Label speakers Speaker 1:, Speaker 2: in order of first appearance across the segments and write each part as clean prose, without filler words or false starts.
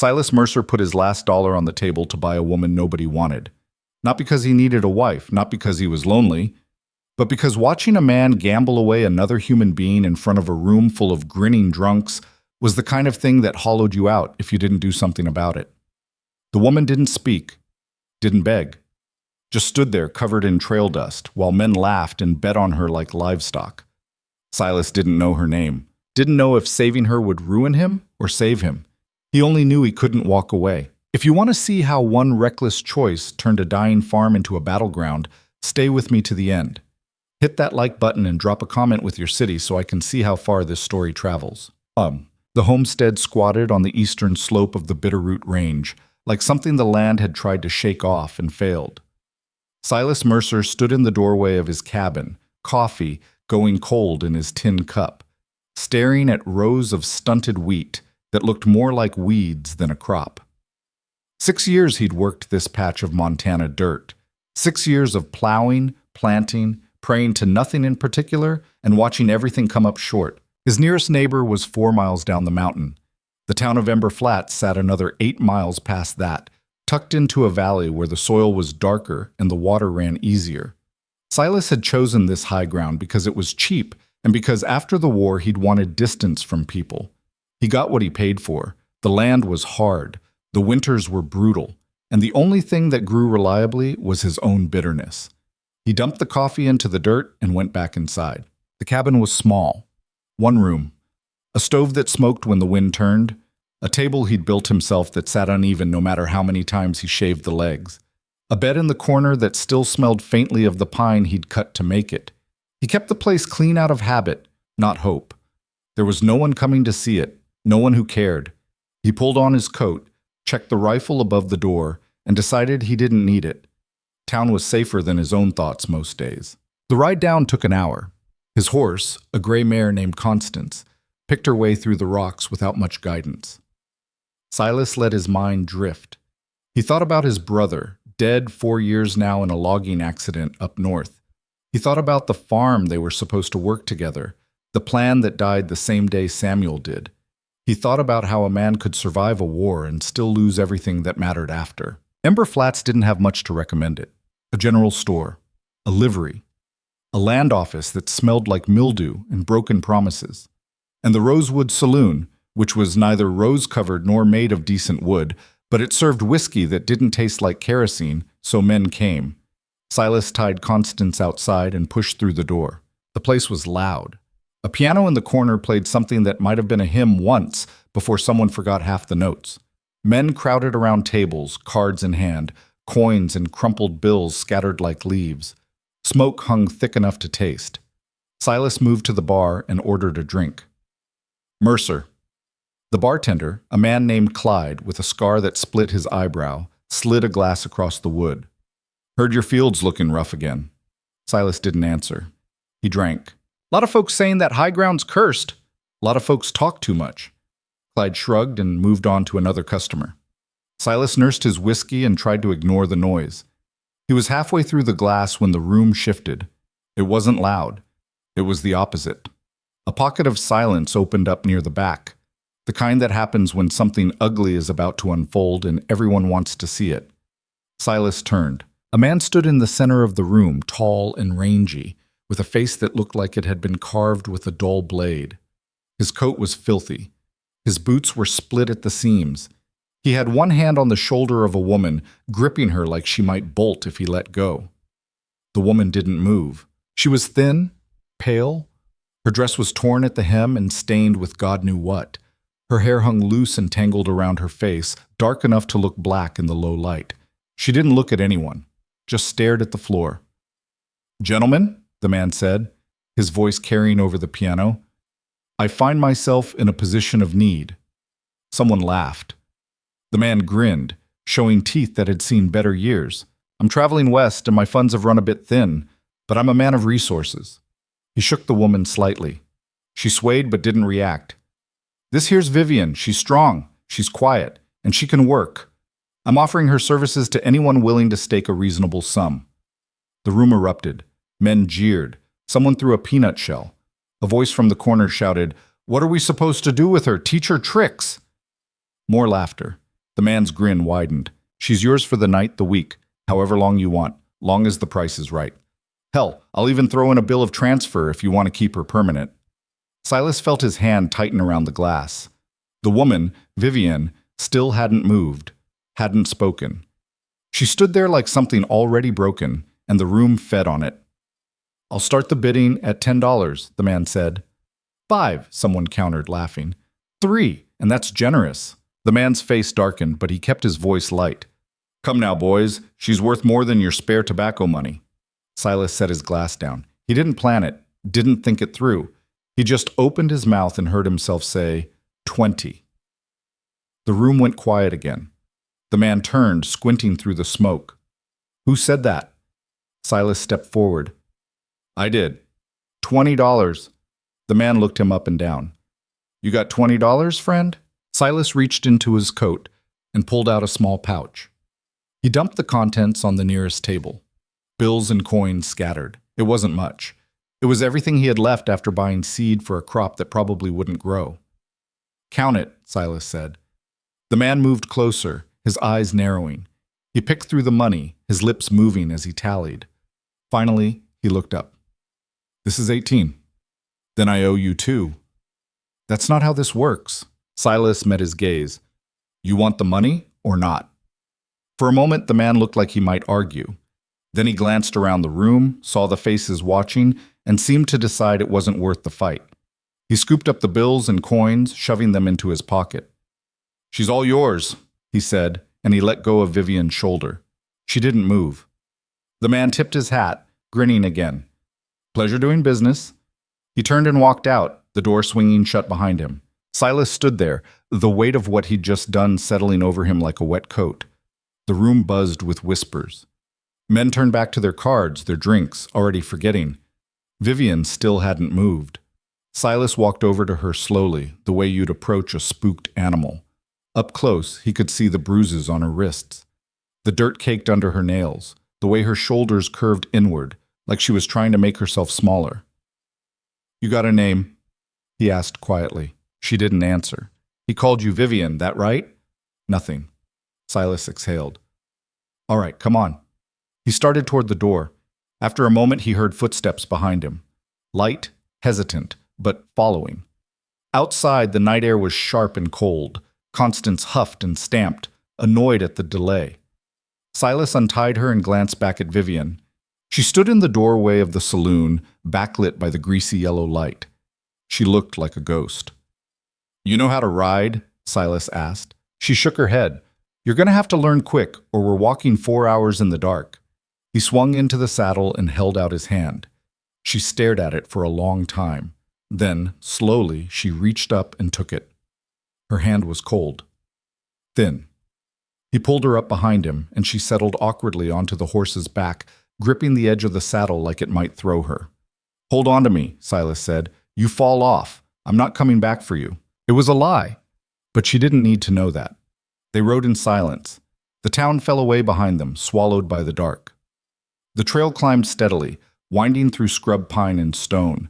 Speaker 1: Silas Mercer put his last dollar on the table to buy a woman nobody wanted. Not because he needed a wife, not because he was lonely, but because watching a man gamble away another human being in front of a room full of grinning drunks was the kind of thing that hollowed you out if you didn't do something about it. The woman didn't speak, didn't beg, just stood there covered in trail dust while men laughed and bet on her like livestock. Silas didn't know her name, didn't know if saving her would ruin him or save him. He only knew he couldn't walk away. If you want to see how one reckless choice turned a dying farm into a battleground, stay with me to the end. Hit that like button and drop a comment with your city so I can see how far this story travels. The homestead squatted on the eastern slope of the Bitterroot Range, like something the land had tried to shake off and failed. Silas Mercer stood in the doorway of his cabin, coffee going cold in his tin cup, staring at rows of stunted wheat that looked more like weeds than a crop. 6 years he'd worked this patch of Montana dirt. 6 years of plowing, planting, praying to nothing in particular, and watching everything come up short. His nearest neighbor was 4 miles down the mountain. The town of Ember Flats sat another 8 miles past that, tucked into a valley where the soil was darker and the water ran easier. Silas had chosen this high ground because it was cheap and because after the war he'd wanted distance from people. He got what he paid for. The land was hard, the winters were brutal, and the only thing that grew reliably was his own bitterness. He dumped the coffee into the dirt and went back inside. The cabin was small. 1 room. A stove that smoked when the wind turned. A table he'd built himself that sat uneven no matter how many times he shaved the legs. A bed in the corner that still smelled faintly of the pine he'd cut to make it. He kept the place clean out of habit, not hope. There was no one coming to see it, no one who cared. He pulled on his coat, checked the rifle above the door, and decided he didn't need it. Town was safer than his own thoughts most days. The ride down took an hour. His horse, a gray mare named Constance, picked her way through the rocks without much guidance. Silas let his mind drift. He thought about his brother, dead 4 years now in a logging accident up north. He thought about the farm they were supposed to work together, the plan that died the same day Samuel did. He thought about how a man could survive a war and still lose everything that mattered after. Ember Flats didn't have much to recommend it. A general store, a livery, a land office that smelled like mildew and broken promises, and the Rosewood Saloon, which was neither rose-covered nor made of decent wood, but it served whiskey that didn't taste like kerosene, so men came. Silas tied Constance outside and pushed through the door. The place was loud. A piano in the corner played something that might have been a hymn once before someone forgot half the notes. Men crowded around tables, cards in hand, coins and crumpled bills scattered like leaves. Smoke hung thick enough to taste. Silas moved to the bar and ordered a drink. Mercer. The bartender, a man named Clyde with a scar that split his eyebrow, slid a glass across the wood. Heard your field's looking rough again. Silas didn't answer. He drank. A lot of folks saying that high ground's cursed. A lot of folks talk too much. Clyde shrugged and moved on to another customer. Silas nursed his whiskey and tried to ignore the noise. He was halfway through the glass when the room shifted. It wasn't loud. It was the opposite. A pocket of silence opened up near the back, the kind that happens when something ugly is about to unfold and everyone wants to see it. Silas turned. A man stood in the center of the room, tall and rangy, with a face that looked like it had been carved with a dull blade. His coat was filthy. His boots were split at the seams. He had one hand on the shoulder of a woman, gripping her like she might bolt if he let go. The woman didn't move. She was thin, pale. Her dress was torn at the hem and stained with God knew what. Her hair hung loose and tangled around her face, dark enough to look black in the low light. She didn't look at anyone, just stared at the floor. "Gentlemen," the man said, his voice carrying over the piano, "I find myself in a position of need." Someone laughed. The man grinned, showing teeth that had seen better years. "I'm traveling west and my funds have run a bit thin, but I'm a man of resources." He shook the woman slightly. She swayed but didn't react. "This here's Vivian. She's strong, she's quiet, and she can work. I'm offering her services to anyone willing to stake a reasonable sum." The room erupted. Men jeered. Someone threw a peanut shell. A voice from the corner shouted, "What are we supposed to do with her? Teach her tricks!" More laughter. The man's grin widened. She's yours for the night, the week, however long you want, long as the price is right. Hell, I'll even throw in a bill of transfer if you want to keep her permanent. Silas felt his hand tighten around the glass. The woman, Vivian, still hadn't moved, hadn't spoken. She stood there like something already broken, and the room fed on it. I'll start the bidding at $10, the man said. 5, someone countered, laughing. 3, and that's generous. The man's face darkened, but he kept his voice light. Come now, boys. She's worth more than your spare tobacco money. Silas set his glass down. He didn't plan it, didn't think it through. He just opened his mouth and heard himself say, 20. The room went quiet again. The man turned, squinting through the smoke. Who said that? Silas stepped forward. I did. $20. The man looked him up and down. You got $20, friend? Silas reached into his coat and pulled out a small pouch. He dumped the contents on the nearest table. Bills and coins scattered. It wasn't much. It was everything he had left after buying seed for a crop that probably wouldn't grow. Count it, Silas said. The man moved closer, his eyes narrowing. He picked through the money, his lips moving as he tallied. Finally, he looked up. This is 18. Then I owe you 2. That's not how this works. Silas met his gaze. You want the money or not? For a moment, the man looked like he might argue. Then he glanced around the room, saw the faces watching, and seemed to decide it wasn't worth the fight. He scooped up the bills and coins, shoving them into his pocket. She's all yours, he said, and he let go of Vivian's shoulder. She didn't move. The man tipped his hat, grinning again. Pleasure doing business. He turned and walked out, the door swinging shut behind him. Silas stood there, the weight of what he'd just done settling over him like a wet coat. The room buzzed with whispers. Men turned back to their cards, their drinks, already forgetting. Vivian still hadn't moved. Silas walked over to her slowly, the way you'd approach a spooked animal. Up close, he could see the bruises on her wrists, the dirt caked under her nails, the way her shoulders curved inward, like she was trying to make herself smaller. You got a name? He asked quietly. She didn't answer. He called you Vivian, that right? Nothing. Silas exhaled. All right, come on. He started toward the door. After a moment, he heard footsteps behind him. Light, hesitant, but following. Outside, the night air was sharp and cold. Constance huffed and stamped, annoyed at the delay. Silas untied her and glanced back at Vivian. She stood in the doorway of the saloon, backlit by the greasy yellow light. She looked like a ghost. You know how to ride? Silas asked. She shook her head. You're going to have to learn quick, or we're walking 4 hours in the dark. He swung into the saddle and held out his hand. She stared at it for a long time. Then, slowly, she reached up and took it. Her hand was cold, thin. He pulled her up behind him, and she settled awkwardly onto the horse's back, gripping the edge of the saddle like it might throw her. Hold on to me, Silas said. You fall off. I'm not coming back for you. It was a lie. But she didn't need to know that. They rode in silence. The town fell away behind them, swallowed by the dark. The trail climbed steadily, winding through scrub pine and stone.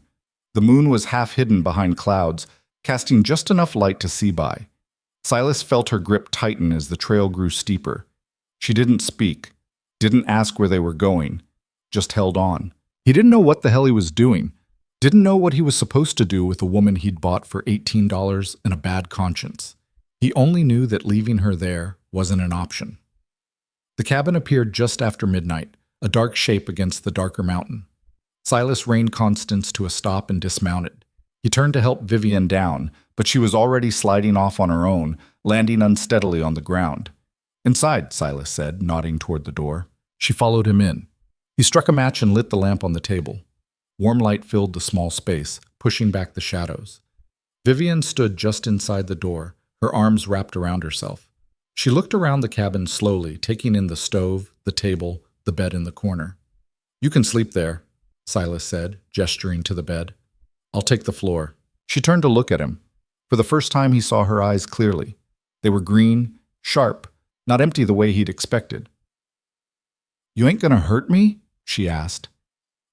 Speaker 1: The moon was half hidden behind clouds, casting just enough light to see by. Silas felt her grip tighten as the trail grew steeper. She didn't speak, didn't ask where they were going, just held on. He didn't know what the hell he was doing, didn't know what he was supposed to do with a woman he'd bought for $18 and a bad conscience. He only knew that leaving her there wasn't an option. The cabin appeared just after midnight, a dark shape against the darker mountain. Silas reined Constance to a stop and dismounted. He turned to help Vivian down, but she was already sliding off on her own, landing unsteadily on the ground. Inside, Silas said, nodding toward the door. She followed him in. He struck a match and lit the lamp on the table. Warm light filled the small space, pushing back the shadows. Vivian stood just inside the door, her arms wrapped around herself. She looked around the cabin slowly, taking in the stove, the table, the bed in the corner. You can sleep there, Silas said, gesturing to the bed. I'll take the floor. She turned to look at him. For the first time, he saw her eyes clearly. They were green, sharp, not empty the way he'd expected. You ain't gonna hurt me? She asked.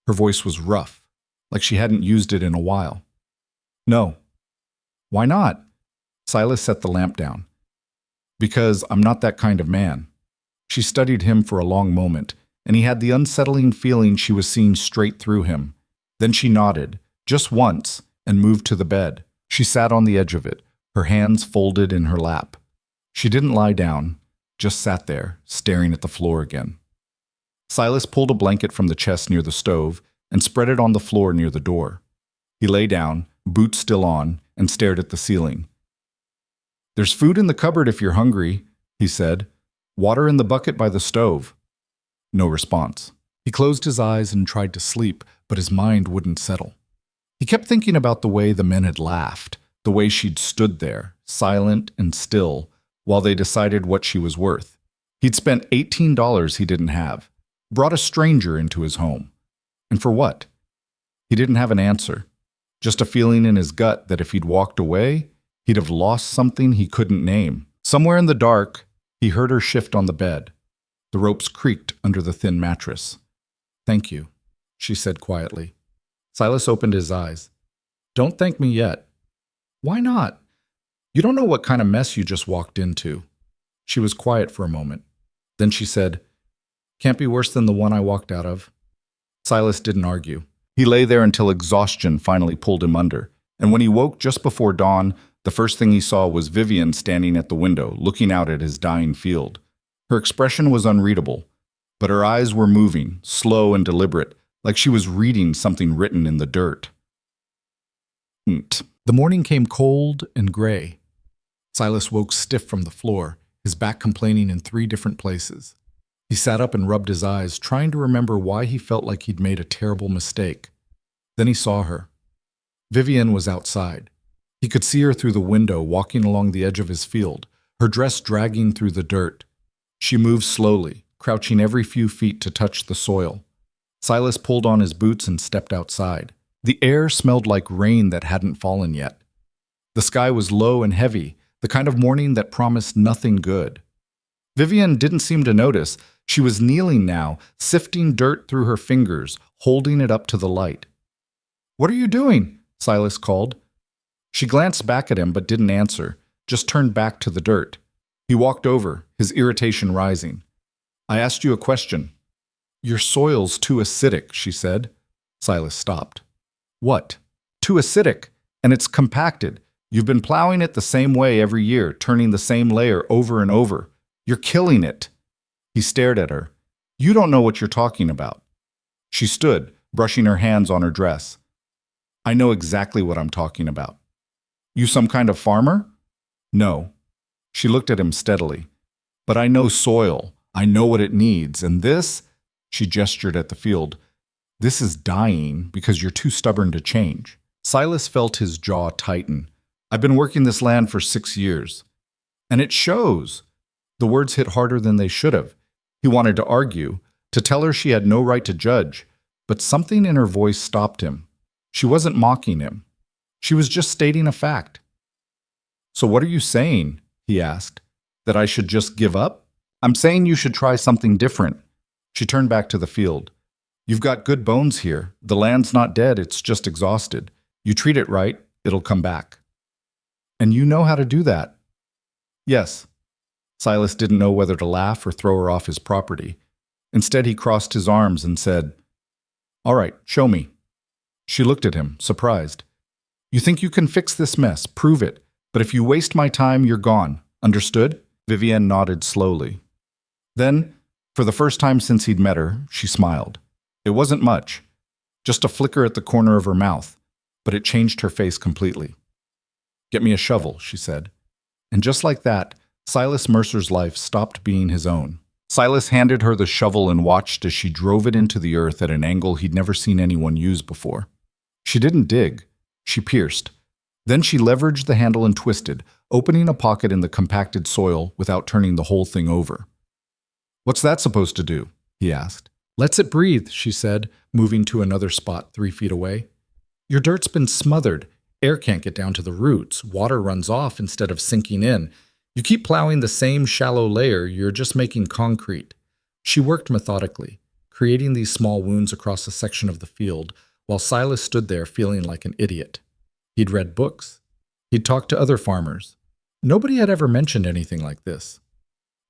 Speaker 1: Her voice was rough, like she hadn't used it in a while. No. Why not? Silas set the lamp down. Because I'm not that kind of man. She studied him for a long moment, and he had the unsettling feeling she was seeing straight through him. Then she nodded, just once, and moved to the bed. She sat on the edge of it, her hands folded in her lap. She didn't lie down, just sat there, staring at the floor again. Silas pulled a blanket from the chest near the stove and spread it on the floor near the door. He lay down, boots still on, and stared at the ceiling. "There's food in the cupboard if you're hungry," he said. "Water in the bucket by the stove." No response. He closed his eyes and tried to sleep, but his mind wouldn't settle. He kept thinking about the way the men had laughed, the way she'd stood there, silent and still, while they decided what she was worth. He'd spent $18 he didn't have, brought a stranger into his home. And for what? He didn't have an answer, just a feeling in his gut that if he'd walked away, he'd have lost something he couldn't name. Somewhere in the dark, he heard her shift on the bed. The ropes creaked under the thin mattress. "Thank you," she said quietly. Silas opened his eyes. "Don't thank me yet." "Why not? You don't know what kind of mess you just walked into." She was quiet for a moment. Then she said, "Can't be worse than the one I walked out of." Silas didn't argue. He lay there until exhaustion finally pulled him under, and when he woke just before dawn, the first thing he saw was Vivian standing at the window, looking out at his dying field. Her expression was unreadable, but her eyes were moving, slow and deliberate, like she was reading something written in the dirt. The morning came cold and gray. Silas woke stiff from the floor, his back complaining in 3 different places. He sat up and rubbed his eyes, trying to remember why he felt like he'd made a terrible mistake. Then he saw her. Vivian was outside. He could see her through the window, walking along the edge of his field, her dress dragging through the dirt. She moved slowly, crouching every few feet to touch the soil. Silas pulled on his boots and stepped outside. The air smelled like rain that hadn't fallen yet. The sky was low and heavy, the kind of morning that promised nothing good. Vivian didn't seem to notice. She was kneeling now, sifting dirt through her fingers, holding it up to the light. "What are you doing?" Silas called. She glanced back at him but didn't answer, just turned back to the dirt. He walked over, his irritation rising. "I asked you a question." "Your soil's too acidic," she said. Silas stopped. "What?" "Too acidic, and it's compacted. You've been plowing it the same way every year, turning the same layer over and over. You're killing it." He stared at her. "You don't know what you're talking about." She stood, brushing her hands on her dress. "I know exactly what I'm talking about." "You some kind of farmer?" "No." She looked at him steadily. "But I know soil. I know what it needs, and this," she gestured at the field, "this is dying because you're too stubborn to change." Silas felt his jaw tighten. "I've been working this land for 6 years. And it shows." The words hit harder than they should have. He wanted to argue, to tell her she had no right to judge, but something in her voice stopped him. She wasn't mocking him. She was just stating a fact. "So what are you saying?" he asked. "That I should just give up?" "I'm saying you should try something different." She turned back to the field. "You've got good bones here. The land's not dead, it's just exhausted. You treat it right, it'll come back." "And you know how to do that?" "Yes." Silas didn't know whether to laugh or throw her off his property. Instead, he crossed his arms and said, "All right, show me." She looked at him, surprised. "You think you can fix this mess, prove it, but if you waste my time, you're gone. Understood?" Vivienne nodded slowly. Then, for the first time since he'd met her, she smiled. It wasn't much, just a flicker at the corner of her mouth, but it changed her face completely. "Get me a shovel," she said. And just like that, Silas Mercer's life stopped being his own. Silas handed her the shovel and watched as she drove it into the earth at an angle he'd never seen anyone use before. She didn't dig. She pierced. Then she leveraged the handle and twisted, opening a pocket in the compacted soil without turning the whole thing over. "What's that supposed to do?" he asked. "Lets it breathe," she said, moving to another spot 3 feet away. "Your dirt's been smothered. Air can't get down to the roots. Water runs off instead of sinking in. You keep plowing the same shallow layer, you're just making concrete." She worked methodically, creating these small wounds across a section of the field, while Silas stood there feeling like an idiot. He'd read books. He'd talked to other farmers. Nobody had ever mentioned anything like this.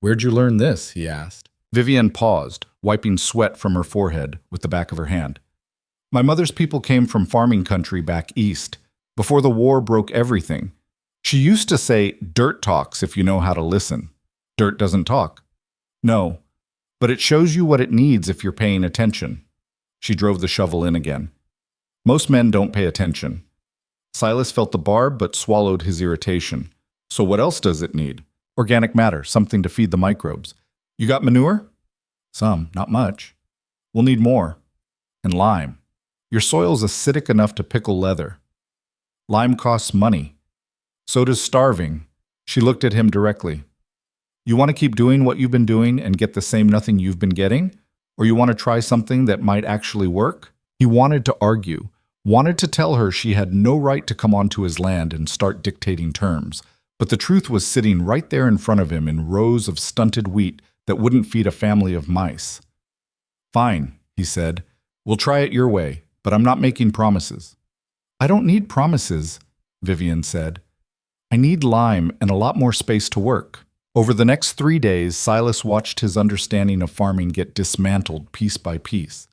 Speaker 1: "Where'd you learn this?" he asked. Vivian paused, wiping sweat from her forehead with the back of her hand. "My mother's people came from farming country back east. Before the war broke everything. She used to say, 'Dirt talks if you know how to listen.' Dirt doesn't talk. No, but it shows you what it needs if you're paying attention." She drove the shovel in again. "Most men don't pay attention." Silas felt the barb but swallowed his irritation. "So what else does it need?" "Organic matter, something to feed the microbes." "You got manure?" "Some, not much." "We'll need more." "And lime. Your soil's acidic enough to pickle leather." "Lime costs money." "So does starving." She looked at him directly. "You want to keep doing what you've been doing and get the same nothing you've been getting? Or you want to try something that might actually work?" He wanted to argue, wanted to tell her she had no right to come onto his land and start dictating terms. But the truth was sitting right there in front of him in rows of stunted wheat that wouldn't feed a family of mice. "Fine," he said. "We'll try it your way, but I'm not making promises." "I don't need promises," Vivian said. "I need lime and a lot more space to work." Over the next 3 days, Silas watched his understanding of farming get dismantled piece by piece.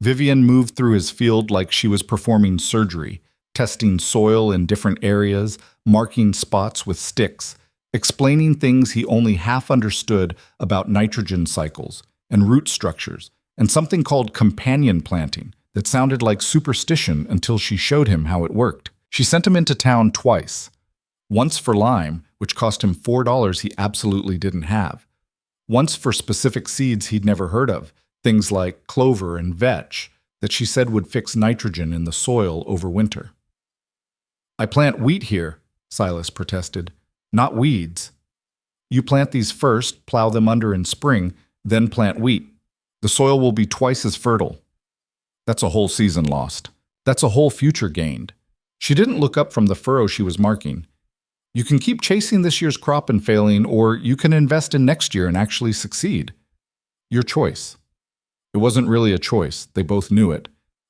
Speaker 1: Vivian moved through his field like she was performing surgery, testing soil in different areas, marking spots with sticks, explaining things he only half understood about nitrogen cycles and root structures, and something called companion planting that sounded like superstition until she showed him how it worked. She sent him into town twice. Once for lime, which cost him $4 he absolutely didn't have. Once for specific seeds he'd never heard of, things like clover and vetch, that she said would fix nitrogen in the soil over winter. "I plant wheat here," Silas protested, "not weeds." "You plant these first, plow them under in spring, then plant wheat. The soil will be twice as fertile." "That's a whole season lost. That's a whole future gained." She didn't look up from the furrow she was marking. "You can keep chasing this year's crop and failing, or you can invest in next year and actually succeed. Your choice." It wasn't really a choice. They both knew it.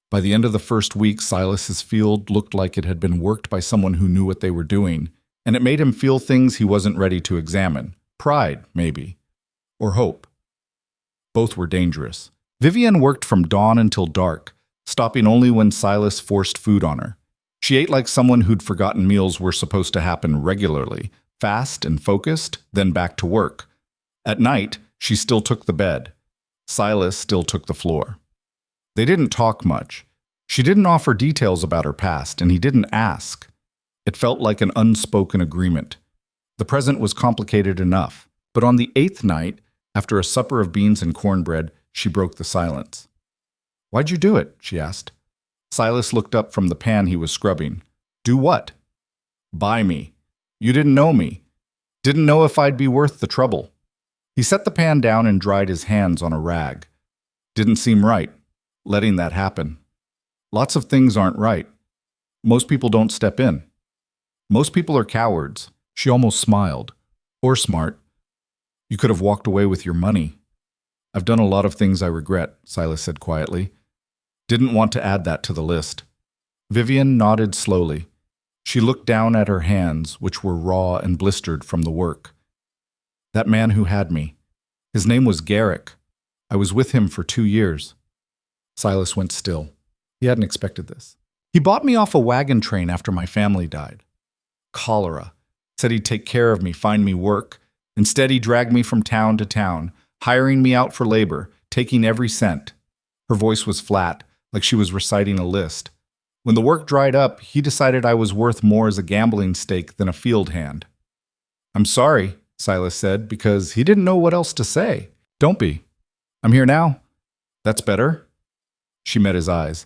Speaker 1: By the end of the first week, Silas's field looked like it had been worked by someone who knew what they were doing, and it made him feel things he wasn't ready to examine. Pride, maybe. Or hope. Both were dangerous. Vivian worked from dawn until dark, stopping only when Silas forced food on her. She ate like someone who'd forgotten meals were supposed to happen regularly, fast and focused, then back to work. At night, she still took the bed. Silas still took the floor. They didn't talk much. She didn't offer details about her past, and he didn't ask. It felt like an unspoken agreement. The present was complicated enough, but on the 8th night, after a supper of beans and cornbread, she broke the silence. "Why'd you do it?" she asked. Silas looked up from the pan he was scrubbing. "Do what?" "Buy me. You didn't know me. Didn't know if I'd be worth the trouble." He set the pan down and dried his hands on a rag. Didn't seem right, letting that happen. Lots of things aren't right. Most people don't step in. Most people are cowards. She almost smiled. Or smart. "You could have walked away with your money." "I've done a lot of things I regret," Silas said quietly. Didn't want to add that to the list. Vivian nodded slowly. She looked down at her hands, which were raw and blistered from the work. "That man who had me. His name was Garrick. I was with him for 2 years. Silas went still. He hadn't expected this. "He bought me off a wagon train after my family died. Cholera. Said he'd take care of me, find me work. Instead, he dragged me from town to town, hiring me out for labor, taking every cent." Her voice was flat, like she was reciting a list. "When the work dried up, he decided I was worth more as a gambling stake than a field hand." "I'm sorry," Silas said, because he didn't know what else to say. "Don't be. I'm here now." "That's better." She met his eyes.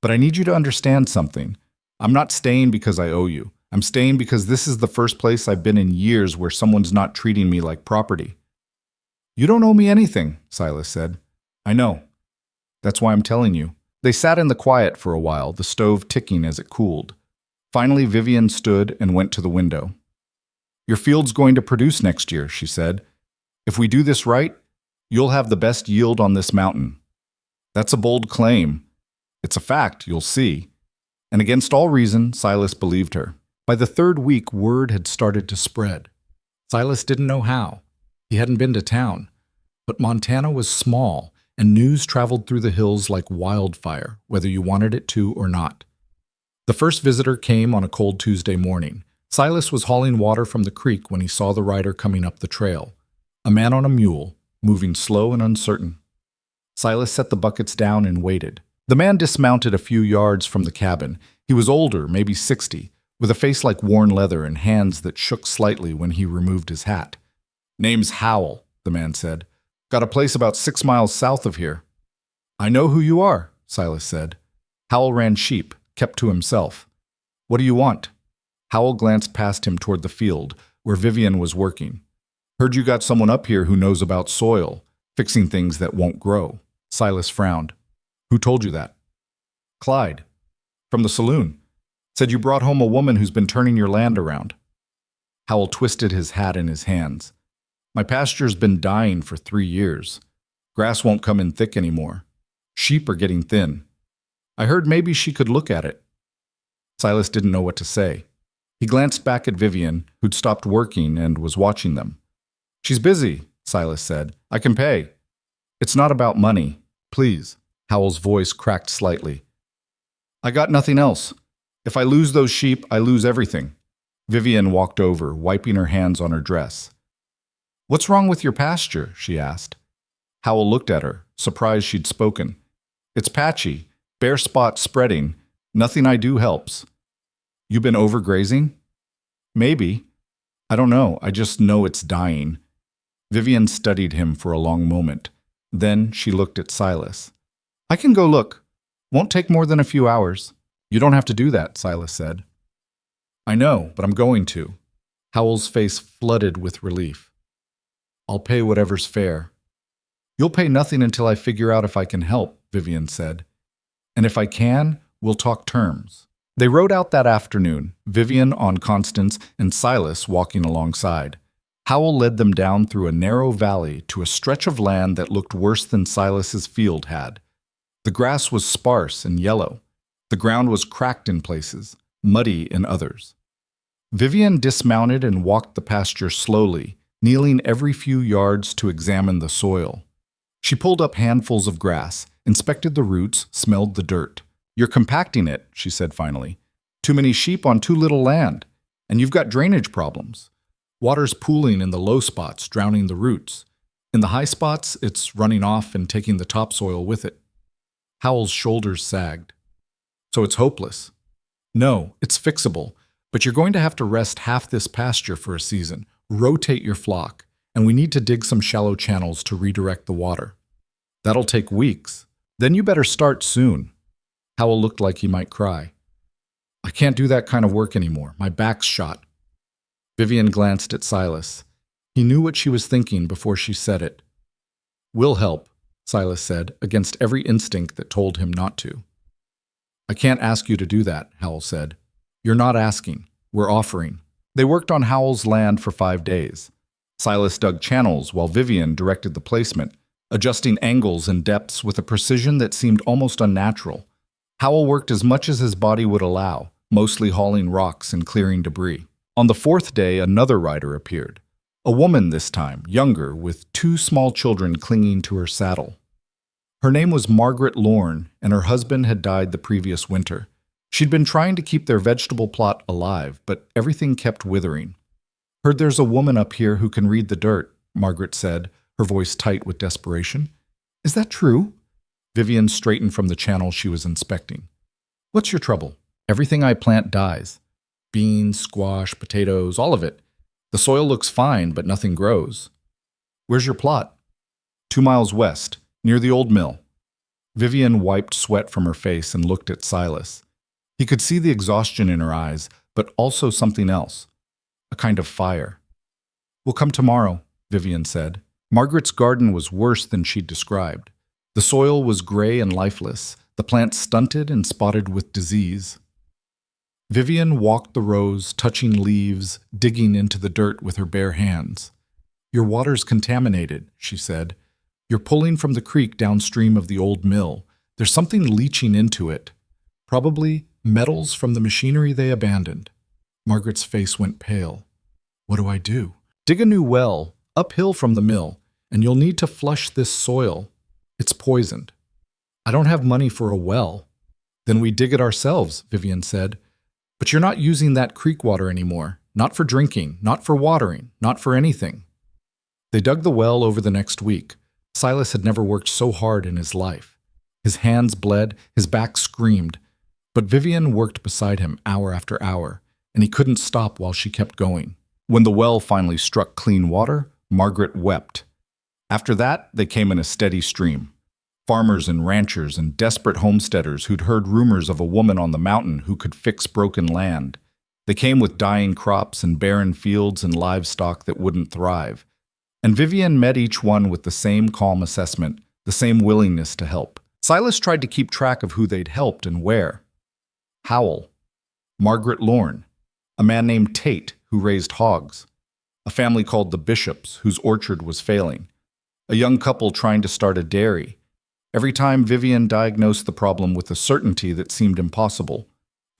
Speaker 1: "But I need you to understand something. I'm not staying because I owe you. I'm staying because this is the first place I've been in years where someone's not treating me like property." "You don't owe me anything," Silas said. "I know. That's why I'm telling you." They sat in the quiet for a while, the stove ticking as it cooled. Finally, Vivian stood and went to the window. "Your field's going to produce next year," she said. "If we do this right, you'll have the best yield on this mountain." That's a bold claim. It's a fact, you'll see. And against all reason, Silas believed her. By the third week, word had started to spread. Silas didn't know how. He hadn't been to town. But Montana was small, and news traveled through the hills like wildfire, whether you wanted it to or not. The first visitor came on a cold Tuesday morning. Silas was hauling water from the creek when he saw the rider coming up the trail. A man on a mule, moving slow and uncertain. Silas set the buckets down and waited. The man dismounted a few yards from the cabin. He was older, maybe 60, with a face like worn leather and hands that shook slightly when he removed his hat. "Name's Howell," the man said. "Got a place about 6 miles south of here." "I know who you are," Silas said. Howell ran sheep, kept to himself. "What do you want?" Howell glanced past him toward the field, where Vivian was working. "Heard you got someone up here who knows about soil, fixing things that won't grow." Silas frowned. "Who told you that?" "Clyde. From the saloon. Said you brought home a woman who's been turning your land around." Howell twisted his hat in his hands. "My pasture's been dying for 3 years. Grass won't come in thick anymore. Sheep are getting thin. I heard maybe she could look at it." Silas didn't know what to say. He glanced back at Vivian, who'd stopped working and was watching them. "She's busy," Silas said. "I can pay." "It's not about money. Please." Howell's voice cracked slightly. "I got nothing else. If I lose those sheep, I lose everything." Vivian walked over, wiping her hands on her dress. "What's wrong with your pasture?" she asked. Howell looked at her, surprised she'd spoken. "It's patchy, bare spots spreading. Nothing I do helps." "You been overgrazing?" "Maybe. I don't know. I just know it's dying." Vivian studied him for a long moment. Then she looked at Silas. "I can go look. Won't take more than a few hours." "You don't have to do that," Silas said. "I know, but I'm going to." Howell's face flooded with relief. "I'll pay whatever's fair." "You'll pay nothing until I figure out if I can help," Vivian said. "And if I can, we'll talk terms." They rode out that afternoon, Vivian on Constance and Silas walking alongside. Howell led them down through a narrow valley to a stretch of land that looked worse than Silas's field had. The grass was sparse and yellow. The ground was cracked in places, muddy in others. Vivian dismounted and walked the pasture slowly, kneeling every few yards to examine the soil. She pulled up handfuls of grass, inspected the roots, smelled the dirt. "You're compacting it," she said finally. "Too many sheep on too little land. And you've got drainage problems. Water's pooling in the low spots, drowning the roots. In the high spots, it's running off and taking the topsoil with it." Howell's shoulders sagged. "So it's hopeless?" "No, it's fixable. But you're going to have to rest half this pasture for a season, rotate your flock, and we need to dig some shallow channels to redirect the water." "That'll take weeks. Then you better start soon." Howell looked like he might cry. "I can't do that kind of work anymore. My back's shot." Vivian glanced at Silas. He knew what she was thinking before she said it. "We'll help," Silas said, against every instinct that told him not to. "I can't ask you to do that," Howell said. "You're not asking. We're offering." They worked on Howell's land for 5 days. Silas dug channels while Vivian directed the placement, adjusting angles and depths with a precision that seemed almost unnatural. Howell worked as much as his body would allow, mostly hauling rocks and clearing debris. On the 4th day, another rider appeared. A woman this time, younger, with 2 small children clinging to her saddle. Her name was Margaret Lorne, and her husband had died the previous winter. She'd been trying to keep their vegetable plot alive, but everything kept withering. "Heard there's a woman up here who can read the dirt," Margaret said, her voice tight with desperation. "Is that true?" Vivian straightened from the channel she was inspecting. "What's your trouble?" "Everything I plant dies. Beans, squash, potatoes, all of it. The soil looks fine, but nothing grows." "Where's your plot?" 2 miles west, near the old mill." Vivian wiped sweat from her face and looked at Silas. He could see the exhaustion in her eyes, but also something else. A kind of fire. "We'll come tomorrow," Vivian said. Margaret's garden was worse than she'd described. The soil was gray and lifeless, the plants stunted and spotted with disease. Vivian walked the rows, touching leaves, digging into the dirt with her bare hands. "Your water's contaminated," she said. "You're pulling from the creek downstream of the old mill. There's something leaching into it. Probably metals from the machinery they abandoned." Margaret's face went pale. What do I do? Dig a new well, uphill from the mill, and you'll need to flush this soil. It's poisoned. I don't have money for a well. Then we dig it ourselves, Vivian said. But you're not using that creek water anymore. Not for drinking, not for watering, not for anything. They dug the well over the next week. Silas had never worked so hard in his life. His hands bled, his back screamed. But Vivian worked beside him hour after hour, and he couldn't stop while she kept going. When the well finally struck clean water, Margaret wept. After that, they came in a steady stream. Farmers and ranchers and desperate homesteaders who'd heard rumors of a woman on the mountain who could fix broken land. They came with dying crops and barren fields and livestock that wouldn't thrive. And Vivian met each one with the same calm assessment, the same willingness to help. Silas tried to keep track of who they'd helped and where. Howell, Margaret Lorne, a man named Tate who raised hogs, a family called the Bishops whose orchard was failing, a young couple trying to start a dairy. Every time Vivian diagnosed the problem with a certainty that seemed impossible.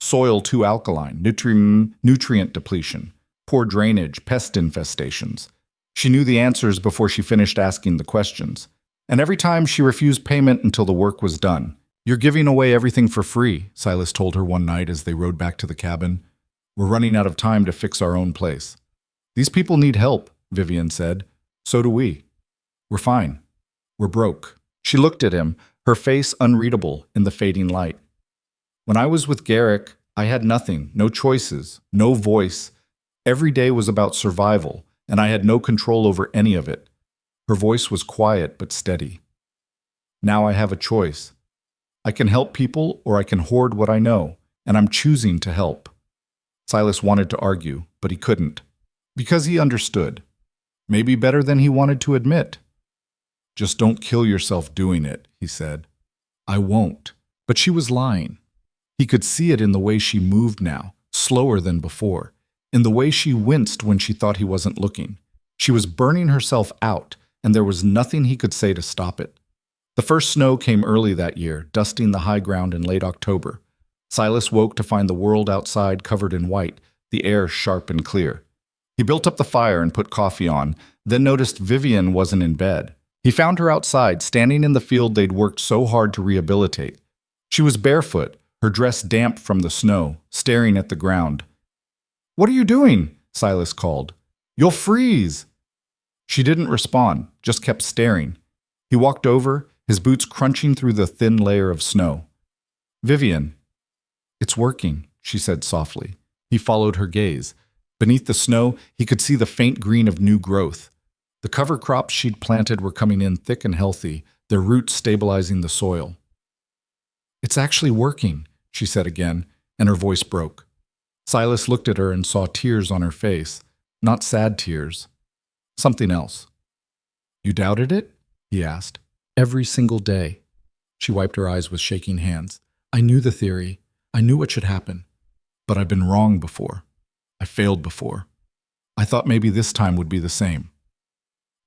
Speaker 1: Soil too alkaline, nutrient depletion, poor drainage, pest infestations. She knew the answers before she finished asking the questions. And every time she refused payment until the work was done. You're giving away everything for free, Silas told her one night as they rode back to the cabin. We're running out of time to fix our own place. These people need help, Vivian said. So do we. We're fine. We're broke. She looked at him, her face unreadable in the fading light. When I was with Garrick, I had nothing, no choices, no voice. Every day was about survival, and I had no control over any of it. Her voice was quiet but steady. Now I have a choice. I can help people or I can hoard what I know, and I'm choosing to help. Silas wanted to argue, but he couldn't. Because he understood. Maybe better than he wanted to admit. Just don't kill yourself doing it, he said. I won't. But she was lying. He could see it in the way she moved now, slower than before, in the way she winced when she thought he wasn't looking. She was burning herself out, and there was nothing he could say to stop it. The first snow came early that year, dusting the high ground in late October. Silas woke to find the world outside covered in white, the air sharp and clear. He built up the fire and put coffee on, then noticed Vivian wasn't in bed. He found her outside, standing in the field they'd worked so hard to rehabilitate. She was barefoot, her dress damp from the snow, staring at the ground. What are you doing? Silas called. You'll freeze. She didn't respond, just kept staring. He walked over, his boots crunching through the thin layer of snow. Vivian. It's working, she said softly. He followed her gaze. Beneath the snow, he could see the faint green of new growth. The cover crops she'd planted were coming in thick and healthy, their roots stabilizing the soil. It's actually working, she said again, and her voice broke. Silas looked at her and saw tears on her face, not sad tears. Something else. You doubted it? He asked. Every single day. She wiped her eyes with shaking hands. I knew the theory. I knew what should happen. But I've been wrong before. I failed before. I thought maybe this time would be the same.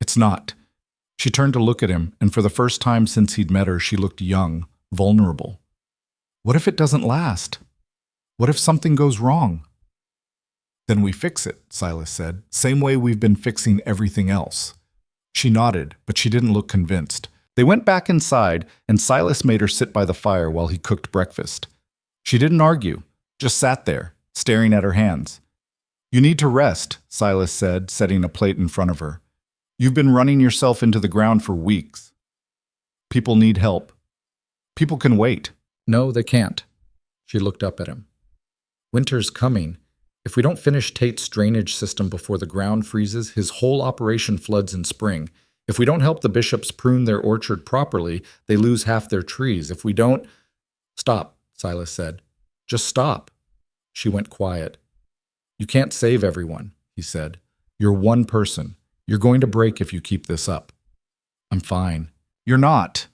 Speaker 1: It's not. She turned to look at him, and for the first time since he'd met her, she looked young, vulnerable. What if it doesn't last? What if something goes wrong? Then we fix it, Silas said, same way we've been fixing everything else. She nodded, but she didn't look convinced. They went back inside, and Silas made her sit by the fire while he cooked breakfast. She didn't argue, just sat there, staring at her hands. You need to rest, Silas said, setting a plate in front of her. You've been running yourself into the ground for weeks. People need help. People can wait. No, they can't. She looked up at him. Winter's coming. If we don't finish Tate's drainage system before the ground freezes, his whole operation floods in spring. If we don't help the Bishops prune their orchard properly, they lose half their trees. If we don't... Stop, Silas said. Just stop. She went quiet. You can't save everyone, he said. You're one person. You're going to break if you keep this up. I'm fine. You're not.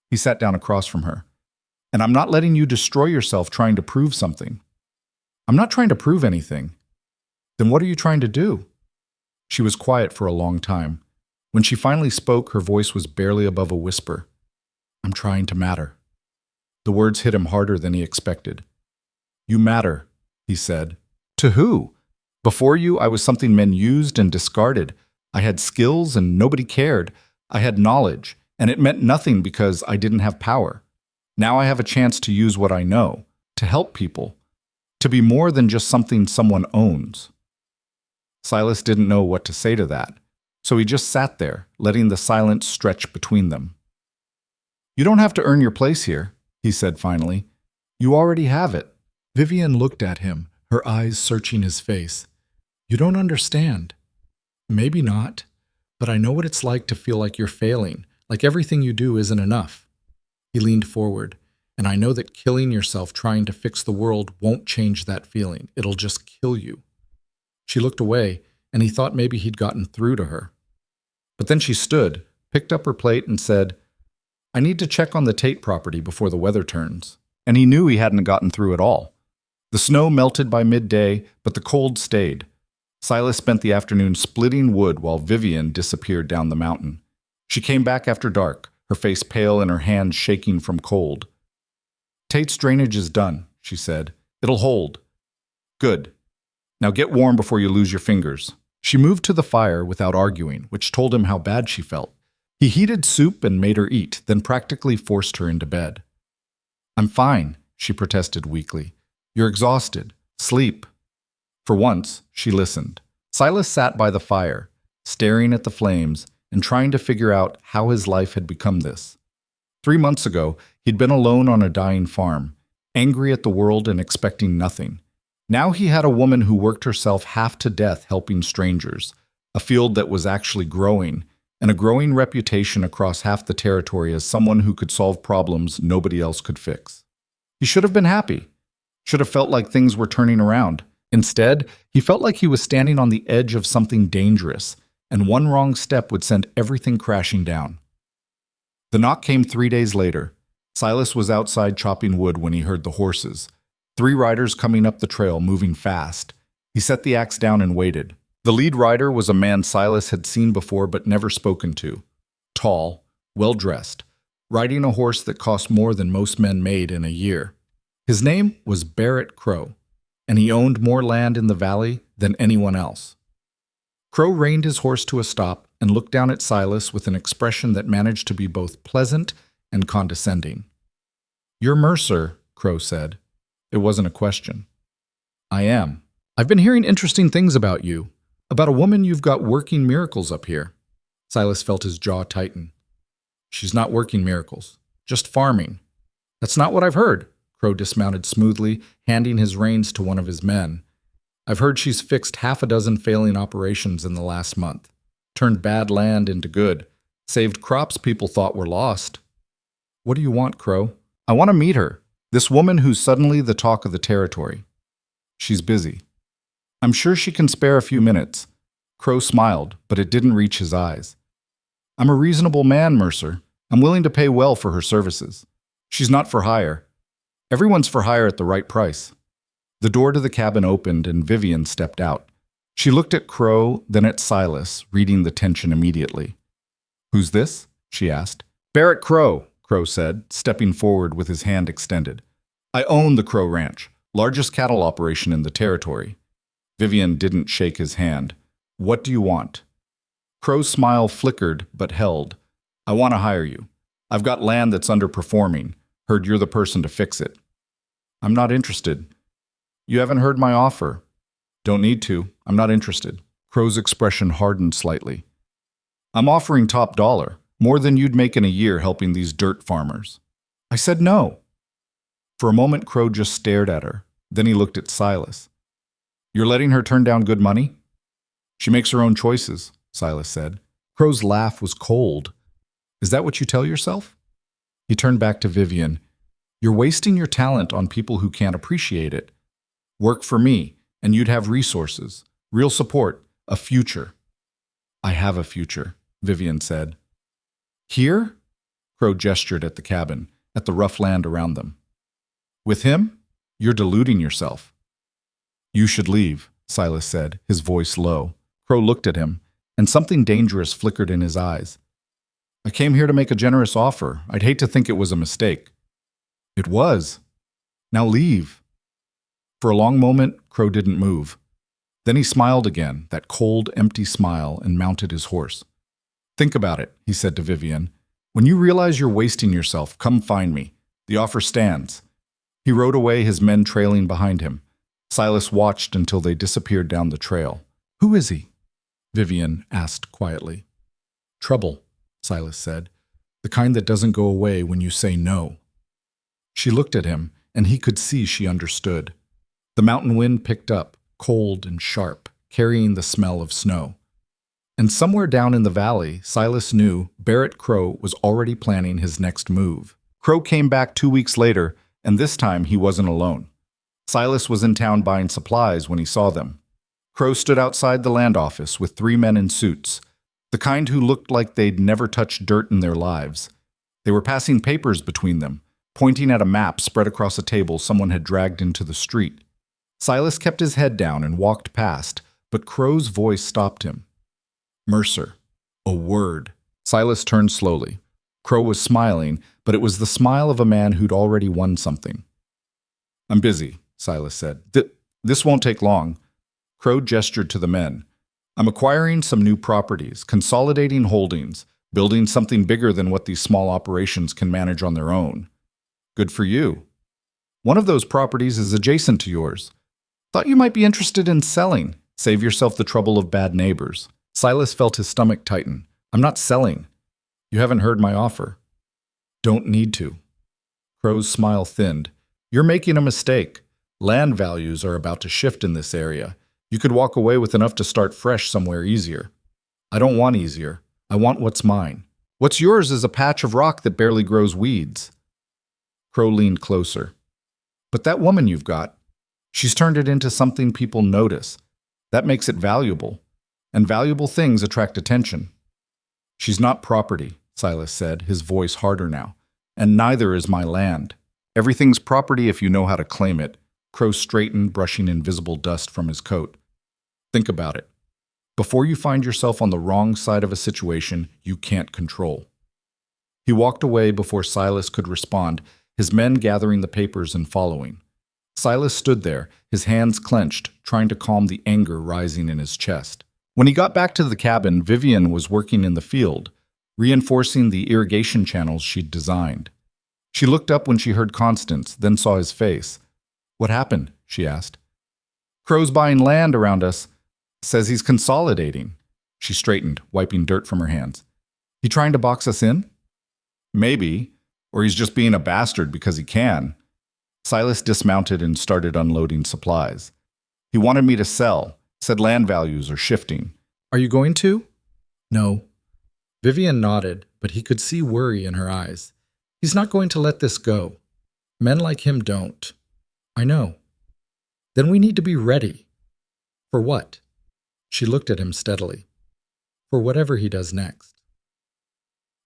Speaker 1: He sat down across from her. And I'm not letting you destroy yourself trying to prove something. I'm not trying to prove anything. Then what are you trying to do? She was quiet for a long time. When she finally spoke, her voice was barely above a whisper. I'm trying to matter. The words hit him harder than he expected. You matter, he said, To who? Before you, I was something men used and discarded. I had skills and nobody cared. I had knowledge, and it meant nothing because I didn't have power. Now I have a chance to use what I know, to help people, to be more than just something someone owns. Silas didn't know what to say to that, so he just sat there, letting the silence stretch between them. You don't have to earn your place here, he said finally. You already have it. Vivian looked at him, her eyes searching his face. You don't understand. Maybe not, but I know what it's like to feel like you're failing, like everything you do isn't enough. He leaned forward, and I know that killing yourself trying to fix the world won't change that feeling. It'll just kill you. She looked away, and he thought maybe he'd gotten through to her. But then she stood, picked up her plate, and said, I need to check on the Tate property before the weather turns. And he knew he hadn't gotten through at all. The snow melted by midday, but the cold stayed. Silas spent the afternoon splitting wood while Vivian disappeared down the mountain. She came back after dark, her face pale and her hands shaking from cold. Tate's drainage is done, she said. It'll hold. Good. Now get warm before you lose your fingers. She moved to the fire without arguing, which told him how bad she felt. He heated soup and made her eat, then practically forced her into bed. I'm fine, she protested weakly. You're exhausted. Sleep. For once, she listened. Silas sat by the fire, staring at the flames and trying to figure out how his life had become this. 3 months ago, he'd been alone on a dying farm, angry at the world and expecting nothing. Now he had a woman who worked herself half to death helping strangers, a field that was actually growing, and a growing reputation across half the territory as someone who could solve problems nobody else could fix. He should have been happy, should have felt like things were turning around. Instead, he felt like he was standing on the edge of something dangerous, and one wrong step would send everything crashing down. The knock came 3 days later. Silas was outside chopping wood when he heard the horses. 3 riders coming up the trail, moving fast. He set the axe down and waited. The lead rider was a man Silas had seen before but never spoken to. Tall, well-dressed, riding a horse that cost more than most men made in a year. His name was Barrett Crow, and he owned more land in the valley than anyone else. Crow reined his horse to a stop and looked down at Silas with an expression that managed to be both pleasant and condescending. You're Mercer, Crow said. It wasn't a question. I am. I've been hearing interesting things about you, about a woman you've got working miracles up here. Silas felt his jaw tighten. She's not working miracles, just farming. That's not what I've heard. Crow dismounted smoothly, handing his reins to one of his men. I've heard she's fixed 6 failing operations in the last month, turned bad land into good, saved crops people thought were lost. What do you want, Crow? I want to meet her, this woman who's suddenly the talk of the territory. She's busy. I'm sure she can spare a few minutes. Crow smiled, but it didn't reach his eyes. I'm a reasonable man, Mercer. I'm willing to pay well for her services. She's not for hire. Everyone's for hire at the right price. The door to the cabin opened and Vivian stepped out. She looked at Crow, then at Silas, reading the tension immediately. Who's this? She asked. Barrett Crow, Crow said, stepping forward with his hand extended. I own the Crow Ranch, largest cattle operation in the territory. Vivian didn't shake his hand. What do you want? Crow's smile flickered but held. I want to hire you. I've got land that's underperforming. Heard you're the person to fix it. I'm not interested. You haven't heard my offer. Don't need to. I'm not interested. Crow's expression hardened slightly. I'm offering top dollar, more than you'd make in a year helping these dirt farmers. I said no. For a moment, Crow just stared at her. Then he looked at Silas. You're letting her turn down good money? She makes her own choices, Silas said. Crow's laugh was cold. Is that what you tell yourself? He turned back to Vivian. You're wasting your talent on people who can't appreciate it. Work for me, and you'd have resources, real support, a future. I have a future, Vivian said. Here? Crow gestured at the cabin, at the rough land around them. With him? You're deluding yourself. You should leave, Silas said, his voice low. Crow looked at him, and something dangerous flickered in his eyes. I came here to make a generous offer. I'd hate to think it was a mistake. It was. Now leave. For a long moment, Crow didn't move. Then he smiled again, that cold, empty smile, and mounted his horse. Think about it, he said to Vivian. When you realize you're wasting yourself, come find me. The offer stands. He rode away, his men trailing behind him. Silas watched until they disappeared down the trail. Who is he? Vivian asked quietly. Trouble, Silas said. The kind that doesn't go away when you say no. She looked at him, and he could see she understood. The mountain wind picked up, cold and sharp, carrying the smell of snow. And somewhere down in the valley, Silas knew Barrett Crow was already planning his next move. Crow came back 2 weeks later, and this time he wasn't alone. Silas was in town buying supplies when he saw them. Crow stood outside the land office with 3 men in suits, the kind who looked like they'd never touched dirt in their lives. They were passing papers between them, pointing at a map spread across a table someone had dragged into the street. Silas kept his head down and walked past, but Crow's voice stopped him. Mercer. A word. Silas turned slowly. Crow was smiling, but it was the smile of a man who'd already won something. I'm busy, Silas said. This won't take long. Crow gestured to the men. I'm acquiring some new properties, consolidating holdings, building something bigger than what these small operations can manage on their own. Good for you. One of those properties is adjacent to yours. Thought you might be interested in selling. Save yourself the trouble of bad neighbors. Silas felt his stomach tighten. I'm not selling. You haven't heard my offer. Don't need to. Crow's smile thinned. You're making a mistake. Land values are about to shift in this area. You could walk away with enough to start fresh somewhere easier. I don't want easier. I want what's mine. What's yours is a patch of rock that barely grows weeds. Crow leaned closer. But that woman you've got, she's turned it into something people notice. That makes it valuable. And valuable things attract attention. She's not property, Silas said, his voice harder now. And neither is my land. Everything's property if you know how to claim it. Crow straightened, brushing invisible dust from his coat. Think about it. Before you find yourself on the wrong side of a situation you can't control. He walked away before Silas could respond, his men gathering the papers and following. Silas stood there, his hands clenched, trying to calm the anger rising in his chest. When he got back to the cabin, Vivian was working in the field, reinforcing the irrigation channels she'd designed. She looked up when she heard Constance, then saw his face. What happened? She asked. Crow's buying land around us. Says he's consolidating. She straightened, wiping dirt from her hands. He trying to box us in? Maybe. Or he's just being a bastard because he can. Silas dismounted and started unloading supplies. He wanted me to sell. Said land values are shifting. Are you going to? No. Vivian nodded, but he could see worry in her eyes. He's not going to let this go. Men like him don't. I know. Then we need to be ready. For what? She looked at him steadily. For whatever he does next.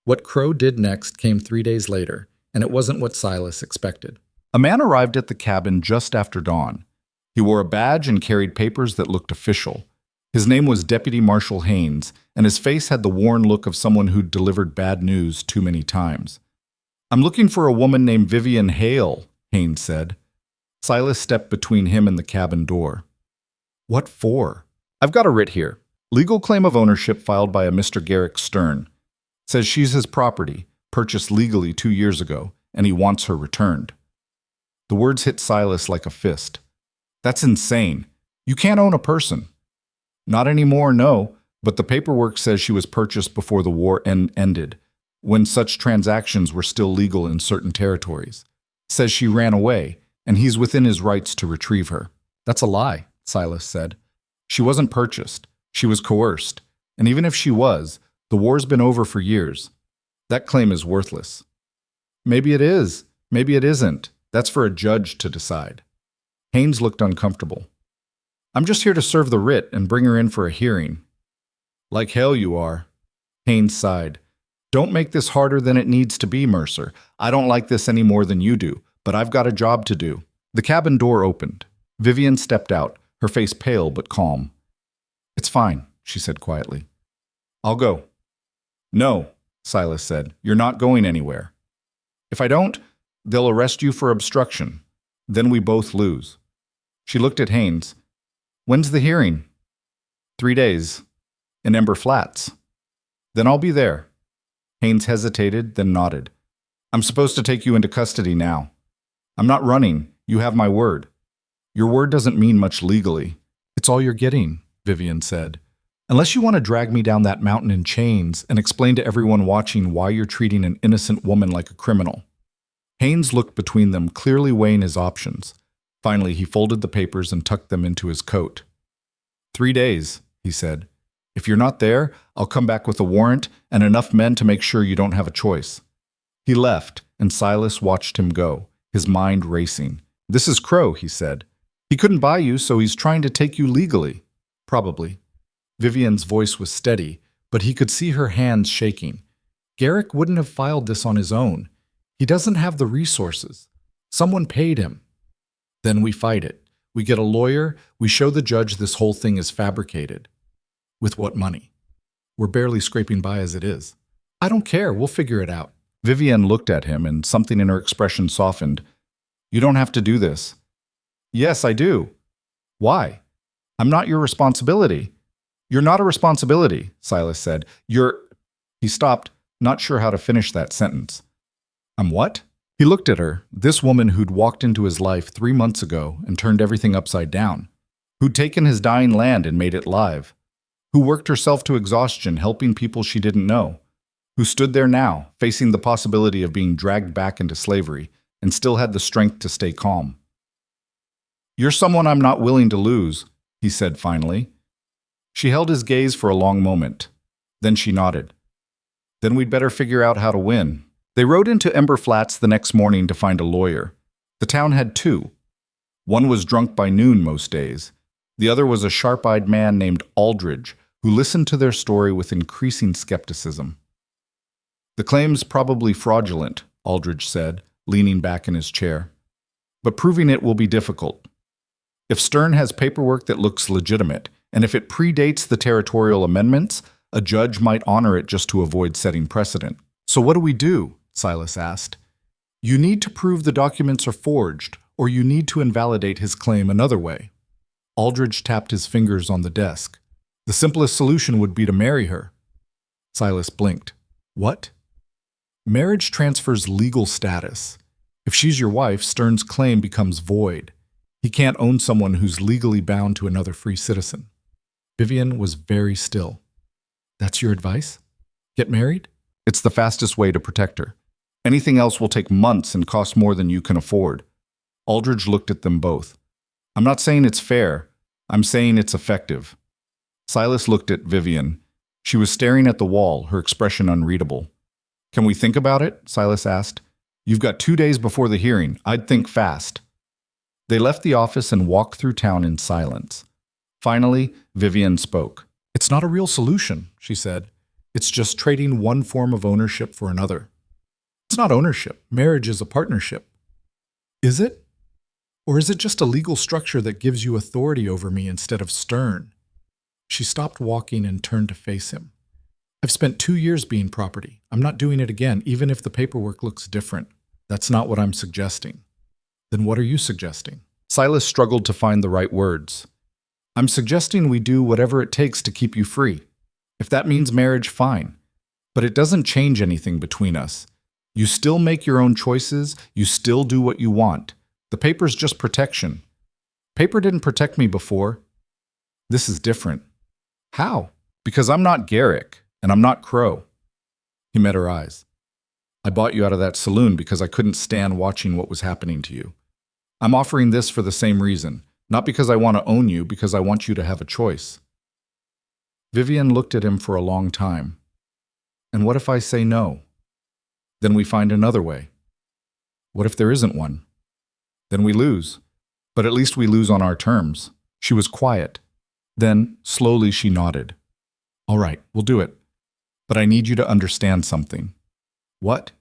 Speaker 1: What Crow did next came 3 days later, and it wasn't what Silas expected. A man arrived at the cabin just after dawn. He wore a badge and carried papers that looked official. His name was Deputy Marshal Haynes, and his face had the worn look of someone who'd delivered bad news too many times. I'm looking for a woman named Vivian Hale, Haynes said. Silas stepped between him and the cabin door. What for? I've got a writ here. Legal claim of ownership filed by a Mr. Garrick Stern. Says she's his property, purchased legally 2 years ago, and he wants her returned. The words hit Silas like a fist. That's insane. You can't own a person. Not anymore, no, but the paperwork says she was purchased before the war ended, when such transactions were still legal in certain territories. Says she ran away, and he's within his rights to retrieve her. That's a lie, Silas said. She wasn't purchased. She was coerced. And even if she was, the war's been over for years. That claim is worthless. Maybe it is. Maybe it isn't. That's for a judge to decide. Haynes looked uncomfortable. I'm just here to serve the writ and bring her in for a hearing. Like hell you are. Haynes sighed. Don't make this harder than it needs to be, Mercer. I don't like this any more than you do, but I've got a job to do. The cabin door opened. Vivian stepped out, her face pale but calm. It's fine, she said quietly. I'll go. No, Silas said. You're not going anywhere. If I don't, they'll arrest you for obstruction. Then we both lose. She looked at Haynes. When's the hearing? 3 days. In Ember Flats. Then I'll be there. Haynes hesitated, then nodded. I'm supposed to take you into custody now. I'm not running. You have my word. Your word doesn't mean much legally. It's all you're getting, Vivian said. Unless you want to drag me down that mountain in chains and explain to everyone watching why you're treating an innocent woman like a criminal. Haynes looked between them, clearly weighing his options. Finally, he folded the papers and tucked them into his coat. 3 days, he said. If you're not there, I'll come back with a warrant and enough men to make sure you don't have a choice. He left, and Silas watched him go, his mind racing. This is Crow, he said. He couldn't buy you, so he's trying to take you legally. Probably. Vivian's voice was steady, but he could see her hands shaking. Garrick wouldn't have filed this on his own. He doesn't have the resources. Someone paid him. Then we fight it. We get a lawyer. We show the judge this whole thing is fabricated. With what money? We're barely scraping by as it is. I don't care. We'll figure it out. Vivian looked at him, and something in her expression softened. You don't have to do this. Yes, I do. Why? I'm not your responsibility. You're not a responsibility, Silas said. He stopped, not sure how to finish that sentence. I'm what? He looked at her, this woman who'd walked into his life 3 months ago and turned everything upside down, who'd taken his dying land and made it live, who worked herself to exhaustion helping people she didn't know, who stood there now, facing the possibility of being dragged back into slavery, and still had the strength to stay calm. You're someone I'm not willing to lose, he said finally. She held his gaze for a long moment. Then she nodded. Then we'd better figure out how to win. They rode into Ember Flats the next morning to find a lawyer. The town had 2. One was drunk by noon most days. The other was a sharp-eyed man named Aldridge, who listened to their story with increasing skepticism. The claim's probably fraudulent, Aldridge said, leaning back in his chair. But proving it will be difficult. If Stern has paperwork that looks legitimate, and if it predates the territorial amendments, a judge might honor it just to avoid setting precedent. So what do we do? Silas asked. You need to prove the documents are forged, or you need to invalidate his claim another way. Aldridge tapped his fingers on the desk. The simplest solution would be to marry her. Silas blinked. What? Marriage transfers legal status. If she's your wife, Stern's claim becomes void. He can't own someone who's legally bound to another free citizen. Vivian was very still. That's your advice? Get married? It's the fastest way to protect her. Anything else will take months and cost more than you can afford. Aldridge looked at them both. I'm not saying it's fair. I'm saying it's effective. Silas looked at Vivian. She was staring at the wall, her expression unreadable. Can we think about it? Silas asked. You've got 2 days before the hearing. I'd think fast. They left the office and walked through town in silence. Finally, Vivian spoke. It's not a real solution, she said. It's just trading one form of ownership for another. It's not ownership. Marriage is a partnership. Is it? Or is it just a legal structure that gives you authority over me instead of Stern? She stopped walking and turned to face him. I've spent 2 years being property. I'm not doing it again, even if the paperwork looks different. That's not what I'm suggesting. Then what are you suggesting? Silas struggled to find the right words. I'm suggesting we do whatever it takes to keep you free. If that means marriage, fine. But it doesn't change anything between us. You still make your own choices. You still do what you want. The paper's just protection. Paper didn't protect me before. This is different. How? Because I'm not Garrick, and I'm not Crow. He met her eyes. I bought you out of that saloon because I couldn't stand watching what was happening to you. I'm offering this for the same reason. Not because I want to own you, because I want you to have a choice. Vivian looked at him for a long time. And what if I say no? Then we find another way. What if there isn't one? Then we lose. But at least we lose on our terms. She was quiet. Then, slowly, she nodded. All right, we'll do it. But I need you to understand something. What?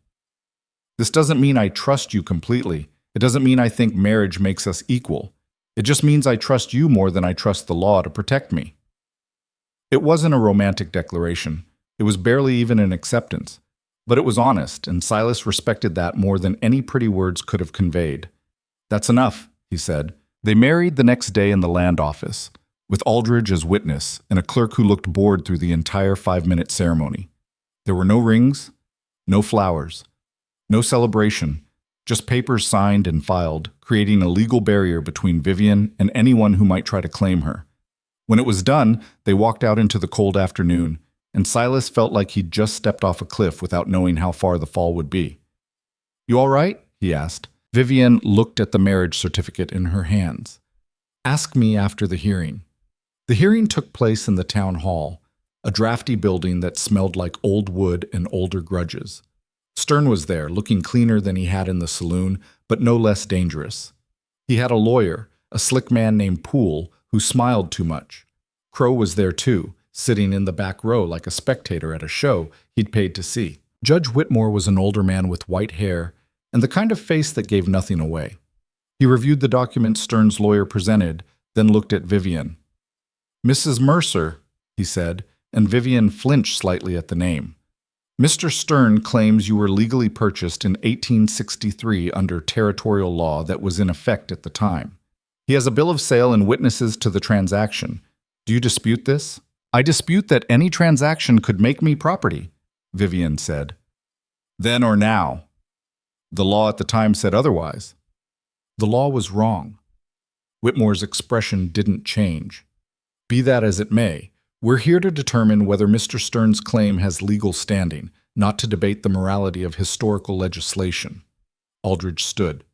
Speaker 1: This doesn't mean I trust you completely. It doesn't mean I think marriage makes us equal. It just means I trust you more than I trust the law to protect me. It wasn't a romantic declaration. It was barely even an acceptance. But it was honest, and Silas respected that more than any pretty words could have conveyed. That's enough, he said. They married the next day in the land office, with Aldridge as witness and a clerk who looked bored through the entire 5-minute ceremony. There were no rings, no flowers, no celebration, just papers signed and filed, creating a legal barrier between Vivian and anyone who might try to claim her. When it was done, they walked out into the cold afternoon, and Silas felt like he'd just stepped off a cliff without knowing how far the fall would be. "You all right?" he asked. Vivian looked at the marriage certificate in her hands. "Ask me after the hearing." The hearing took place in the town hall, a drafty building that smelled like old wood and older grudges. Stern was there, looking cleaner than he had in the saloon, but no less dangerous. He had a lawyer, a slick man named Poole, who smiled too much. Crow was there too, sitting in the back row like a spectator at a show he'd paid to see. Judge Whitmore was an older man with white hair and the kind of face that gave nothing away. He reviewed the documents Stern's lawyer presented, then looked at Vivian. "Mrs. Mercer," he said, and Vivian flinched slightly at the name. "Mr. Stern claims you were legally purchased in 1863 under territorial law that was in effect at the time. He has a bill of sale and witnesses to the transaction. Do you dispute this?" "I dispute that any transaction could make me property," Vivian said. "Then or now?" "The law at the time said otherwise." The law was wrong. Whitmore's expression didn't change. "Be that as it may, we're here to determine whether Mr. Stern's claim has legal standing, not to debate the morality of historical legislation." Aldridge stood.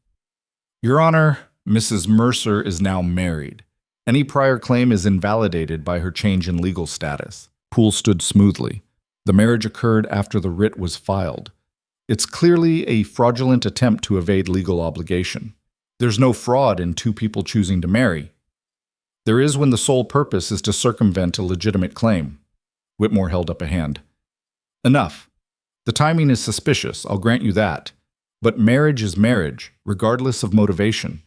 Speaker 1: "Your Honor, Mrs. Mercer is now married. Any prior claim is invalidated by her change in legal status." Poole stood smoothly. The marriage occurred after the writ was filed. It's clearly a fraudulent attempt to evade legal obligation. There's no fraud in two people choosing to marry. There is when the sole purpose is to circumvent a legitimate claim. Whitmore held up a hand. "Enough. The timing is suspicious, I'll grant you that. But marriage is marriage, regardless of motivation.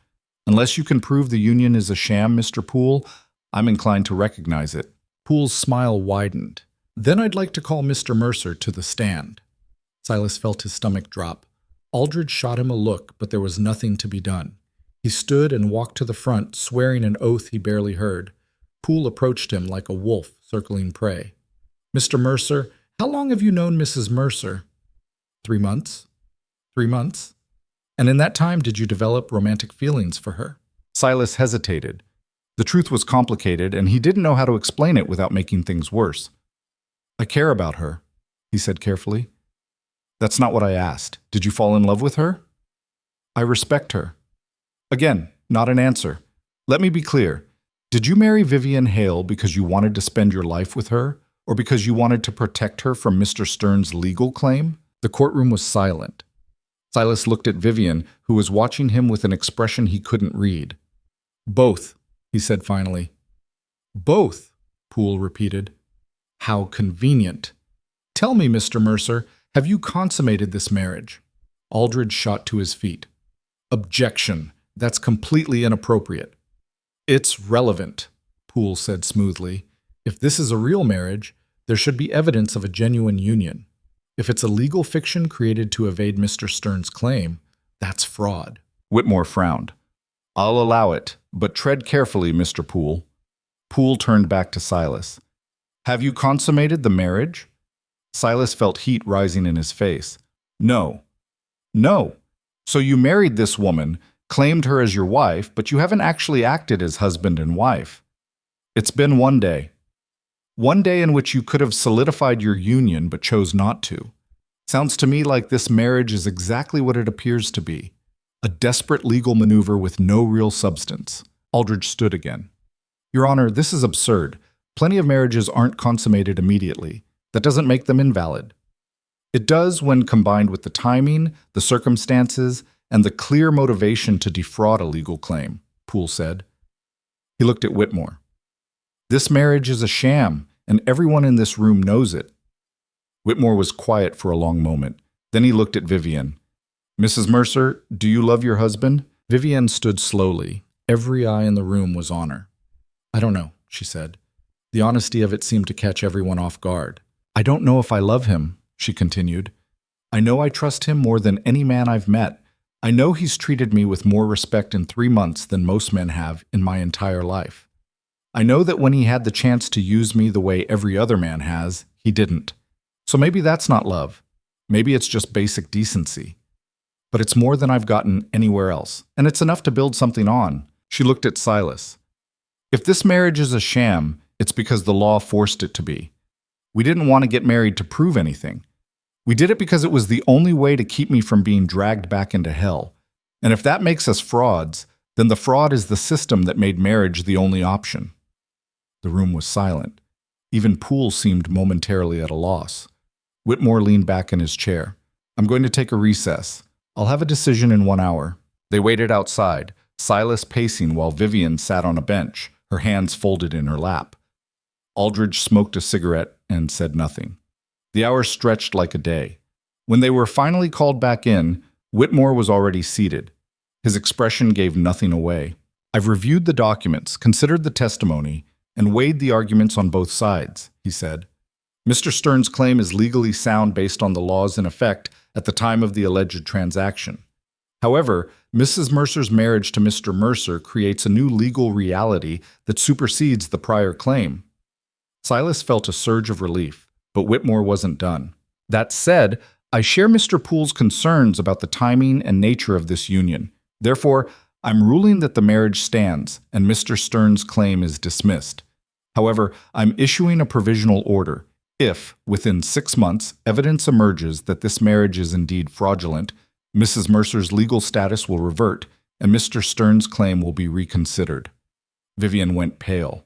Speaker 1: Unless you can prove the union is a sham, Mr. Poole, I'm inclined to recognize it." Poole's smile widened. "Then I'd like to call Mr. Mercer to the stand." Silas felt his stomach drop. Aldridge shot him a look, but there was nothing to be done. He stood and walked to the front, swearing an oath he barely heard. Poole approached him like a wolf circling prey. "Mr. Mercer, how long have you known Mrs. Mercer?" 3 months. 3 months? And in that time, did you develop romantic feelings for her?" Silas hesitated. The truth was complicated, and he didn't know how to explain it without making things worse. "I care about her," he said carefully. "That's not what I asked. Did you fall in love with her?" "I respect her." Again, not an answer. "Let me be clear. Did you marry Vivian Hale because you wanted to spend your life with her, or because you wanted to protect her from Mr. Stern's legal claim?" The courtroom was silent. Silas looked at Vivian, who was watching him with an expression he couldn't read. "Both," he said finally. "Both," Poole repeated. "How convenient. Tell me, Mr. Mercer, have you consummated this marriage?" Aldridge shot to his feet. "Objection. That's completely inappropriate." "It's relevant," Poole said smoothly. "If this is a real marriage, there should be evidence of a genuine union. If it's a legal fiction created to evade Mr. Stern's claim, that's fraud." Whitmore frowned. "I'll allow it, but tread carefully, Mr. Poole." Poole turned back to Silas. "Have you consummated the marriage?" Silas felt heat rising in his face. "No." "No. So you married this woman, claimed her as your wife, but you haven't actually acted as husband and wife. It's been 1 day. 1 day in which you could have solidified your union but chose not to. Sounds to me like this marriage is exactly what it appears to be. A desperate legal maneuver with no real substance." Aldridge stood again. "Your Honor, this is absurd. Plenty of marriages aren't consummated immediately. That doesn't make them invalid." "It does when combined with the timing, the circumstances, and the clear motivation to defraud a legal claim," Poole said. He looked at Whitmore. "This marriage is a sham, and everyone in this room knows it." Whitmore was quiet for a long moment. Then he looked at Vivian. "Mrs. Mercer, do you love your husband?" Vivian stood slowly. Every eye in the room was on her. "I don't know," she said. The honesty of it seemed to catch everyone off guard. "I don't know if I love him," she continued. "I know I trust him more than any man I've met. I know he's treated me with more respect in 3 months than most men have in my entire life. I know that when he had the chance to use me the way every other man has, he didn't. So maybe that's not love. Maybe it's just basic decency. But it's more than I've gotten anywhere else, and it's enough to build something on. She looked at Silas. If this marriage is a sham, it's because the law forced it to be. We didn't want to get married to prove anything. We did it because it was the only way to keep me from being dragged back into hell. And if that makes us frauds, then the fraud is the system that made marriage the only option. The room was silent. Even Poole seemed momentarily at a loss. Whitmore leaned back in his chair. I'm going to take a recess. I'll have a decision in 1 hour. They waited outside, Silas pacing while Vivian sat on a bench, her hands folded in her lap. Aldridge smoked a cigarette and said nothing. The hours stretched like a day. When they were finally called back in, Whitmore was already seated. His expression gave nothing away. I've reviewed the documents, considered the testimony, and weighed the arguments on both sides, he said. Mr. Stern's claim is legally sound based on the laws in effect at the time of the alleged transaction. However, Mrs. Mercer's marriage to Mr. Mercer creates a new legal reality that supersedes the prior claim. Silas felt a surge of relief, but Whitmore wasn't done. That said, I share Mr. Poole's concerns about the timing and nature of this union. Therefore, I'm ruling that the marriage stands and Mr. Stern's claim is dismissed. However, I'm issuing a provisional order. If, within 6 months, evidence emerges that this marriage is indeed fraudulent, Mrs. Mercer's legal status will revert, and Mr. Stern's claim will be reconsidered. Vivian went pale.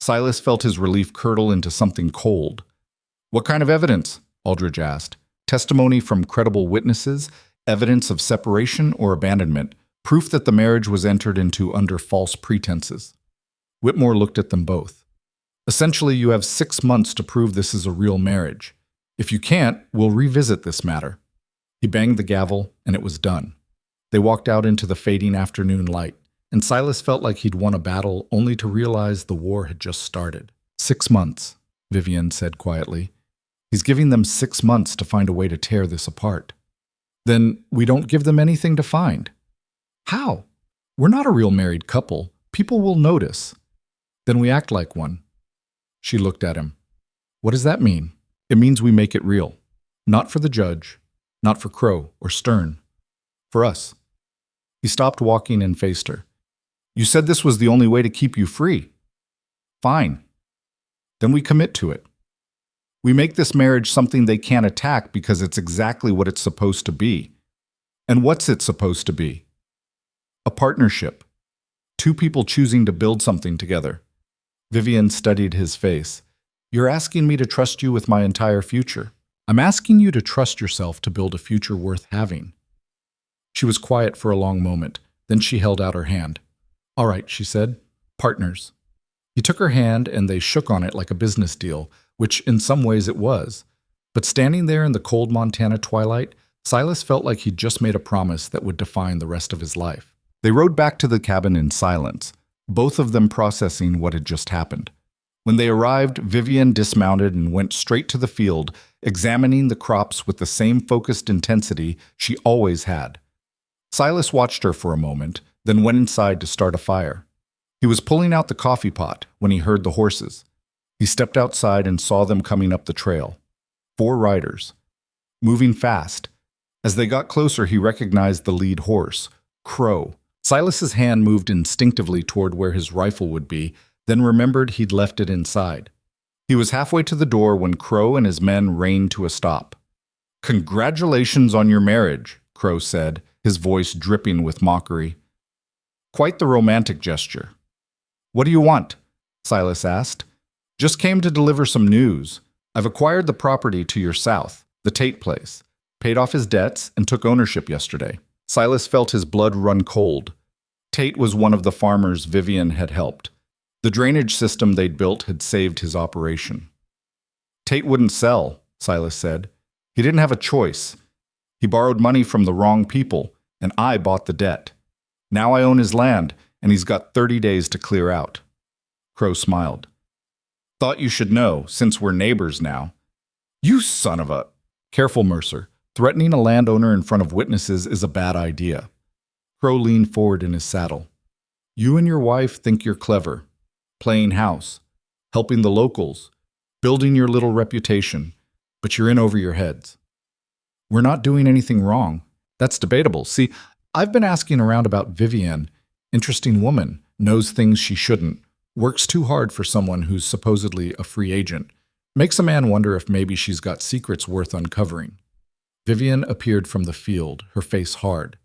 Speaker 1: Silas felt his relief curdle into something cold. What kind of evidence? Aldridge asked. Testimony from credible witnesses, evidence of separation or abandonment, proof that the marriage was entered into under false pretenses. Whitmore looked at them both. Essentially, you have 6 months to prove this is a real marriage. If you can't, we'll revisit this matter. He banged the gavel, and it was done. They walked out into the fading afternoon light, and Silas felt like he'd won a battle only to realize the war had just started. 6 months, Vivian said quietly. He's giving them 6 months to find a way to tear this apart. Then we don't give them anything to find. How? We're not a real married couple. People will notice. Then we act like one. She looked at him. What does that mean? It means we make it real. Not for the judge, not for Crow or Stern. For us. He stopped walking and faced her. You said this was the only way to keep you free. Fine. Then we commit to it. We make this marriage something they can't attack because it's exactly what it's supposed to be. And what's it supposed to be? A partnership. 2 people choosing to build something together. Vivian studied his face. You're asking me to trust you with my entire future. I'm asking you to trust yourself to build a future worth having. She was quiet for a long moment. Then she held out her hand. All right, she said. Partners. He took her hand and they shook on it like a business deal, which in some ways it was. But standing there in the cold Montana twilight, Silas felt like he'd just made a promise that would define the rest of his life. They rode back to the cabin in silence, both of them processing what had just happened. When they arrived, Vivian dismounted and went straight to the field, examining the crops with the same focused intensity she always had. Silas watched her for a moment, then went inside to start a fire. He was pulling out the coffee pot when he heard the horses. He stepped outside and saw them coming up the trail. 4 riders. Moving fast. As they got closer, he recognized the lead horse, Crow. Silas's hand moved instinctively toward where his rifle would be, then remembered he'd left it inside. He was halfway to the door when Crow and his men reined to a stop. Congratulations on your marriage, Crow said, his voice dripping with mockery. Quite the romantic gesture. What do you want? Silas asked. Just came to deliver some news. I've acquired the property to your south, the Tate place, paid off his debts, and took ownership yesterday. Silas felt his blood run cold. Tate was one of the farmers Vivian had helped. The drainage system they'd built had saved his operation. Tate wouldn't sell, Silas said. He didn't have a choice. He borrowed money from the wrong people, and I bought the debt. Now I own his land, and he's got 30 days to clear out. Crow smiled. Thought you should know, since we're neighbors now. You son of a... Careful, Mercer. Threatening a landowner in front of witnesses is a bad idea. Crow leaned forward in his saddle. You and your wife think you're clever, playing house, helping the locals, building your little reputation, but you're in over your heads. We're not doing anything wrong. That's debatable. See, I've been asking around about Vivienne. Interesting woman, knows things she shouldn't, works too hard for someone who's supposedly a free agent. Makes a man wonder if maybe she's got secrets worth uncovering. Vivienne appeared from the field, her face hard.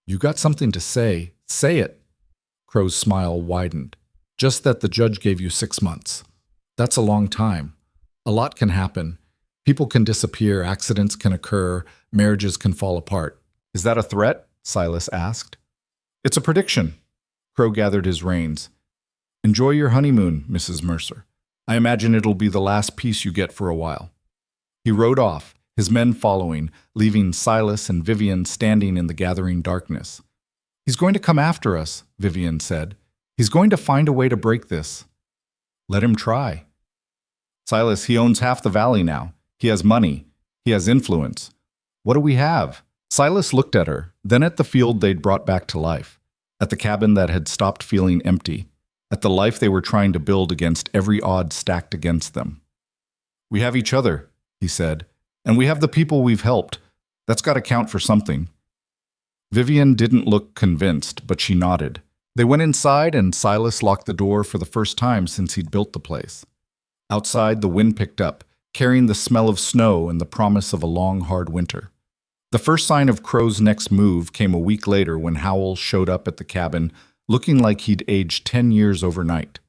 Speaker 1: You got something to say. Say it. Crow's smile widened. Just that the judge gave you 6 months. That's a long time. A lot can happen. People can disappear, accidents can occur, marriages can fall apart. Is that a threat? Silas asked. It's a prediction. Crow gathered his reins. Enjoy your honeymoon, Mrs. Mercer. I imagine it'll be the last peace you get for a while. He rode off, his men following, leaving Silas and Vivienne standing in the gathering darkness. He's going to come after us, Vivienne said. He's going to find a way to break this. Let him try. Silas, he owns half the valley now. He has money. He has influence. What do we have? Silas looked at her, then at the field they'd brought back to life, at the cabin that had stopped feeling empty, at the life they were trying to build against every odd stacked against them. We have each other, he said, and we have the people we've helped. That's got to count for something. Vivienne didn't look convinced, but she nodded. They went inside and Silas locked the door for the first time since he'd built the place. Outside, the wind picked up, carrying the smell of snow and the promise of a long, hard winter. The first sign of Crow's next move came a week later when Howell showed up at the cabin, looking like he'd aged 10 years overnight.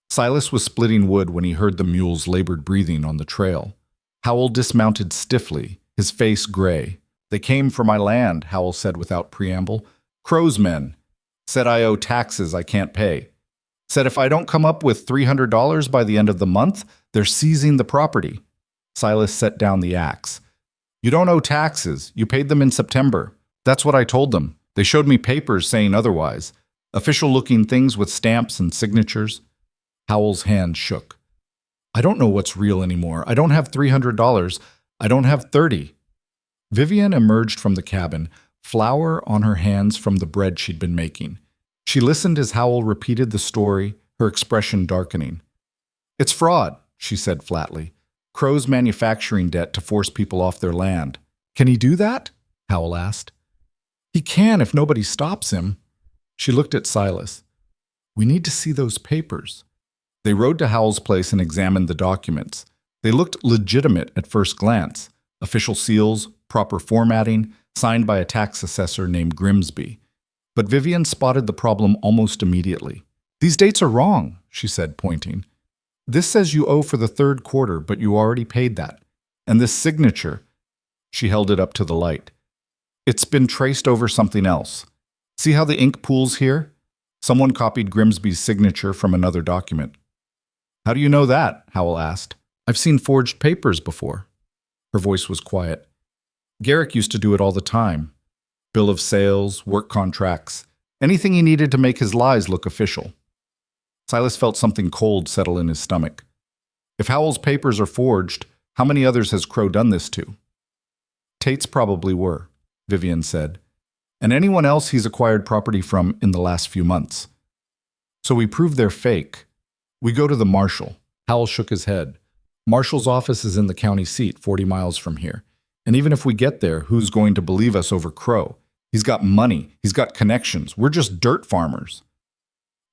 Speaker 1: Silas was splitting wood when he heard the mule's labored breathing on the trail. Howell dismounted stiffly, his face gray. They came for my land, Howell said without preamble. Crow's men. Said I owe taxes I can't pay. Said if I don't come up with $300 by the end of the month, they're seizing the property. Silas set down the axe. You don't owe taxes. You paid them in September. That's what I told them. They showed me papers saying otherwise. Official-looking things with stamps and signatures. Howell's hand shook. I don't know what's real anymore. I don't have $300. I don't have 30. Vivienne emerged from the cabin, flour on her hands from the bread she'd been making. She listened as Howell repeated the story, her expression darkening. It's fraud, she said flatly. Crow's manufacturing debt to force people off their land. Can he do that? Howell asked. He can if nobody stops him. She looked at Silas. We need to see those papers. They rode to Howell's place and examined the documents. They looked legitimate at first glance. Official seals, proper formatting, signed by a tax assessor named Grimsby. But Vivienne spotted the problem almost immediately. These dates are wrong, she said, pointing. This says you owe for the third quarter, but you already paid that. And this signature, she held it up to the light. It's been traced over something else. See how the ink pools here? Someone copied Grimsby's signature from another document. How do you know that? Howell asked. I've seen forged papers before. Her voice was quiet. Garrick used to do it all the time. Bill of sales, work contracts, anything he needed to make his lies look official. Silas felt something cold settle in his stomach. If Howell's papers are forged, how many others has Crow done this to? Tate's probably were, Vivienne said, and anyone else he's acquired property from in the last few months. So we prove they're fake. We go to the marshal. Howell shook his head. Marshal's office is in the county seat, 40 miles from here. And even if we get there, who's going to believe us over Crow? He's got money. He's got connections. We're just dirt farmers.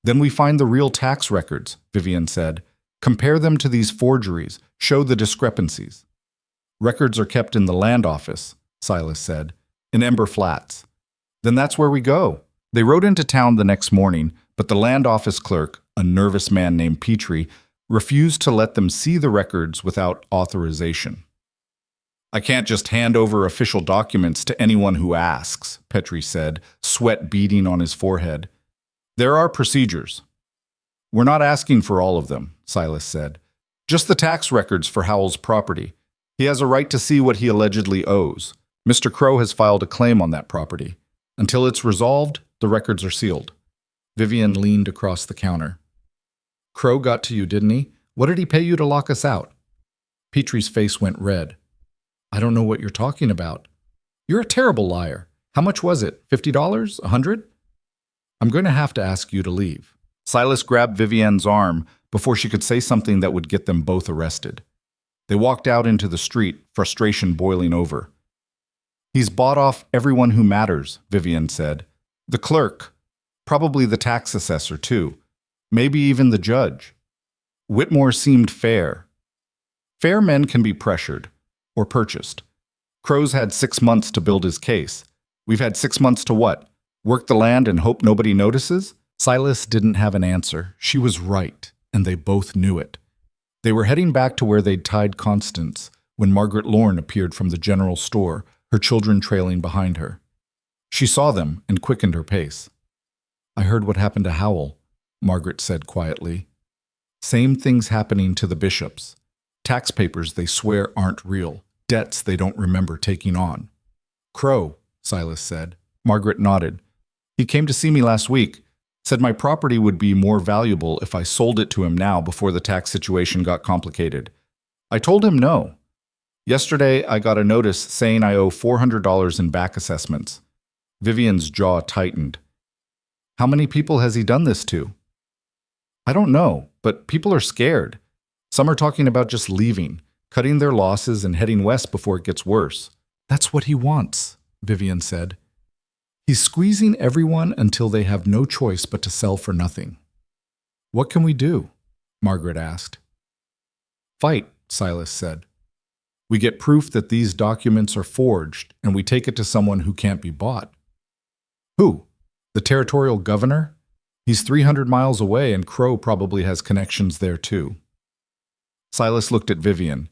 Speaker 1: Then we find the real tax records, Vivienne said. Compare them to these forgeries. Show the discrepancies. Records are kept in the land office, Silas said, in Ember Flats. Then that's where we go. They rode into town the next morning, but the land office clerk, a nervous man named Petrie, refused to let them see the records without authorization. I can't just hand over official documents to anyone who asks, Petrie said, sweat beading on his forehead. There are procedures. We're not asking for all of them, Silas said. Just the tax records for Howell's property. He has a right to see what he allegedly owes. Mr. Crow has filed a claim on that property. Until it's resolved, the records are sealed. Vivienne leaned across the counter. Crow got to you, didn't he? What did he pay you to lock us out? Petrie's face went red. I don't know what you're talking about. You're a terrible liar. How much was it? $50? $100? I'm going to have to ask you to leave. Silas grabbed Vivienne's arm before she could say something that would get them both arrested. They walked out into the street, frustration boiling over. He's bought off everyone who matters, Vivienne said. The clerk, probably the tax assessor too, maybe even the judge. Whitmore seemed fair. Fair men can be pressured or purchased. Crow's had 6 months to build his case. We've had 6 months to what? Work the land and hope nobody notices? Silas didn't have an answer. She was right, and they both knew it. They were heading back to where they'd tied Constance when Margaret Lorne appeared from the general store, her children trailing behind her. She saw them and quickened her pace. I heard what happened to Howell, Margaret said quietly. Same things happening to the bishops. Tax papers they swear aren't real. Debts they don't remember taking on. Crow, Silas said. Margaret nodded. He came to see me last week. Said my property would be more valuable if I sold it to him now before the tax situation got complicated. I told him no. Yesterday, I got a notice saying I owe $400 in back assessments. Vivian's jaw tightened. How many people has he done this to? I don't know, but people are scared. Some are talking about just leaving, cutting their losses and heading west before it gets worse. That's what he wants, Vivian said. He's squeezing everyone until they have no choice but to sell for nothing. What can we do? Margaret asked. Fight, Silas said. We get proof that these documents are forged, and we take it to someone who can't be bought. Who? The territorial governor? He's 300 miles away, and Crow probably has connections there too. Silas looked at Vivian.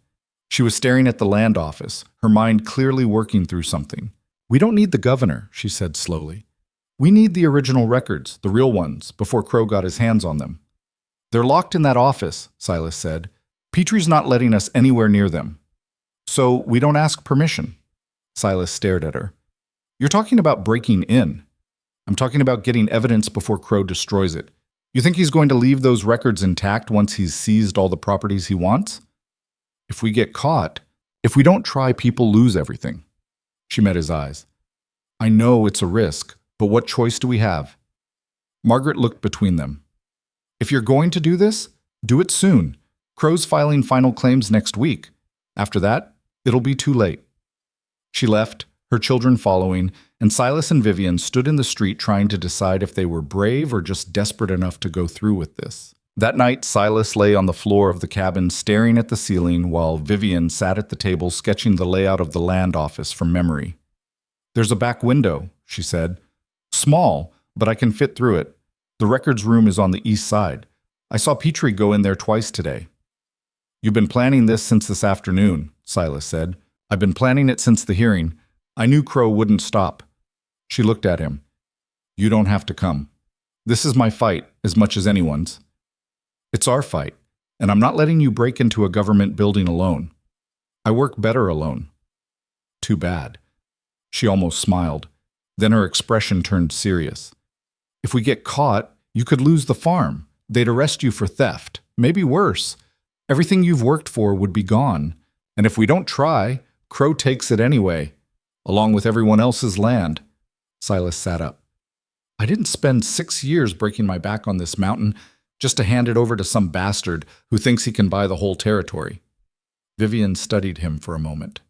Speaker 1: She was staring at the land office, her mind clearly working through something. We don't need the governor, she said slowly. We need the original records, the real ones, before Crow got his hands on them. They're locked in that office, Silas said. Petrie's not letting us anywhere near them. So we don't ask permission. Silas stared at her. You're talking about breaking in. I'm talking about getting evidence before Crow destroys it. You think he's going to leave those records intact once he's seized all the properties he wants? If we get caught, if we don't try, people lose everything. She met his eyes. I know it's a risk, but what choice do we have? Margaret looked between them. If you're going to do this, do it soon. Crow's filing final claims next week. After that, it'll be too late. She left, her children following, and Silas and Vivian stood in the street trying to decide if they were brave or just desperate enough to go through with this. That night, Silas lay on the floor of the cabin staring at the ceiling while Vivian sat at the table sketching the layout of the land office from memory. There's a back window, she said. Small, but I can fit through it. The records room is on the east side. I saw Petrie go in there twice today. You've been planning this since this afternoon, Silas said. I've been planning it since the hearing. I knew Crow wouldn't stop. She looked at him. You don't have to come. This is my fight, as much as anyone's. It's our fight, and I'm not letting you break into a government building alone. I work better alone. Too bad. She almost smiled. Then her expression turned serious. If we get caught, you could lose the farm. They'd arrest you for theft. Maybe worse. Everything you've worked for would be gone. And if we don't try, Crow takes it anyway, along with everyone else's land. Silas sat up. I didn't spend 6 years breaking my back on this mountain just to hand it over to some bastard who thinks he can buy the whole territory. Vivian studied him for a moment.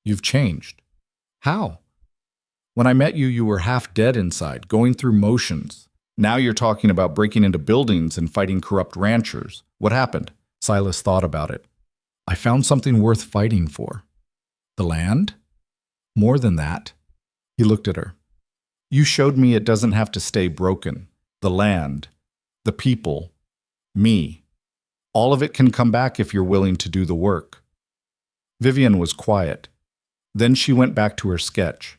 Speaker 1: You've changed. How? When I met you, you were half dead inside, going through motions. Now you're talking about breaking into buildings and fighting corrupt ranchers. What happened? Silas thought about it. I found something worth fighting for. The land? More than that. He looked at her. You showed me it doesn't have to stay broken. The land, the people, me. All of it can come back if you're willing to do the work. Vivian was quiet. Then she went back to her sketch.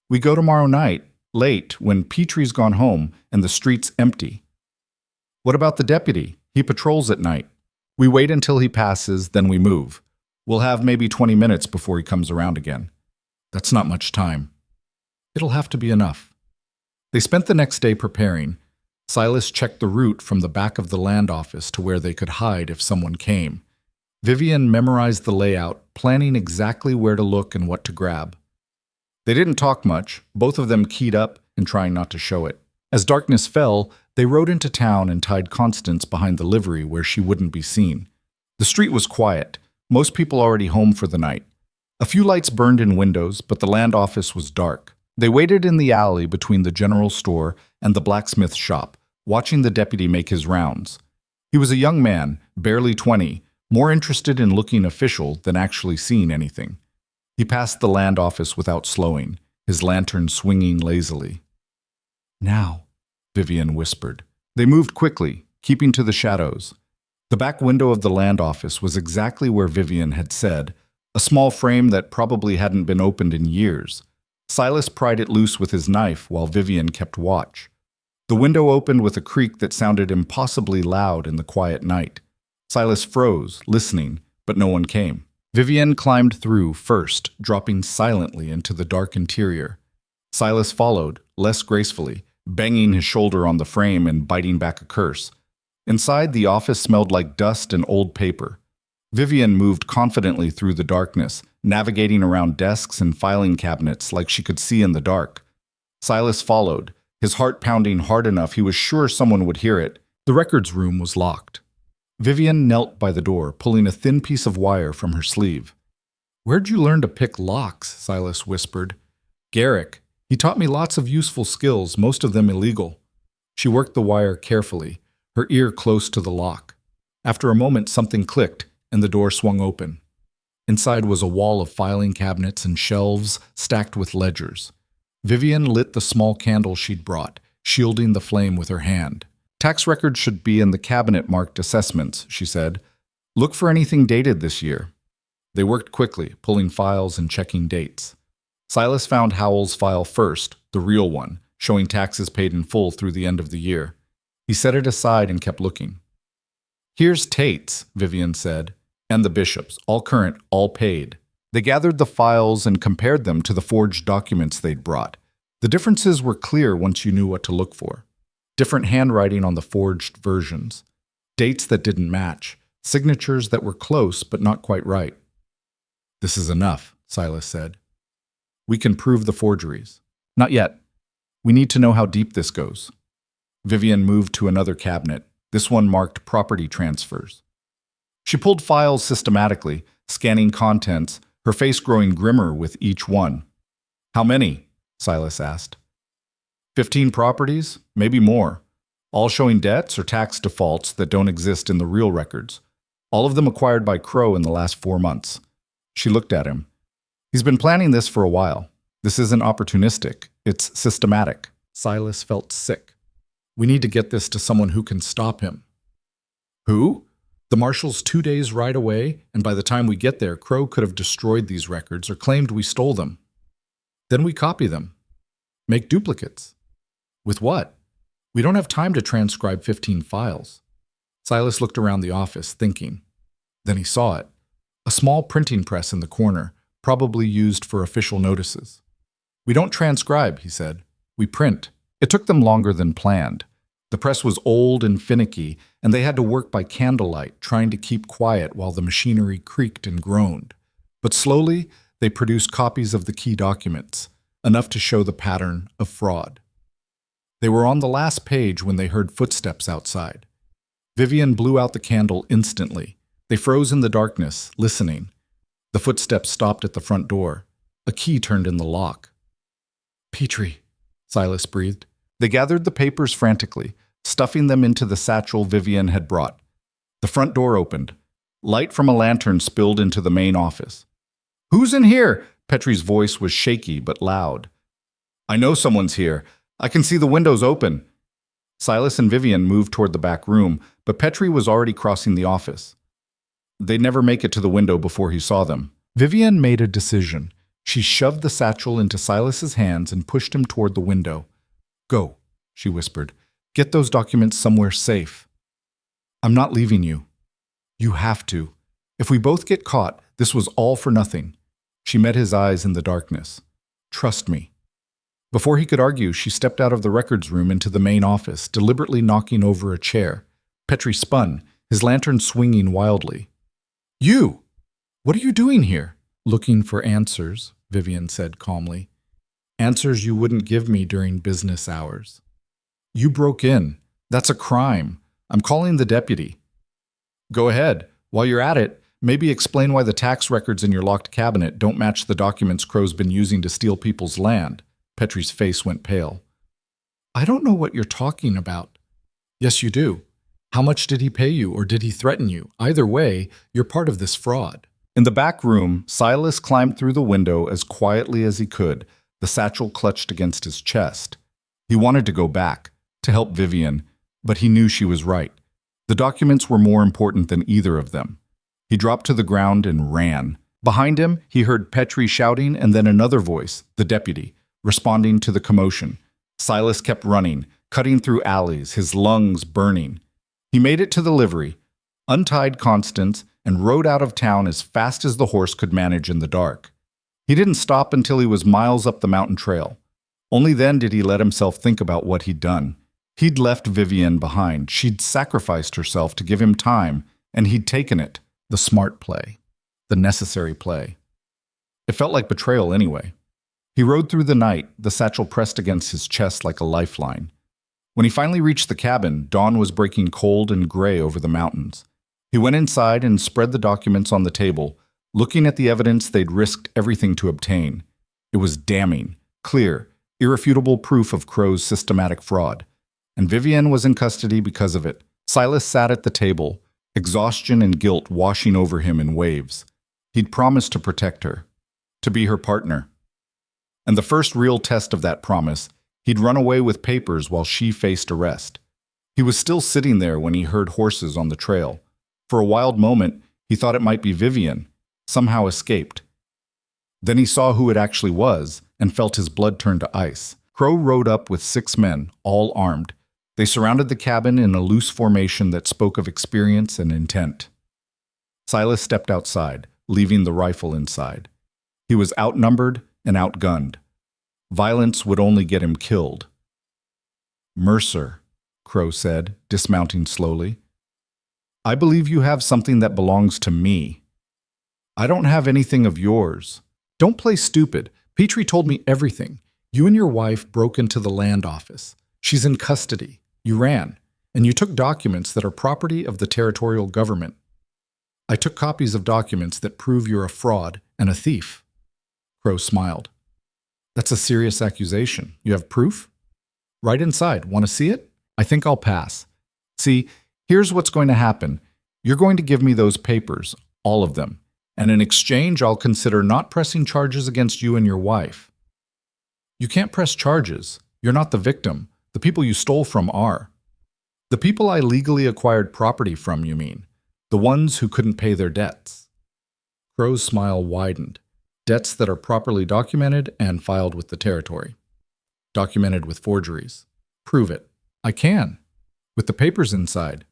Speaker 1: We go tomorrow night, late, when Petrie's gone home and the street's empty. What about the deputy? He patrols at night. We wait until he passes, then we move. We'll have maybe 20 minutes before he comes around again. That's not much time. It'll have to be enough. They spent the next day preparing. Silas checked the route from the back of the land office to where they could hide if someone came. Vivian memorized the layout, planning exactly where to look and what to grab. They didn't talk much, both of them keyed up and trying not to show it. As darkness fell, they rode into town and tied Constance behind the livery where she wouldn't be seen. The street was quiet, most people already home for the night. A few lights burned in windows, but the land office was dark. They waited in the alley between the general store and the blacksmith shop, watching the deputy make his rounds. He was a young man, barely 20, more interested in looking official than actually seeing anything. He passed the land office without slowing, his lantern swinging lazily. "Now," Vivian whispered. They moved quickly, keeping to the shadows. The back window of the land office was exactly where Vivian had said, a small frame that probably hadn't been opened in years. Silas pried it loose with his knife while Vivian kept watch. The window opened with a creak that sounded impossibly loud in the quiet night. Silas froze, listening, but no one came. Vivian climbed through first, dropping silently into the dark interior. Silas followed, less gracefully, banging his shoulder on the frame and biting back a curse. Inside, the office smelled like dust and old paper. Vivian moved confidently through the darkness, navigating around desks and filing cabinets like she could see in the dark. Silas followed, his heart pounding hard enough he was sure someone would hear it. The records room was locked. Vivian knelt by the door, pulling a thin piece of wire from her sleeve. "Where'd you learn to pick locks?" Silas whispered. "Garrick. He taught me lots of useful skills, most of them illegal." She worked the wire carefully, her ear close to the lock. After a moment, something clicked, and the door swung open. Inside was a wall of filing cabinets and shelves stacked with ledgers. Vivian lit the small candle she'd brought, shielding the flame with her hand. "Tax records should be in the cabinet marked assessments," she said. "Look for anything dated this year." They worked quickly, pulling files and checking dates. Silas found Howell's file first, the real one, showing taxes paid in full through the end of the year. He set it aside and kept looking. "Here's Tate's," Vivian said, "and the Bishop's, all current, all paid." They gathered the files and compared them to the forged documents they'd brought. The differences were clear once you knew what to look for. Different handwriting on the forged versions. Dates that didn't match. Signatures that were close but not quite right. "This is enough," Silas said. "We can prove the forgeries." "Not yet. We need to know how deep this goes." Vivian moved to another cabinet, this one marked property transfers. She pulled files systematically, scanning contents, her face growing grimmer with each one. "How many?" Silas asked. 15 properties, maybe more. All showing debts or tax defaults that don't exist in the real records. All of them acquired by Crow in the last 4 months. She looked at him. "He's been planning this for a while. This isn't opportunistic. It's systematic." Silas felt sick. "We need to get this to someone who can stop him." "Who?" "The marshal's 2 days ride away, and by the time we get there, Crow could have destroyed these records or claimed we stole them. Then we copy them. Make duplicates." "With what? We don't have time to transcribe 15 files." Silas looked around the office, thinking. Then he saw it. A small printing press in the corner, probably used for official notices. "We don't transcribe," he said. "We print." It took them longer than planned. The press was old and finicky, and they had to work by candlelight, trying to keep quiet while the machinery creaked and groaned. But slowly, they produced copies of the key documents, enough to show the pattern of fraud. They were on the last page when they heard footsteps outside. Vivian blew out the candle instantly. They froze in the darkness, listening. The footsteps stopped at the front door. A key turned in the lock. "Petrie," Silas breathed. They gathered the papers frantically, stuffing them into the satchel Vivian had brought. The front door opened. Light from a lantern spilled into the main office. "Who's in here?" Petrie's voice was shaky but loud. "I know someone's here. I can see the windows open." Silas and Vivian moved toward the back room, but Petrie was already crossing the office. They'd never make it to the window before he saw them. Vivian made a decision. She shoved the satchel into Silas's hands and pushed him toward the window. "Go," she whispered. "Get those documents somewhere safe." "I'm not leaving you." "You have to. If we both get caught, this was all for nothing." She met his eyes in the darkness. "Trust me." Before he could argue, she stepped out of the records room into the main office, deliberately knocking over a chair. Petrie spun, his lantern swinging wildly. "You! What are you doing here?" "Looking for answers," Vivian said calmly. Answers you wouldn't give me during business hours. You broke in. That's a crime. I'm calling the deputy. Go ahead. While you're at it, maybe explain why the tax records in your locked cabinet don't match the documents Crow's been using to steal people's land. Petrie's face went pale. I don't know what you're talking about. Yes, you do. How much did he pay you, or did he threaten you? Either way, you're part of this fraud. In the back room, Silas climbed through the window as quietly as he could, the satchel clutched against his chest. He wanted to go back, to help Vivian, but he knew she was right. The documents were more important than either of them. He dropped to the ground and ran. Behind him, he heard Petrie shouting and then another voice, the deputy, responding to the commotion. Silas kept running, cutting through alleys, his lungs burning. He made it to the livery, untied Constance, and rode out of town as fast as the horse could manage in the dark. He didn't stop until he was miles up the mountain trail. Only then did he let himself think about what he'd done. He'd left Vivian behind. She'd sacrificed herself to give him time, and he'd taken it. The smart play. The necessary play. It felt like betrayal anyway. He rode through the night, the satchel pressed against his chest like a lifeline. When he finally reached the cabin, dawn was breaking cold and gray over the mountains. He went inside and spread the documents on the table, looking at the evidence they'd risked everything to obtain. It was damning, clear, irrefutable proof of Crow's systematic fraud. And Vivian was in custody because of it. Silas sat at the table, exhaustion and guilt washing over him in waves. He'd promised to protect her, to be her partner. And the first real test of that promise, he'd run away with papers while she faced arrest. He was still sitting there when he heard horses on the trail. For a wild moment, he thought it might be Vivian, somehow escaped. Then he saw who it actually was and felt his blood turn to ice. Crow rode up with 6 men, all armed. They surrounded the cabin in a loose formation that spoke of experience and intent. Silas stepped outside, leaving the rifle inside. He was outnumbered and outgunned. Violence would only get him killed. Mercer, Crow said, dismounting slowly. I believe you have something that belongs to me. I don't have anything of yours. Don't play stupid. Petrie told me everything. You and your wife broke into the land office. She's in custody. You ran, and you took documents that are property of the territorial government. I took copies of documents that prove you're a fraud and a thief. Crow smiled. That's a serious accusation. You have proof? Right inside. Want to see it? I think I'll pass. See, here's what's going to happen. You're going to give me those papers, all of them, and in exchange I'll consider not pressing charges against you and your wife. You can't press charges. You're not the victim. The people you stole from are. The people I legally acquired property from, you mean. The ones who couldn't pay their debts. Crow's smile widened. Debts that are properly documented and filed with the territory. Documented with forgeries. Prove it. I can. With the papers inside.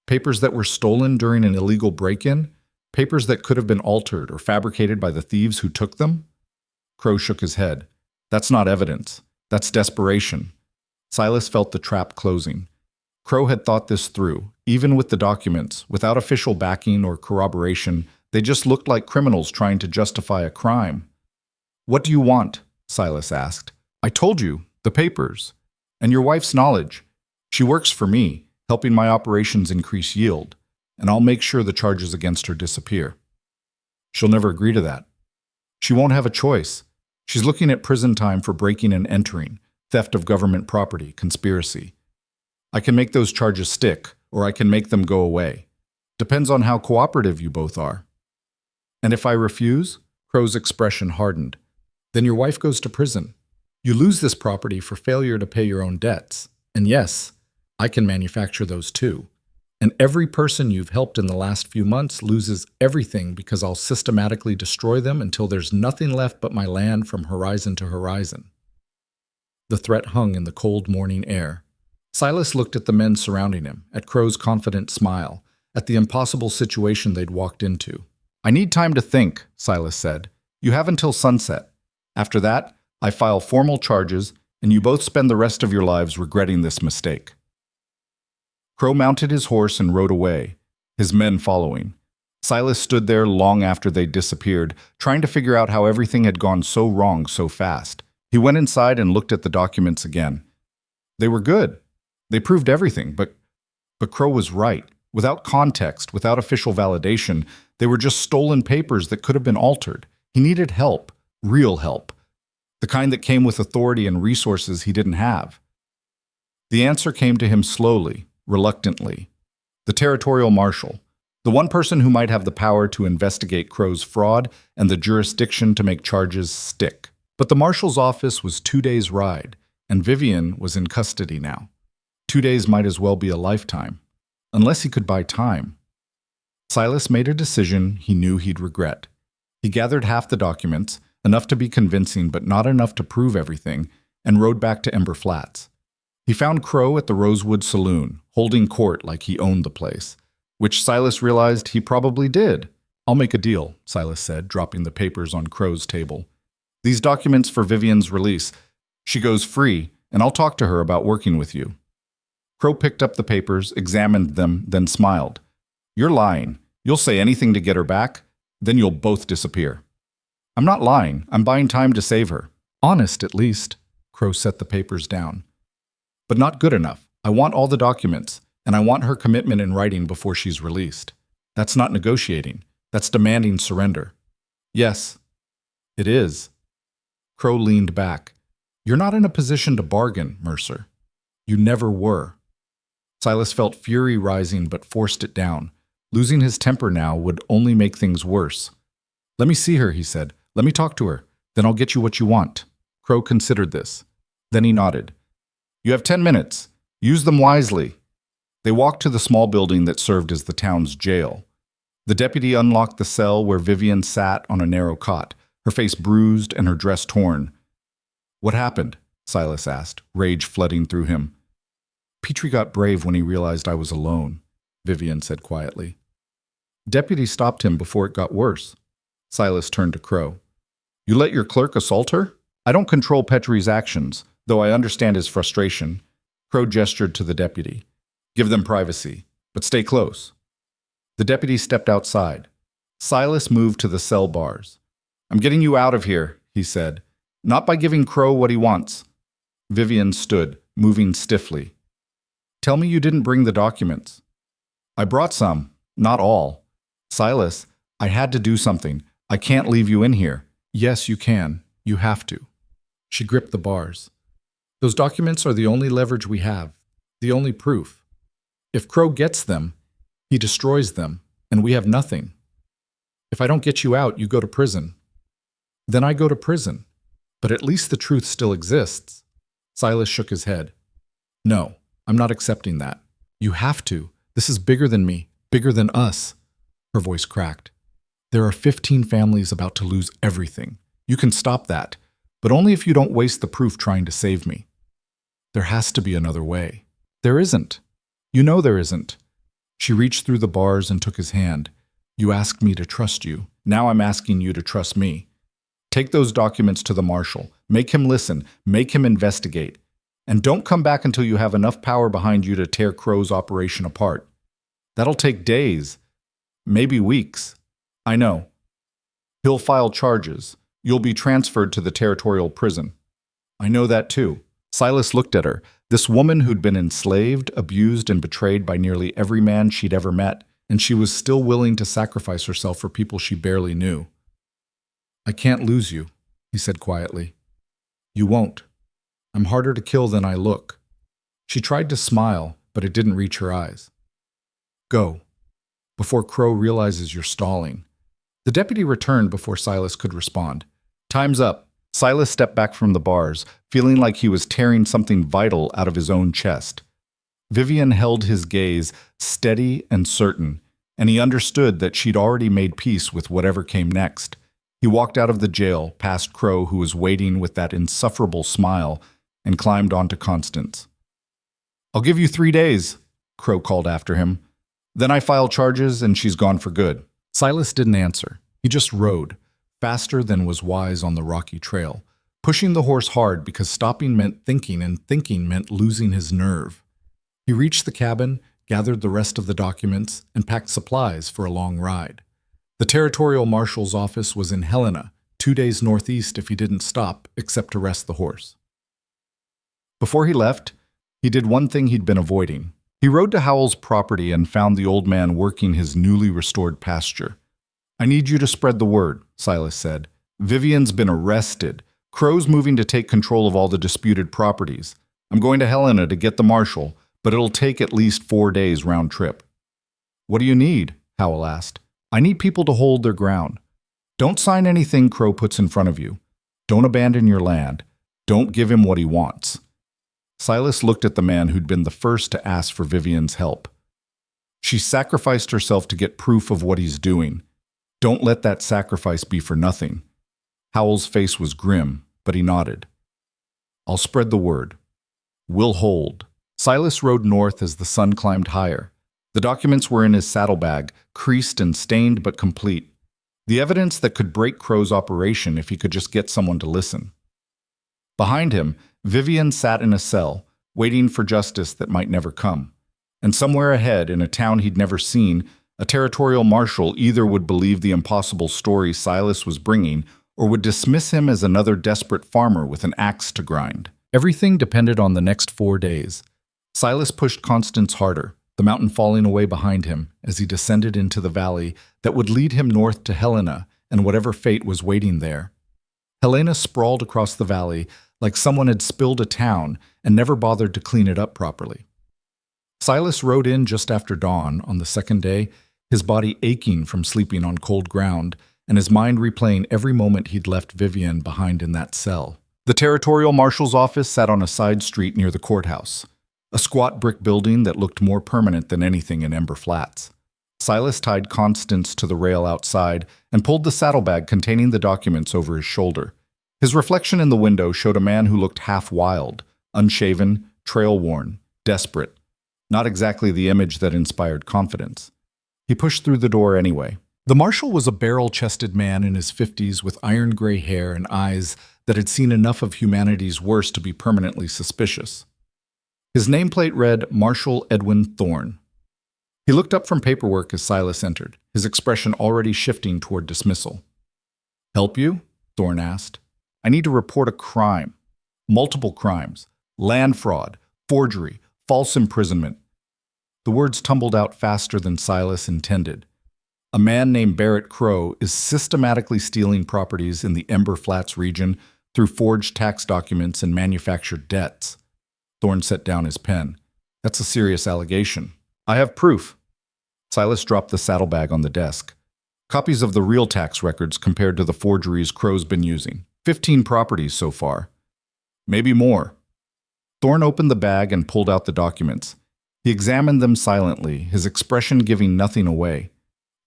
Speaker 1: Papers that were stolen during an illegal break-in? Papers that could have been altered or fabricated by the thieves who took them? Crow shook his head. That's not evidence. That's desperation. Silas felt the trap closing. Crow had thought this through. Even with the documents, without official backing or corroboration, they just looked like criminals trying to justify a crime. What do you want? Silas asked. I told you, the papers. And your wife's knowledge. She works for me, helping my operations increase yield, and I'll make sure the charges against her disappear. She'll never agree to that. She won't have a choice. She's looking at prison time for breaking and entering, theft of government property, conspiracy. I can make those charges stick, or I can make them go away. Depends on how cooperative you both are. And if I refuse? Crow's expression hardened. Then your wife goes to prison. You lose this property for failure to pay your own debts. And yes, I can manufacture those too. And every person you've helped in the last few months loses everything because I'll systematically destroy them until there's nothing left but my land from horizon to horizon. The threat hung in the cold morning air. Silas looked at the men surrounding him, at Crow's confident smile, at the impossible situation they'd walked into. I need time to think, Silas said. You have until sunset. After that, I file formal charges, and you both spend the rest of your lives regretting this mistake. Crow mounted his horse and rode away, his men following. Silas stood there long after they'd disappeared, trying to figure out how everything had gone so wrong so fast. He went inside and looked at the documents again. They were good. They proved everything, but Crow was right. Without context, without official validation, they were just stolen papers that could have been altered. He needed help, real help, the kind that came with authority and resources he didn't have. The answer came to him slowly, reluctantly. The territorial marshal, the one person who might have the power to investigate Crow's fraud and the jurisdiction to make charges stick. But the marshal's office was 2 days' ride, and Vivian was in custody now. 2 days might as well be a lifetime, unless he could buy time. Silas made a decision he knew he'd regret. He gathered half the documents, enough to be convincing but not enough to prove everything, and rode back to Ember Flats. He found Crow at the Rosewood Saloon, holding court like he owned the place, which Silas realized he probably did. "I'll make a deal," Silas said, dropping the papers on Crow's table. "These documents for Vivian's release. She goes free, and I'll talk to her about working with you." Crow picked up the papers, examined them, then smiled. "You're lying. You'll say anything to get her back, then you'll both disappear." "I'm not lying. I'm buying time to save her." "Honest, at least." Crow set the papers down. "But not good enough. I want all the documents, and I want her commitment in writing before she's released. That's not negotiating. That's demanding surrender." "Yes, it is." Crow leaned back. "You're not in a position to bargain, Mercer. You never were." Silas felt fury rising but forced it down. Losing his temper now would only make things worse. "Let me see her," he said. "Let me talk to her. Then I'll get you what you want." Crow considered this. Then he nodded. "You have 10 minutes. Use them wisely." They walked to the small building that served as the town's jail. The deputy unlocked the cell where Vivian sat on a narrow cot, her face bruised and her dress torn. "What happened?" Silas asked, rage flooding through him. "Petrie got brave when he realized I was alone," Vivian said quietly. Deputy stopped him before it got worse. Silas turned to Crow. "You let your clerk assault her?" "I don't control Petrie's actions, though I understand his frustration." Crow gestured to the deputy. "Give them privacy, but stay close." The deputy stepped outside. Silas moved to the cell bars. "I'm getting you out of here," he said. "Not by giving Crow what he wants." Vivian stood, moving stiffly. "Tell me you didn't bring the documents." "I brought some, not all." "Silas, I had to do something. I can't leave you in here." "Yes, you can. You have to." She gripped the bars. "Those documents are the only leverage we have, the only proof. If Crow gets them, he destroys them, and we have nothing. If I don't get you out, you go to prison. Then I go to prison. But at least the truth still exists." Silas shook his head. "No, I'm not accepting that. You have to. This is bigger than me, bigger than us." Her voice cracked. "There are 15 families about to lose everything. You can stop that, but only if you don't waste the proof trying to save me. There has to be another way." "There isn't. You know there isn't." She reached through the bars and took his hand. "You asked me to trust you. Now I'm asking you to trust me. Take those documents to the marshal. Make him listen. Make him investigate. And don't come back until you have enough power behind you to tear Crow's operation apart. That'll take days, maybe weeks. I know. He'll file charges. You'll be transferred to the territorial prison." "I know that too." Silas looked at her, this woman who'd been enslaved, abused, and betrayed by nearly every man she'd ever met, and she was still willing to sacrifice herself for people she barely knew. "I can't lose you," he said quietly. "You won't. I'm harder to kill than I look." She tried to smile, but it didn't reach her eyes. "Go, before Crow realizes you're stalling." The deputy returned before Silas could respond. "Time's up." Silas stepped back from the bars, feeling like he was tearing something vital out of his own chest. Vivian held his gaze, steady and certain, and he understood that she'd already made peace with whatever came next. He walked out of the jail, past Crow, who was waiting with that insufferable smile, and climbed onto Constance. "I'll give you 3 days," Crow called after him. "Then I file charges and she's gone for good." Silas didn't answer. He just rode, faster than was wise on the rocky trail, pushing the horse hard because stopping meant thinking and thinking meant losing his nerve. He reached the cabin, gathered the rest of the documents, and packed supplies for a long ride. The territorial marshal's office was in Helena, 2 days northeast if he didn't stop, except to rest the horse. Before he left, he did one thing he'd been avoiding. He rode to Howell's property and found the old man working his newly restored pasture. "I need you to spread the word," Silas said. "Vivian's been arrested. Crow's moving to take control of all the disputed properties. I'm going to Helena to get the marshal, but it'll take at least 4 days round trip." "What do you need?" Howell asked. "I need people to hold their ground. Don't sign anything Crow puts in front of you. Don't abandon your land. Don't give him what he wants." Silas looked at the man who'd been the first to ask for Vivian's help. "She sacrificed herself to get proof of what he's doing. Don't let that sacrifice be for nothing." Howell's face was grim, but he nodded. "I'll spread the word. We'll hold." Silas rode north as the sun climbed higher. The documents were in his saddlebag, creased and stained but complete. The evidence that could break Crow's operation if he could just get someone to listen. Behind him, Vivian sat in a cell, waiting for justice that might never come. And somewhere ahead, in a town he'd never seen, a territorial marshal either would believe the impossible story Silas was bringing or would dismiss him as another desperate farmer with an axe to grind. Everything depended on the next 4 days. Silas pushed Constance harder, the mountain falling away behind him as he descended into the valley that would lead him north to Helena and whatever fate was waiting there. Helena sprawled across the valley like someone had spilled a town and never bothered to clean it up properly. Silas rode in just after dawn on the second day, his body aching from sleeping on cold ground and his mind replaying every moment he'd left Vivian behind in that cell. The territorial marshal's office sat on a side street near the courthouse, a squat brick building that looked more permanent than anything in Ember Flats. Silas tied Constance to the rail outside and pulled the saddlebag containing the documents over his shoulder. His reflection in the window showed a man who looked half wild, unshaven, trail-worn, desperate. Not exactly the image that inspired confidence. He pushed through the door anyway. The marshal was a barrel-chested man in his 50s with iron-gray hair and eyes that had seen enough of humanity's worst to be permanently suspicious. His nameplate read Marshal Edwin Thorne. He looked up from paperwork as Silas entered, his expression already shifting toward dismissal. "Help you?" Thorne asked. "I need to report a crime. Multiple crimes. Land fraud, forgery, false imprisonment." The words tumbled out faster than Silas intended. A man named Barrett Crow is systematically stealing properties in the Ember Flats region through forged tax documents and manufactured debts. Thorne set down his pen. "That's a serious allegation. I have proof." Silas dropped the saddlebag on the desk. Copies of the real tax records compared to the forgeries Crow's been using. 15 properties so far. Maybe more. Thorne opened the bag and pulled out the documents. He examined them silently, his expression giving nothing away.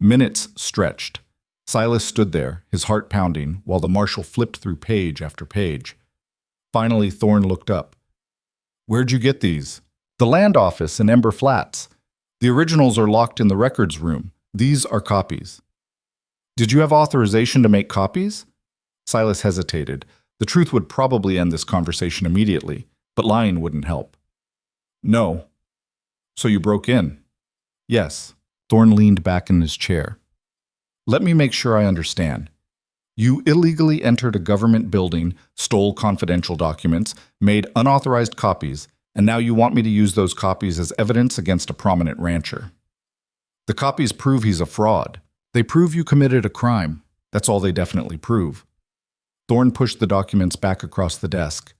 Speaker 1: Minutes stretched. Silas stood there, his heart pounding, while the marshal flipped through page after page. Finally, Thorne looked up. "Where'd you get these?" "The land office in Ember Flats. The originals are locked in the records room. These are copies." "Did you have authorization to make copies?" Silas hesitated. The truth would probably end this conversation immediately, but lying wouldn't help. "No." "So you broke in?" "Yes." Thorne leaned back in his chair. "Let me make sure I understand. You illegally entered a government building, stole confidential documents, made unauthorized copies, and now you want me to use those copies as evidence against a prominent rancher. The copies prove he's a fraud. They prove you committed a crime. That's all they definitely prove." Thorne pushed the documents back across the desk.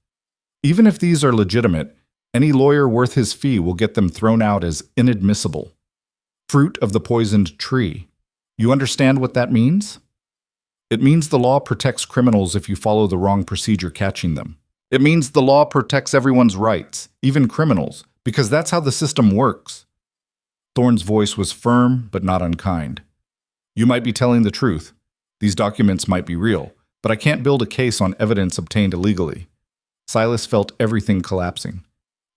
Speaker 1: "Even if these are legitimate, any lawyer worth his fee will get them thrown out as inadmissible. Fruit of the poisoned tree. You understand what that means? It means the law protects criminals if you follow the wrong procedure catching them. It means the law protects everyone's rights, even criminals, because that's how the system works." Thorne's voice was firm but not unkind. "You might be telling the truth. These documents might be real, but I can't build a case on evidence obtained illegally." Silas felt everything collapsing.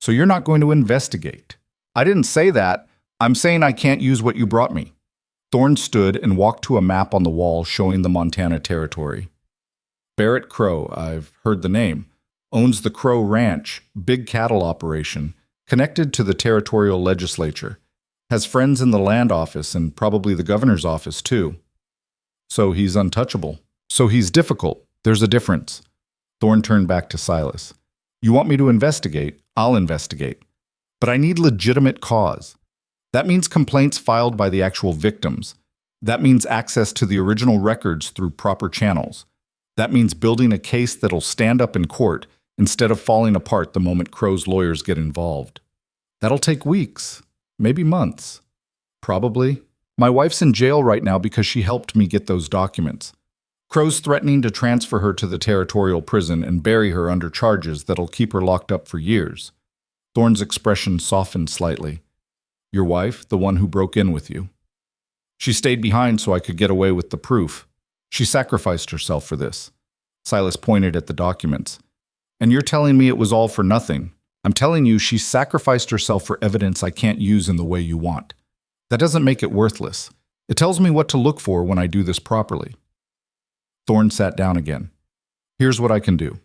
Speaker 1: "So you're not going to investigate?" "I didn't say that. I'm saying I can't use what you brought me." Thorne stood and walked to a map on the wall showing the Montana Territory. "Barrett Crow, I've heard the name, owns the Crow Ranch, big cattle operation, connected to the territorial legislature. Has friends in the land office and probably the governor's office too. So he's untouchable," So he's difficult. There's a difference. Thorne turned back to Silas. You want me to investigate? I'll investigate. But I need legitimate cause. That means complaints filed by the actual victims. That means access to the original records through proper channels. That means building a case that'll stand up in court instead of falling apart the moment Crow's lawyers get involved. That'll take weeks, maybe months. Probably. My wife's in jail right now because she helped me get those documents. Crow's threatening to transfer her to the territorial prison and bury her under charges that'll keep her locked up for years. Thorne's expression softened slightly. Your wife, the one who broke in with you. She stayed behind so I could get away with the proof. She sacrificed herself for this. Silas pointed at the documents. And you're telling me it was all for nothing. I'm telling you she sacrificed herself for evidence I can't use in the way you want. That doesn't make it worthless. It tells me what to look for when I do this properly. Thorne sat down again. Here's what I can do.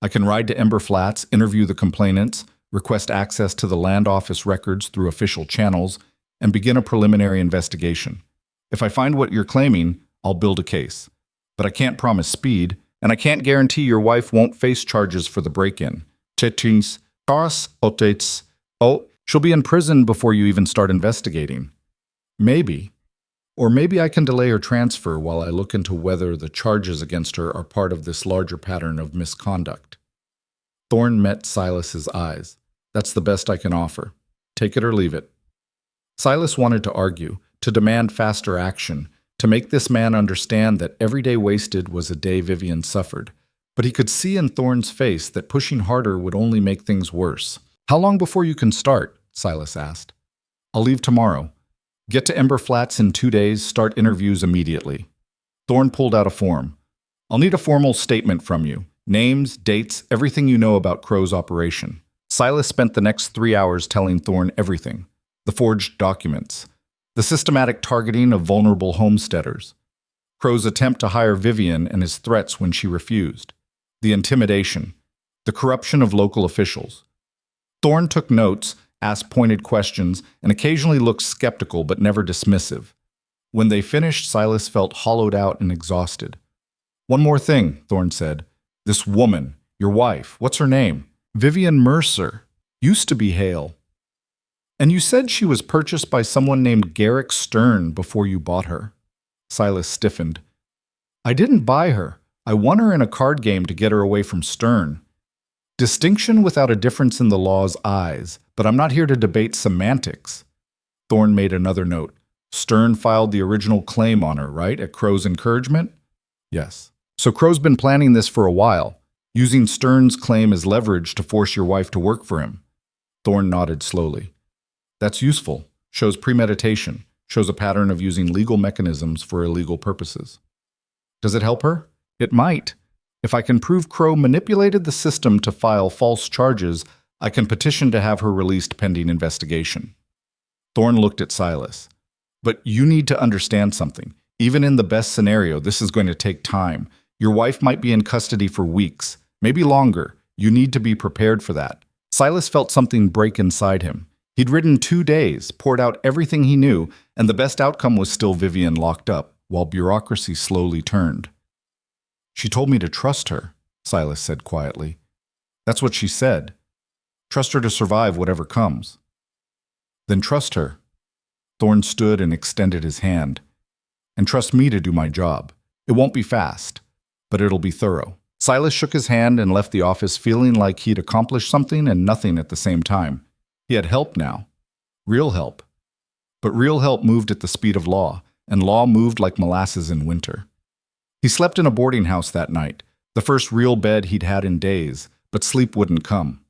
Speaker 1: I can ride to Ember Flats, interview the complainants, request access to the land office records through official channels, and begin a preliminary investigation. If I find what you're claiming, I'll build a case. But I can't promise speed, and I can't guarantee your wife won't face charges for the break-in. She'll be in prison before you even start investigating. Maybe. Or maybe I can delay her transfer while I look into whether the charges against her are part of this larger pattern of misconduct. Thorne met Silas's eyes. That's the best I can offer. Take it or leave it. Silas wanted to argue, to demand faster action, to make this man understand that every day wasted was a day Vivian suffered. But he could see in Thorne's face that pushing harder would only make things worse. How long before you can start? Silas asked. I'll leave tomorrow. Get to Ember Flats in 2 days, start interviews immediately. Thorne pulled out a form. I'll need a formal statement from you. Names, dates, everything you know about Crow's operation. Silas spent the next 3 hours telling Thorne everything. The forged documents. The systematic targeting of vulnerable homesteaders. Crow's attempt to hire Vivian and his threats when she refused. The intimidation. The corruption of local officials. Thorne took notes, asked pointed questions, and occasionally looked skeptical but never dismissive. When they finished, Silas felt hollowed out and exhausted. One more thing, Thorne said. This woman, your wife, what's her name? Vivian Mercer. Used to be Hale. And you said she was purchased by someone named Garrick Stern before you bought her. Silas stiffened. I didn't buy her. I won her in a card game to get her away from Stern. Distinction without a difference in the law's eyes, but I'm not here to debate semantics. Thorne made another note. Stern filed the original claim on her, right, at Crow's encouragement? Yes. So Crow's been planning this for a while, using Stern's claim as leverage to force your wife to work for him. Thorne nodded slowly. That's useful. Shows premeditation. Shows a pattern of using legal mechanisms for illegal purposes. Does it help her? It might. If I can prove Crow manipulated the system to file false charges, I can petition to have her released pending investigation. Thorne looked at Silas. But you need to understand something. Even in the best scenario, this is going to take time. Your wife might be in custody for weeks, maybe longer. You need to be prepared for that. Silas felt something break inside him. He'd ridden 2 days, poured out everything he knew, and the best outcome was still Vivian locked up, while bureaucracy slowly turned. She told me to trust her, Silas said quietly. That's what she said. Trust her to survive whatever comes. Then trust her. Thorne stood and extended his hand. And trust me to do my job. It won't be fast, but it'll be thorough. Silas shook his hand and left the office feeling like he'd accomplished something and nothing at the same time. He had help now. Real help. But real help moved at the speed of law, and law moved like molasses in winter. He slept in a boarding house that night, the first real bed he'd had in days, but sleep wouldn't come.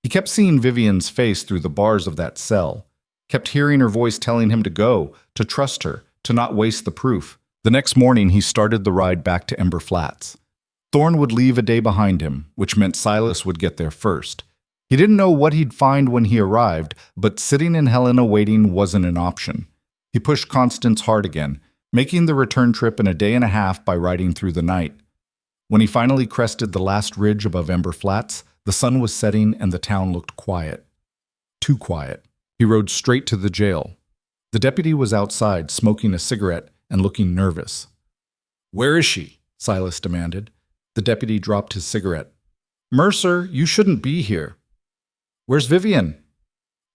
Speaker 1: He kept seeing Vivian's face through the bars of that cell, kept hearing her voice telling him to go, to trust her, to not waste the proof. The next morning, he started the ride back to Ember Flats. Thorne would leave a day behind him, which meant Silas would get there first. He didn't know what he'd find when he arrived, but sitting in Helena waiting wasn't an option. He pushed Constance hard again, making the return trip in a day and a half by riding through the night. When he finally crested the last ridge above Ember Flats, the sun was setting and the town looked quiet. Too quiet. He rode straight to the jail. The deputy was outside, smoking a cigarette and looking nervous. Where is she? Silas demanded. The deputy dropped his cigarette. Mercer, you shouldn't be here. Where's Vivian?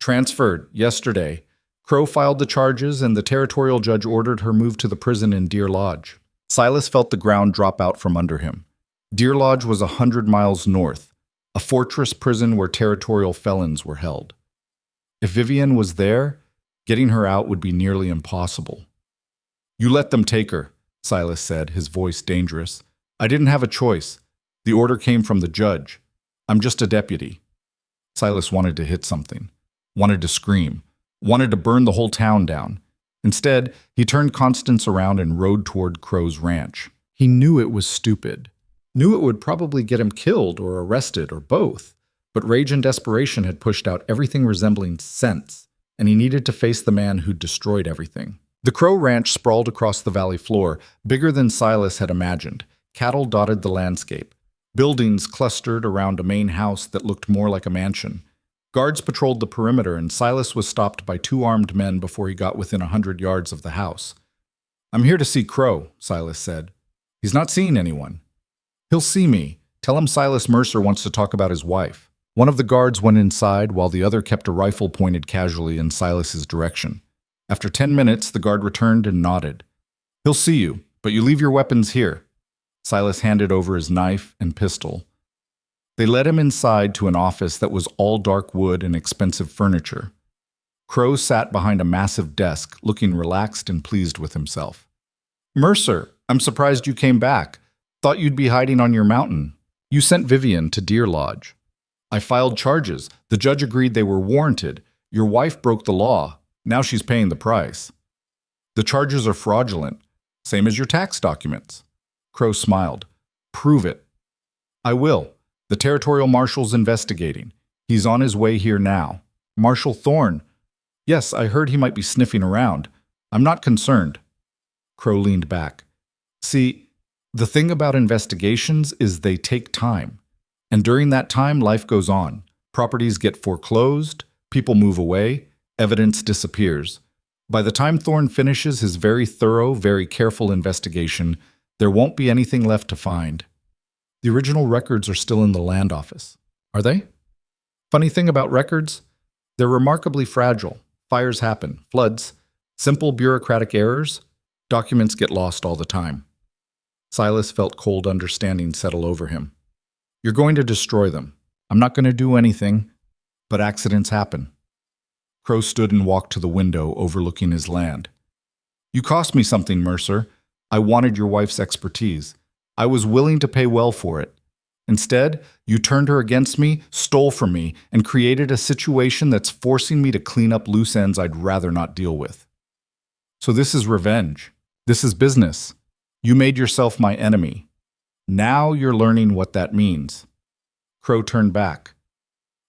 Speaker 1: Transferred, yesterday. Crow filed the charges and the territorial judge ordered her moved to the prison in Deer Lodge. Silas felt the ground drop out from under him. Deer Lodge was 100 miles north, a fortress prison where territorial felons were held. If Vivian was there, getting her out would be nearly impossible. You let them take her, Silas said, his voice dangerous. I didn't have a choice. The order came from the judge. I'm just a deputy. Silas wanted to hit something, wanted to scream, wanted to burn the whole town down. Instead, he turned Constance around and rode toward Crow's ranch. He knew it was stupid, knew it would probably get him killed or arrested or both, but rage and desperation had pushed out everything resembling sense, and he needed to face the man who'd destroyed everything. The Crow Ranch sprawled across the valley floor, bigger than Silas had imagined. Cattle dotted the landscape. Buildings clustered around a main house that looked more like a mansion. Guards patrolled the perimeter, and Silas was stopped by 2 armed men before he got within 100 yards of the house. I'm here to see Crow, Silas said. He's not seeing anyone. He'll see me. Tell him Silas Mercer wants to talk about his wife. One of the guards went inside while the other kept a rifle pointed casually in Silas's direction. After 10 minutes, the guard returned and nodded. He'll see you, but you leave your weapons here. Silas handed over his knife and pistol. They led him inside to an office that was all dark wood and expensive furniture. Crow sat behind a massive desk, looking relaxed and pleased with himself. Mercer, I'm surprised you came back. Thought you'd be hiding on your mountain. You sent Vivian to Deer Lodge. I filed charges. The judge agreed they were warranted. Your wife broke the law. Now she's paying the price. The charges are fraudulent, same as your tax documents. Crow smiled. Prove it. I will. The territorial marshal's investigating. He's on his way here now. Marshal Thorne. Yes, I heard he might be sniffing around. I'm not concerned. Crow leaned back. See, the thing about investigations is they take time. And during that time, life goes on. Properties get foreclosed, people move away, evidence disappears. By the time Thorne finishes his very thorough, very careful investigation, there won't be anything left to find. The original records are still in the land office. Are they? Funny thing about records, they're remarkably fragile. Fires happen, floods, simple bureaucratic errors. Documents get lost all the time. Silas felt cold understanding settle over him. You're going to destroy them. I'm not going to do anything, but accidents happen. Crow stood and walked to the window overlooking his land. You cost me something, Mercer. I wanted your wife's expertise. I was willing to pay well for it. Instead, you turned her against me, stole from me, and created a situation that's forcing me to clean up loose ends I'd rather not deal with. So this is revenge. This is business. You made yourself my enemy. Now you're learning what that means. Crow turned back.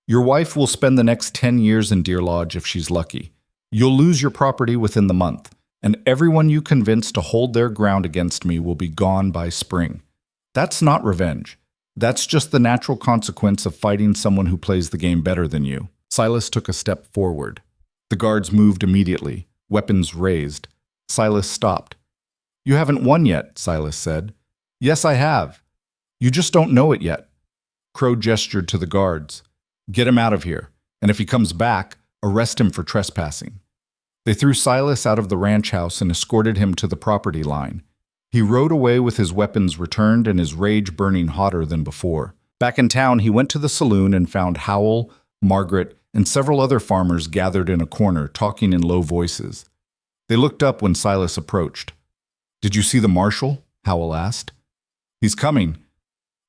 Speaker 1: Your wife will spend the next 10 years in Deer Lodge if she's lucky. You'll lose your property within the month, and everyone you convince to hold their ground against me will be gone by spring. That's not revenge. That's just the natural consequence of fighting someone who plays the game better than you. Silas took a step forward. The guards moved immediately, weapons raised. Silas stopped. You haven't won yet, Silas said. Yes, I have. You just don't know it yet. Crow gestured to the guards. Get him out of here, and if he comes back, arrest him for trespassing. They threw Silas out of the ranch house and escorted him to the property line. He rode away with his weapons returned and his rage burning hotter than before. Back in town, he went to the saloon and found Howell, Margaret, and several other farmers gathered in a corner, talking in low voices. They looked up when Silas approached. Did you see the marshal? Howell asked. He's coming.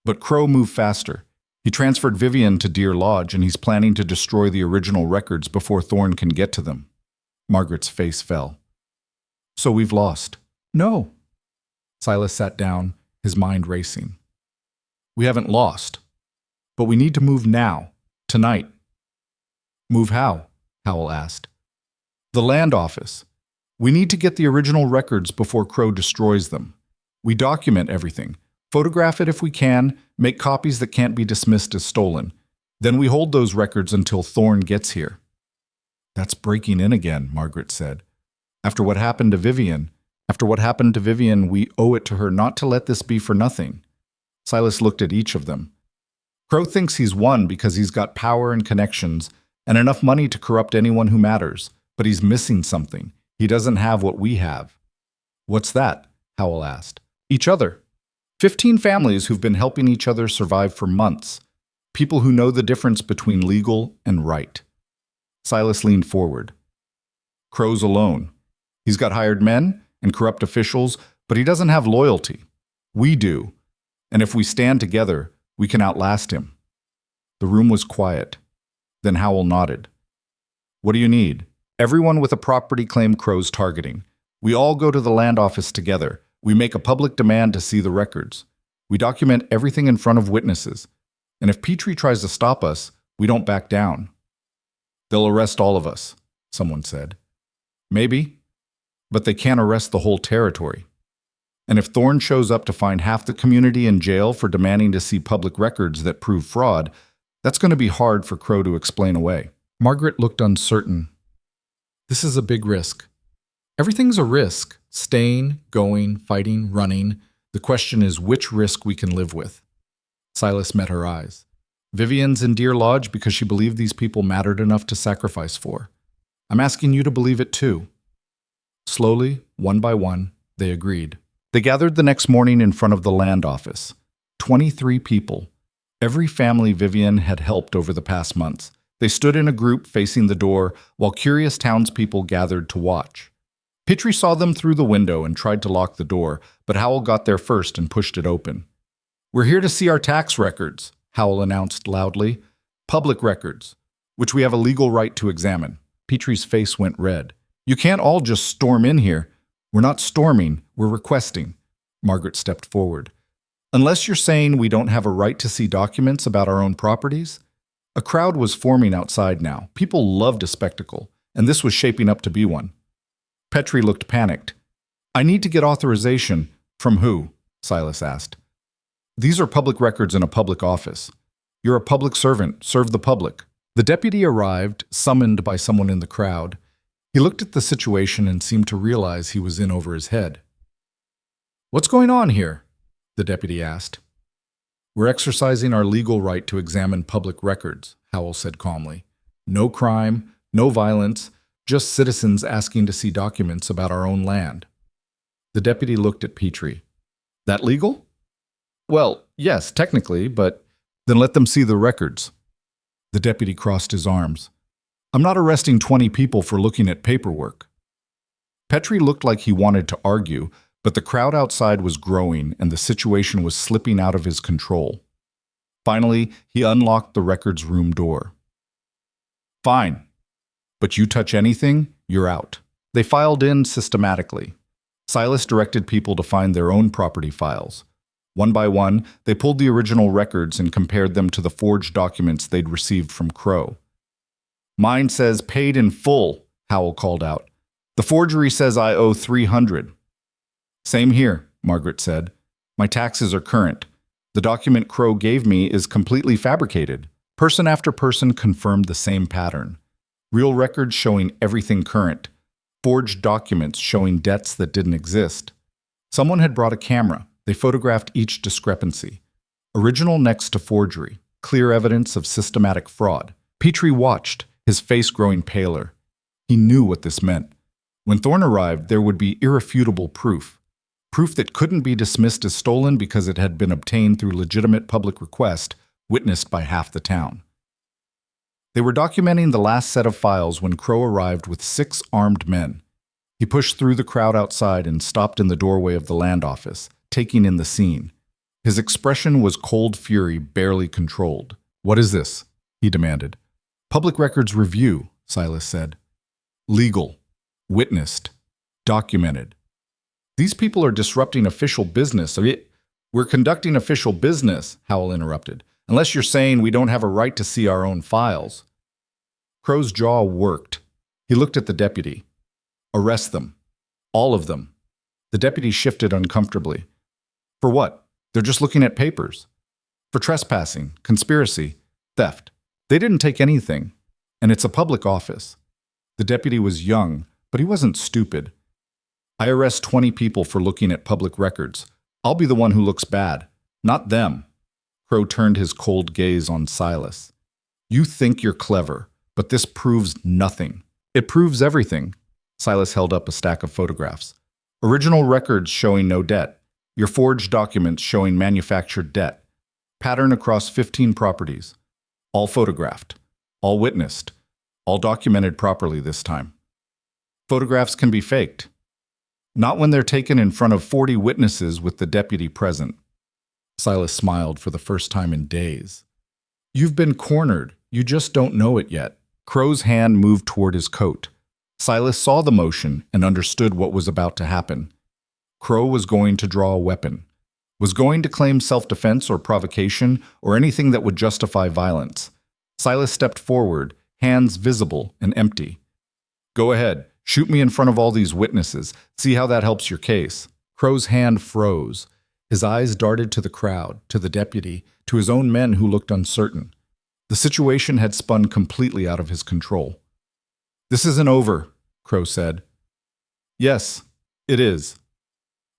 Speaker 1: But Crow moved faster. He transferred Vivian to Deer Lodge, and he's planning to destroy the original records before Thorne can get to them. Margaret's face fell. So we've lost. No. Silas sat down, his mind racing. We haven't lost. But we need to move now, tonight. Move how? Howell asked. The land office. We need to get the original records before Crow destroys them. We document everything. Photograph it if we can, make copies that can't be dismissed as stolen. Then we hold those records until Thorne gets here. That's breaking in again, Margaret said. After what happened to Vivian, After what happened to Vivian, we owe it to her not to let this be for nothing. Silas looked at each of them. Crow thinks he's won because he's got power and connections and enough money to corrupt anyone who matters, but he's missing something. He doesn't have what we have. What's that? Howell asked. Each other. 15 families who've been helping each other survive for months. People who know the difference between legal and right. Silas leaned forward. Crow's alone. He's got hired men and corrupt officials, but he doesn't have loyalty. We do. And if we stand together, we can outlast him. The room was quiet. Then Howell nodded. What do you need? Everyone with a property claim Crow's targeting. We all go to the land office together. We make a public demand to see the records. We document everything in front of witnesses. And if Petrie tries to stop us, we don't back down. They'll arrest all of us, someone said. Maybe, but they can't arrest the whole territory. And if Thorne shows up to find half the community in jail for demanding to see public records that prove fraud, that's going to be hard for Crow to explain away. Margaret looked uncertain. This is a big risk. Everything's a risk. Staying, going, fighting, running. The question is which risk we can live with. Silas met her eyes. Vivian's in Deer Lodge because she believed these people mattered enough to sacrifice for. I'm asking you to believe it too. Slowly, one by one, they agreed. They gathered the next morning in front of the land office. 23 people. Every family Vivian had helped over the past months. They stood in a group facing the door while curious townspeople gathered to watch. Petrie saw them through the window and tried to lock the door, but Howell got there first and pushed it open. We're here to see our tax records, Howell announced loudly. Public records, which we have a legal right to examine. Petrie's face went red. You can't all just storm in here. We're not storming, we're requesting. Margaret stepped forward. Unless you're saying we don't have a right to see documents about our own properties? A crowd was forming outside now. People loved a spectacle, and this was shaping up to be one. Petrie looked panicked. I need to get authorization. From who? Silas asked. These are public records in a public office. You're a public servant. Serve the public. The deputy arrived, summoned by someone in the crowd. He looked at the situation and seemed to realize he was in over his head. What's going on here? The deputy asked. We're exercising our legal right to examine public records, Howell said calmly. No crime, no violence, just citizens asking to see documents about our own land. The deputy looked at Petrie. That legal? Well, yes, technically, but then let them see the records. The deputy crossed his arms. I'm not arresting 20 people for looking at paperwork. Petrie looked like he wanted to argue, but the crowd outside was growing and the situation was slipping out of his control. Finally, he unlocked the records room door. Fine, but you touch anything, you're out. They filed in systematically. Silas directed people to find their own property files. One by one, they pulled the original records and compared them to the forged documents they'd received from Crow. Mine says paid in full, Howell called out. The forgery says I owe $300. Same here, Margaret said. My taxes are current. The document Crow gave me is completely fabricated. Person after person confirmed the same pattern. Real records showing everything current. Forged documents showing debts that didn't exist. Someone had brought a camera. They photographed each discrepancy. Original next to forgery. Clear evidence of systematic fraud. Petrie watched, his face growing paler. He knew what this meant. When Thorne arrived, there would be irrefutable proof. Proof that couldn't be dismissed as stolen because it had been obtained through legitimate public request, witnessed by half the town. They were documenting the last set of files when Crow arrived with 6 armed men. He pushed through the crowd outside and stopped in the doorway of the land office, taking in the scene. His expression was cold fury, barely controlled. What is this? He demanded. Public records review, Silas said. Legal. Witnessed. Documented. These people are disrupting official business. We're conducting official business, Howell interrupted. Unless you're saying we don't have a right to see our own files. Crow's jaw worked. He looked at the deputy. Arrest them. All of them. The deputy shifted uncomfortably. For what? They're just looking at papers. For trespassing, conspiracy, theft. They didn't take anything. And it's a public office. The deputy was young, but he wasn't stupid. I arrest 20 people for looking at public records. I'll be the one who looks bad, not them. Crow turned his cold gaze on Silas. You think you're clever, but this proves nothing. It proves everything. Silas held up a stack of photographs. Original records showing no debt. Your forged documents showing manufactured debt. Pattern across 15 properties. All photographed. All witnessed. All documented properly this time. Photographs can be faked. Not when they're taken in front of 40 witnesses with the deputy present. Silas smiled for the first time in days. You've been cornered. You just don't know it yet. Crow's hand moved toward his coat. Silas saw the motion and understood what was about to happen. Crow was going to draw a weapon, was going to claim self-defense or provocation or anything that would justify violence. Silas stepped forward, hands visible and empty. Go ahead, shoot me in front of all these witnesses. See how that helps your case. Crow's hand froze. His eyes darted to the crowd, to the deputy, to his own men who looked uncertain. The situation had spun completely out of his control. This isn't over, Crow said. Yes, it is.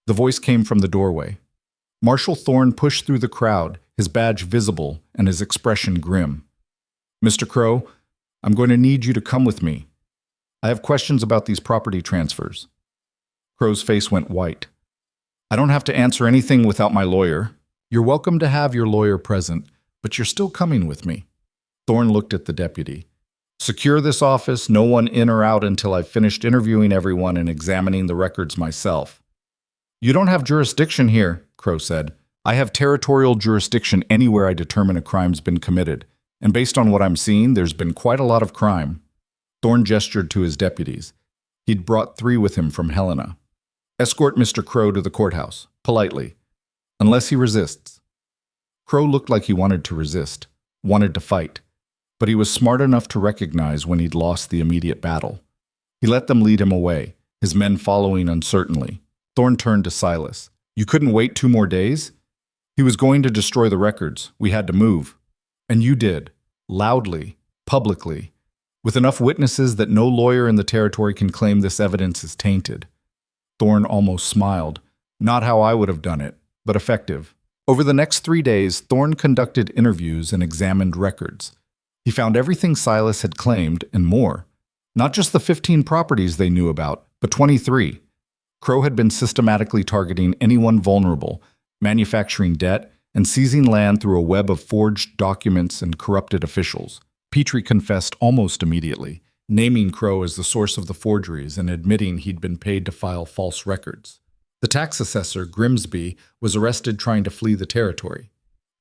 Speaker 1: The voice came from the doorway. Marshal Thorne pushed through the crowd, his badge visible and his expression grim. Mr. Crow, I'm going to need you to come with me. I have questions about these property transfers. Crow's face went white. I don't have to answer anything without my lawyer. You're welcome to have your lawyer present, but you're still coming with me. Thorne looked at the deputy. Secure this office, no one in or out until I've finished interviewing everyone and examining the records myself. You don't have jurisdiction here, Crow said. I have territorial jurisdiction anywhere I determine a crime's been committed, and based on what I'm seeing, there's been quite a lot of crime. Thorne gestured to his deputies. He'd brought 3 with him from Helena. Escort Mr. Crow to the courthouse, politely, unless he resists. Crow looked like he wanted to resist, wanted to fight, but he was smart enough to recognize when he'd lost the immediate battle. He let them lead him away, his men following uncertainly. Thorne turned to Silas. You couldn't wait 2 more days? He was going to destroy the records. We had to move. And you did, loudly, publicly, with enough witnesses that no lawyer in the territory can claim this evidence is tainted. Thorne almost smiled. Not how I would have done it, but effective. Over the next 3 days, Thorne conducted interviews and examined records. He found everything Silas had claimed and more. Not just the 15 properties they knew about, but 23. Crow had been systematically targeting anyone vulnerable, manufacturing debt, and seizing land through a web of forged documents and corrupted officials. Petrie confessed almost immediately, naming Crow as the source of the forgeries and admitting he'd been paid to file false records. The tax assessor, Grimsby, was arrested trying to flee the territory.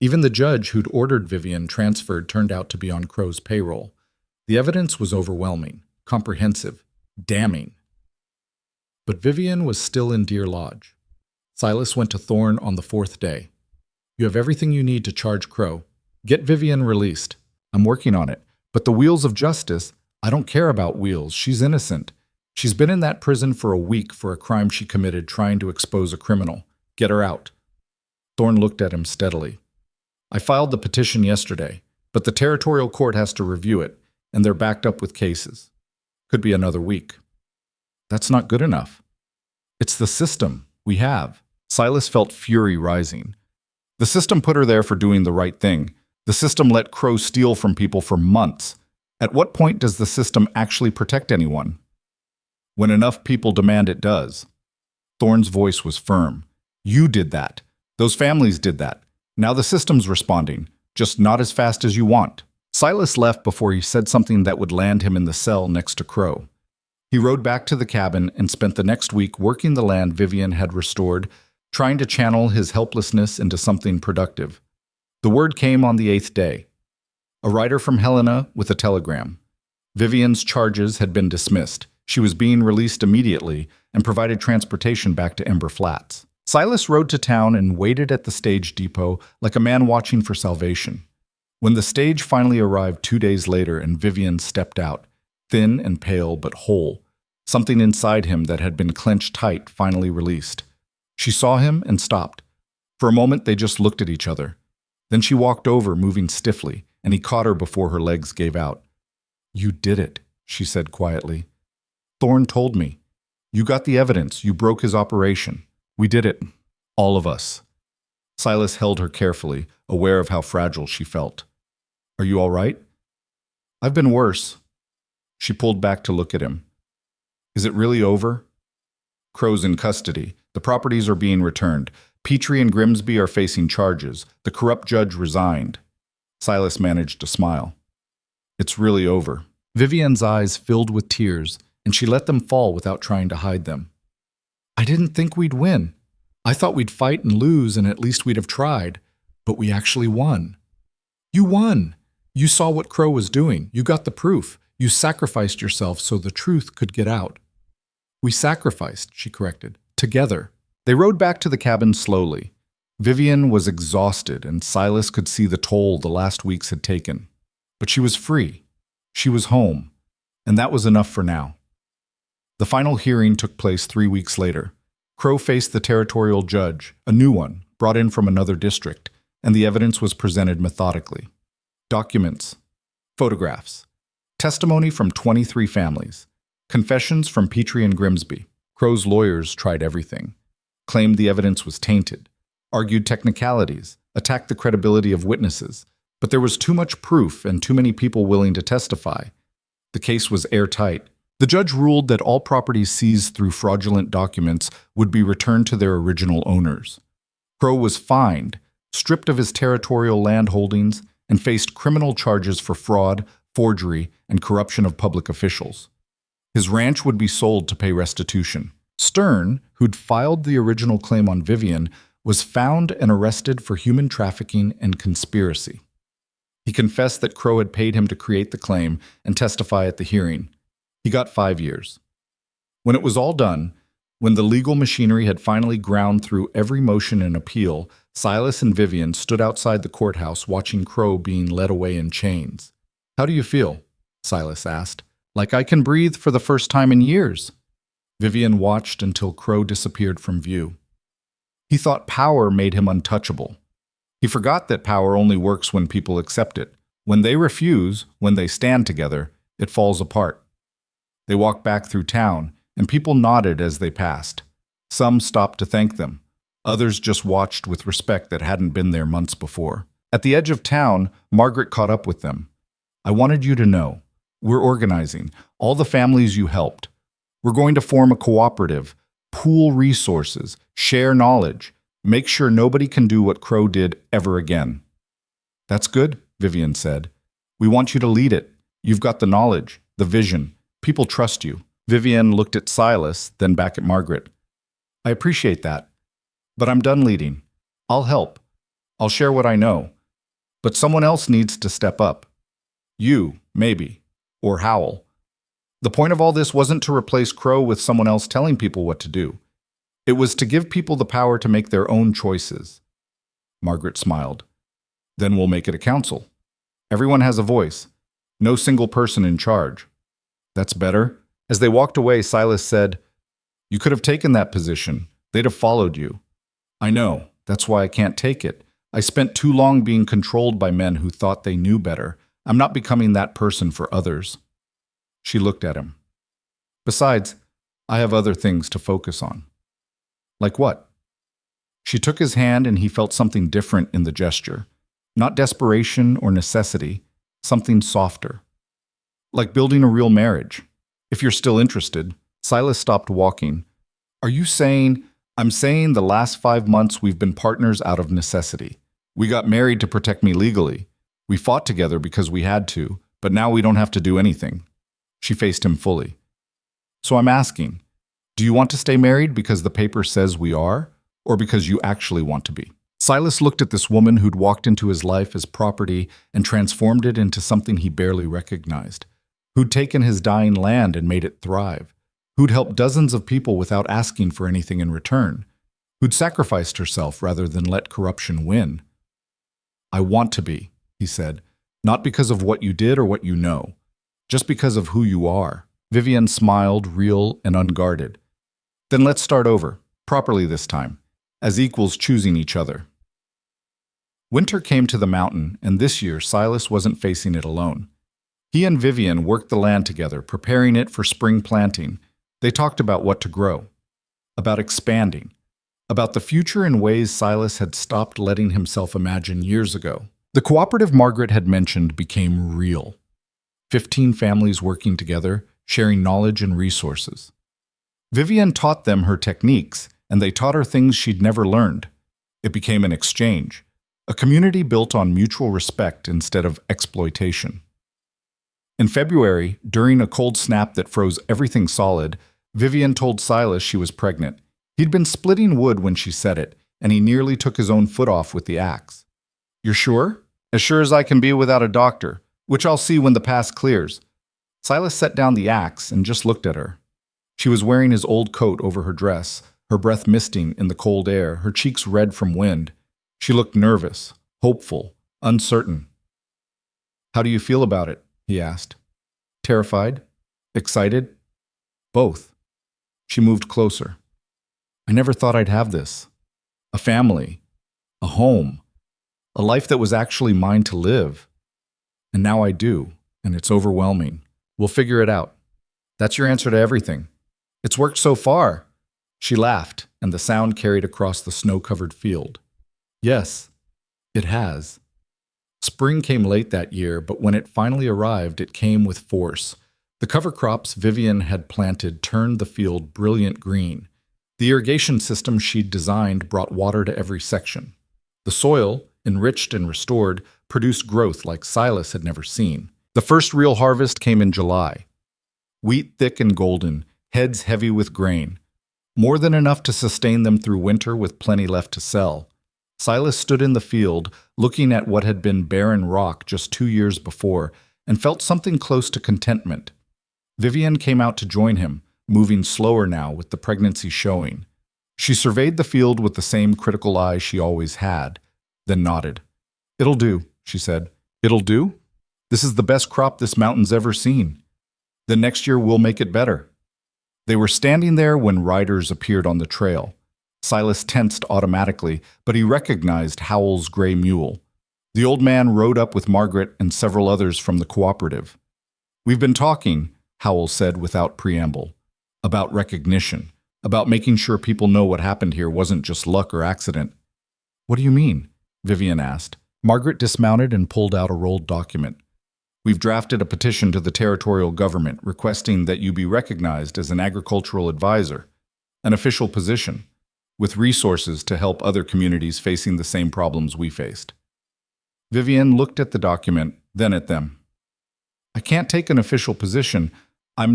Speaker 1: Even the judge who'd ordered Vivian transferred turned out to be on Crow's payroll. The evidence was overwhelming, comprehensive, damning. But Vivian was still in Deer Lodge. Silas went to Thorne on the 4th day. You have everything you need to charge Crow. Get Vivian released. I'm working on it. But the wheels of justice, I don't care about wheels. She's innocent. She's been in that prison for a week for a crime she committed trying to expose a criminal. Get her out. Thorne looked at him steadily. I filed the petition yesterday, but the territorial court has to review it, and they're backed up with cases. Could be another week. That's not good enough. It's the system we have. Silas felt fury rising. The system put her there for doing the right thing. The system let Crow steal from people for months. At what point does the system actually protect anyone? When enough people demand it does. Thorne's voice was firm. You did that. Those families did that. Now the system's responding, just not as fast as you want. Silas left before he said something that would land him in the cell next to Crow. He rode back to the cabin and spent the next week working the land Vivian had restored, trying to channel his helplessness into something productive. The word came on the 8th day. A writer from Helena with a telegram. Vivian's charges had been dismissed. She was being released immediately and provided transportation back to Ember Flats. Silas rode to town and waited at the stage depot like a man watching for salvation. When the stage finally arrived 2 days later and Vivian stepped out, thin and pale but whole, something inside him that had been clenched tight finally released. She saw him and stopped. For a moment they just looked at each other. Then she walked over, moving stiffly, and he caught her before her legs gave out. You did it, she said quietly. Thorne told me. You got the evidence. You broke his operation. We did it. All of us. Silas held her carefully, aware of how fragile she felt. Are you all right? I've been worse. She pulled back to look at him. Is it really over? Crow's in custody. The properties are being returned. Petrie and Grimsby are facing charges. The corrupt judge resigned. Silas managed to smile. It's really over. Vivian's eyes filled with tears, and she let them fall without trying to hide them. I didn't think we'd win. I thought we'd fight and lose, and at least we'd have tried. But we actually won. You won. You saw what Crow was doing. You got the proof. You sacrificed yourself so the truth could get out. We sacrificed, she corrected, together. They rode back to the cabin slowly. Vivian was exhausted, and Silas could see the toll the last weeks had taken. But she was free. She was home. And that was enough for now. The final hearing took place 3 weeks later. Crow faced the territorial judge, a new one, brought in from another district, and the evidence was presented methodically. Documents, photographs, testimony from 23 families, confessions from Petrie and Grimsby. Crow's lawyers tried everything, claimed the evidence was tainted, argued technicalities, attacked the credibility of witnesses, but there was too much proof and too many people willing to testify. The case was airtight. The judge ruled that all properties seized through fraudulent documents would be returned to their original owners. Crow was fined, stripped of his territorial land holdings, and faced criminal charges for fraud, forgery, and corruption of public officials. His ranch would be sold to pay restitution. Stern, who'd filed the original claim on Vivian, was found and arrested for human trafficking and conspiracy. He confessed that Crow had paid him to create the claim and testify at the hearing. He got 5 years. When it was all done, when the legal machinery had finally ground through every motion and appeal, Silas and Vivian stood outside the courthouse watching Crow being led away in chains. How do you feel? Silas asked. Like I can breathe for the first time in years. Vivian watched until Crow disappeared from view. He thought power made him untouchable. He forgot that power only works when people accept it. When they refuse, when they stand together, it falls apart. They walked back through town, and people nodded as they passed. Some stopped to thank them. Others just watched with respect that hadn't been there months before. At the edge of town, Margaret caught up with them. I wanted you to know. We're organizing. All the families you helped. We're going to form a cooperative, pool resources, share knowledge, make sure nobody can do what Crow did ever again. That's good, Vivian said. We want you to lead it. You've got the knowledge, the vision. People trust you. Vivian looked at Silas, then back at Margaret. I appreciate that. But I'm done leading. I'll help. I'll share what I know. But someone else needs to step up. You, maybe. Or Howell. The point of all this wasn't to replace Crow with someone else telling people what to do. It was to give people the power to make their own choices. Margaret smiled. Then we'll make it a council. Everyone has a voice. No single person in charge. That's better. As they walked away, Silas said, You could have taken that position. They'd have followed you. I know. That's why I can't take it. I spent too long being controlled by men who thought they knew better. I'm not becoming that person for others. She looked at him. Besides, I have other things to focus on. Like what? She took his hand and he felt something different in the gesture. Not desperation or necessity, something softer. Like building a real marriage. If you're still interested. Silas stopped walking. Are you saying... I'm saying the last 5 months we've been partners out of necessity. We got married to protect me legally. We fought together because we had to, but now we don't have to do anything. She faced him fully. So I'm asking, do you want to stay married because the paper says we are, or because you actually want to be? Silas looked at this woman who'd walked into his life as property and transformed it into something he barely recognized, who'd taken his dying land and made it thrive, who'd helped dozens of people without asking for anything in return, who'd sacrificed herself rather than let corruption win. I want to be, he said, not because of what you did or what you know, just because of who you are. Vivian smiled, real and unguarded. Then let's start over, properly this time, as equals choosing each other. Winter came to the mountain, and this year Silas wasn't facing it alone. He and Vivian worked the land together, preparing it for spring planting. They talked about what to grow, about expanding, about the future in ways Silas had stopped letting himself imagine years ago. The cooperative Margaret had mentioned became real. 15 families working together, sharing knowledge and resources. Vivian taught them her techniques, and they taught her things she'd never learned. It became an exchange, a community built on mutual respect instead of exploitation. In February, during a cold snap that froze everything solid, Vivian told Silas she was pregnant. He'd been splitting wood when she said it, and he nearly took his own foot off with the axe. "You're sure?" "As sure as I can be without a doctor, which I'll see when the past clears." Silas set down the axe and just looked at her. She was wearing his old coat over her dress, her breath misting in the cold air, her cheeks red from wind. She looked nervous, hopeful, uncertain. "How do you feel about it?" he asked. "Terrified? Excited?" "Both." She moved closer. "I never thought I'd have this. A family, a home, a life that was actually mine to live. And now I do, and it's overwhelming. We'll figure it out. That's your answer to everything. It's worked so far." She laughed, and the sound carried across the snow-covered field. "Yes, it has." Spring came late that year, but when it finally arrived, it came with force. The cover crops Vivian had planted turned the field brilliant green. The irrigation system she'd designed brought water to every section. The soil, enriched and restored, produced growth like Silas had never seen. The first real harvest came in July. Wheat thick and golden, heads heavy with grain. More than enough to sustain them through winter with plenty left to sell. Silas stood in the field, looking at what had been barren rock just 2 years before, and felt something close to contentment. Vivian came out to join him, moving slower now with the pregnancy showing. She surveyed the field with the same critical eye she always had, then nodded. "It'll do," she said. "It'll do? This is the best crop this mountain's ever seen. Then next year we'll make it better." They were standing there when riders appeared on the trail. Silas tensed automatically, but he recognized Howell's gray mule. The old man rode up with Margaret and several others from the cooperative. "We've been talking," Howell said without preamble, "about recognition, about making sure people know what happened here wasn't just luck or accident." "What do you mean?" Vivian asked. Margaret dismounted and pulled out a rolled document. "We've drafted a petition to the territorial government requesting that you be recognized as an agricultural advisor, an official position, with resources to help other communities facing the same problems we faced." Vivian looked at the document, then at them. "I can't take an official position. I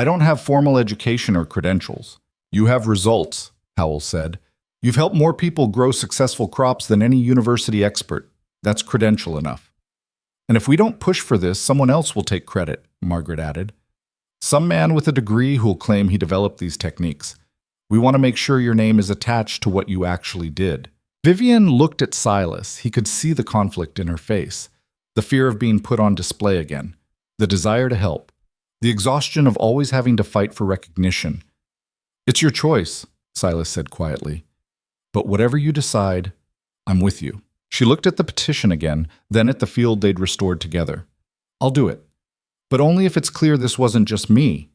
Speaker 1: don't have formal education or credentials." "You have results," Howell said. "You've helped more people grow successful crops than any university expert. That's credential enough." "And if we don't push for this, someone else will take credit," Margaret added. "Some man with a degree who'll claim he developed these techniques. We want to make sure your name is attached to what you actually did." Vivian looked at Silas. He could see the conflict in her face, the fear of being put on display again, the desire to help, the exhaustion of always having to fight for recognition. "It's your choice," Silas said quietly. "But whatever you decide, I'm with you." She looked at the petition again, then at the field they'd restored together. "I'll do it. But only if it's clear this wasn't just me.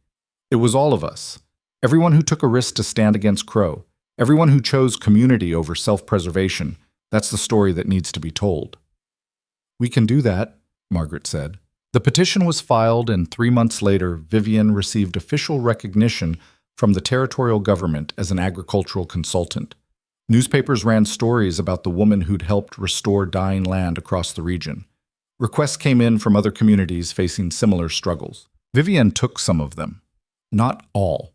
Speaker 1: It was all of us. Everyone who took a risk to stand against Crow. Everyone who chose community over self-preservation. That's the story that needs to be told." "We can do that," Margaret said. The petition was filed, and 3 months later, Vivian received official recognition from the territorial government as an agricultural consultant. Newspapers ran stories about the woman who'd helped restore dying land across the region. Requests came in from other communities facing similar struggles. Vivian took some of them. Not all.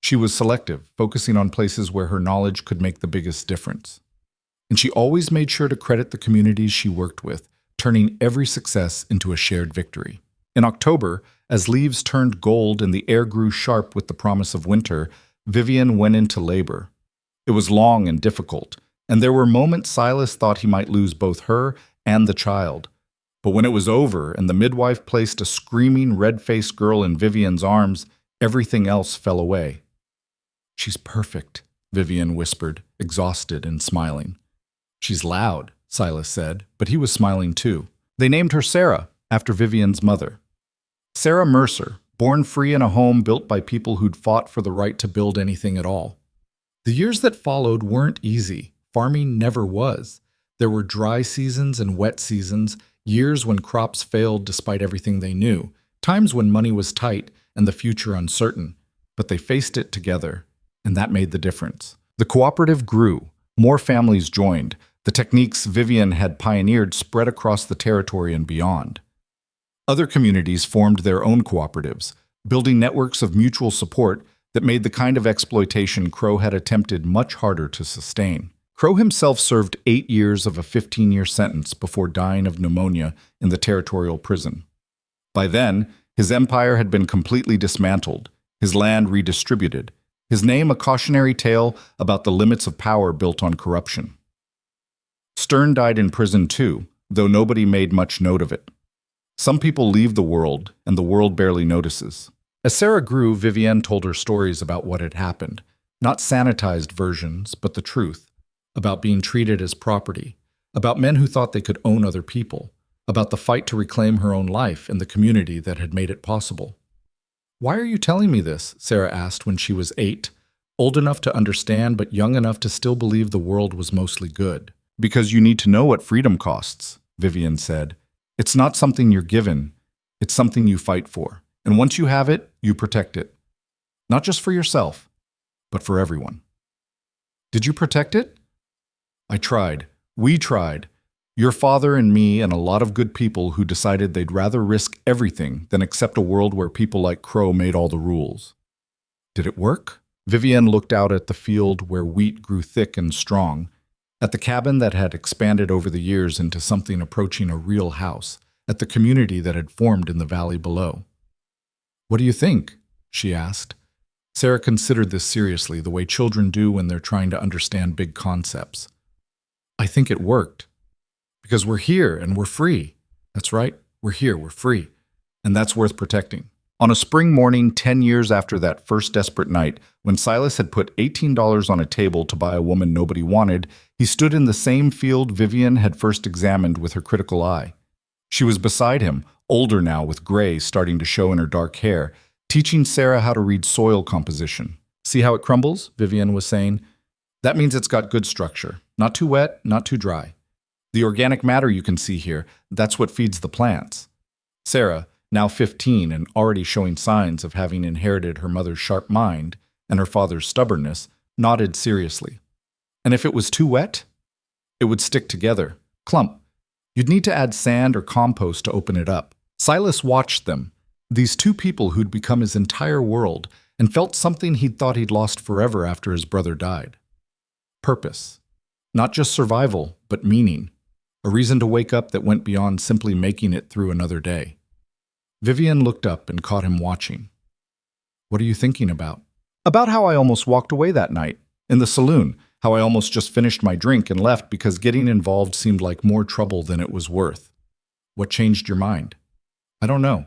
Speaker 1: She was selective, focusing on places where her knowledge could make the biggest difference. And she always made sure to credit the communities she worked with, turning every success into a shared victory. In October, as leaves turned gold and the air grew sharp with the promise of winter, Vivian went into labor. It was long and difficult, and there were moments Silas thought he might lose both her and the child. But when it was over and the midwife placed a screaming, red-faced girl in Vivian's arms, everything else fell away. "She's perfect," Vivian whispered, exhausted and smiling. "She's loud," Silas said, but he was smiling too. They named her Sarah, after Vivian's mother. Sarah Mercer, born free in a home built by people who'd fought for the right to build anything at all. The years that followed weren't easy. Farming never was. There were dry seasons and wet seasons, years when crops failed despite everything they knew, times when money was tight and the future uncertain. But they faced it together, and that made the difference. The cooperative grew. More families joined. The techniques Vivian had pioneered spread across the territory and beyond. Other communities formed their own cooperatives, building networks of mutual support that made the kind of exploitation Crow had attempted much harder to sustain. Crow himself served 8 years of a 15-year sentence before dying of pneumonia in the territorial prison. By then, his empire had been completely dismantled, his land redistributed, his name a cautionary tale about the limits of power built on corruption. Stern died in prison too, though nobody made much note of it. Some people leave the world, and the world barely notices. As Sarah grew, Vivienne told her stories about what had happened. Not sanitized versions, but the truth. About being treated as property. About men who thought they could own other people. About the fight to reclaim her own life and the community that had made it possible. "Why are you telling me this?" Sarah asked when she was 8, old enough to understand but young enough to still believe the world was mostly good. "Because you need to know what freedom costs," Vivian said. "It's not something you're given, it's something you fight for. And once you have it, you protect it. Not just for yourself, but for everyone." "Did you protect it?" "I tried. We tried. Your father and me and a lot of good people who decided they'd rather risk everything than accept a world where people like Crow made all the rules." "Did it work?" Vivienne looked out at the field where wheat grew thick and strong, at the cabin that had expanded over the years into something approaching a real house, at the community that had formed in the valley below. "What do you think?" she asked. Sarah considered this seriously, the way children do when they're trying to understand big concepts. "I think it worked. Because we're here and we're free." "That's right. We're here, we're free. And that's worth protecting." On a spring morning 10 years after that first desperate night, when Silas had put $18 on a table to buy a woman nobody wanted, he stood in the same field Vivian had first examined with her critical eye. She was beside him, older now with gray starting to show in her dark hair, teaching Sarah how to read soil composition. "See how it crumbles?" Vivian was saying. "That means it's got good structure. Not too wet, not too dry. The organic matter you can see here, that's what feeds the plants." Sarah, now 15 and already showing signs of having inherited her mother's sharp mind and her father's stubbornness, nodded seriously. "And if it was too wet?" "It would stick together. Clump. You'd need to add sand or compost to open it up." Silas watched them, these two people who'd become his entire world, and felt something he'd thought he'd lost forever after his brother died. Purpose. Not just survival, but meaning. A reason to wake up that went beyond simply making it through another day. Vivian looked up and caught him watching. "What are you thinking about?" "About how I almost walked away that night, in the saloon, how I almost just finished my drink and left because getting involved seemed like more trouble than it was worth." "What changed your mind?" "I don't know.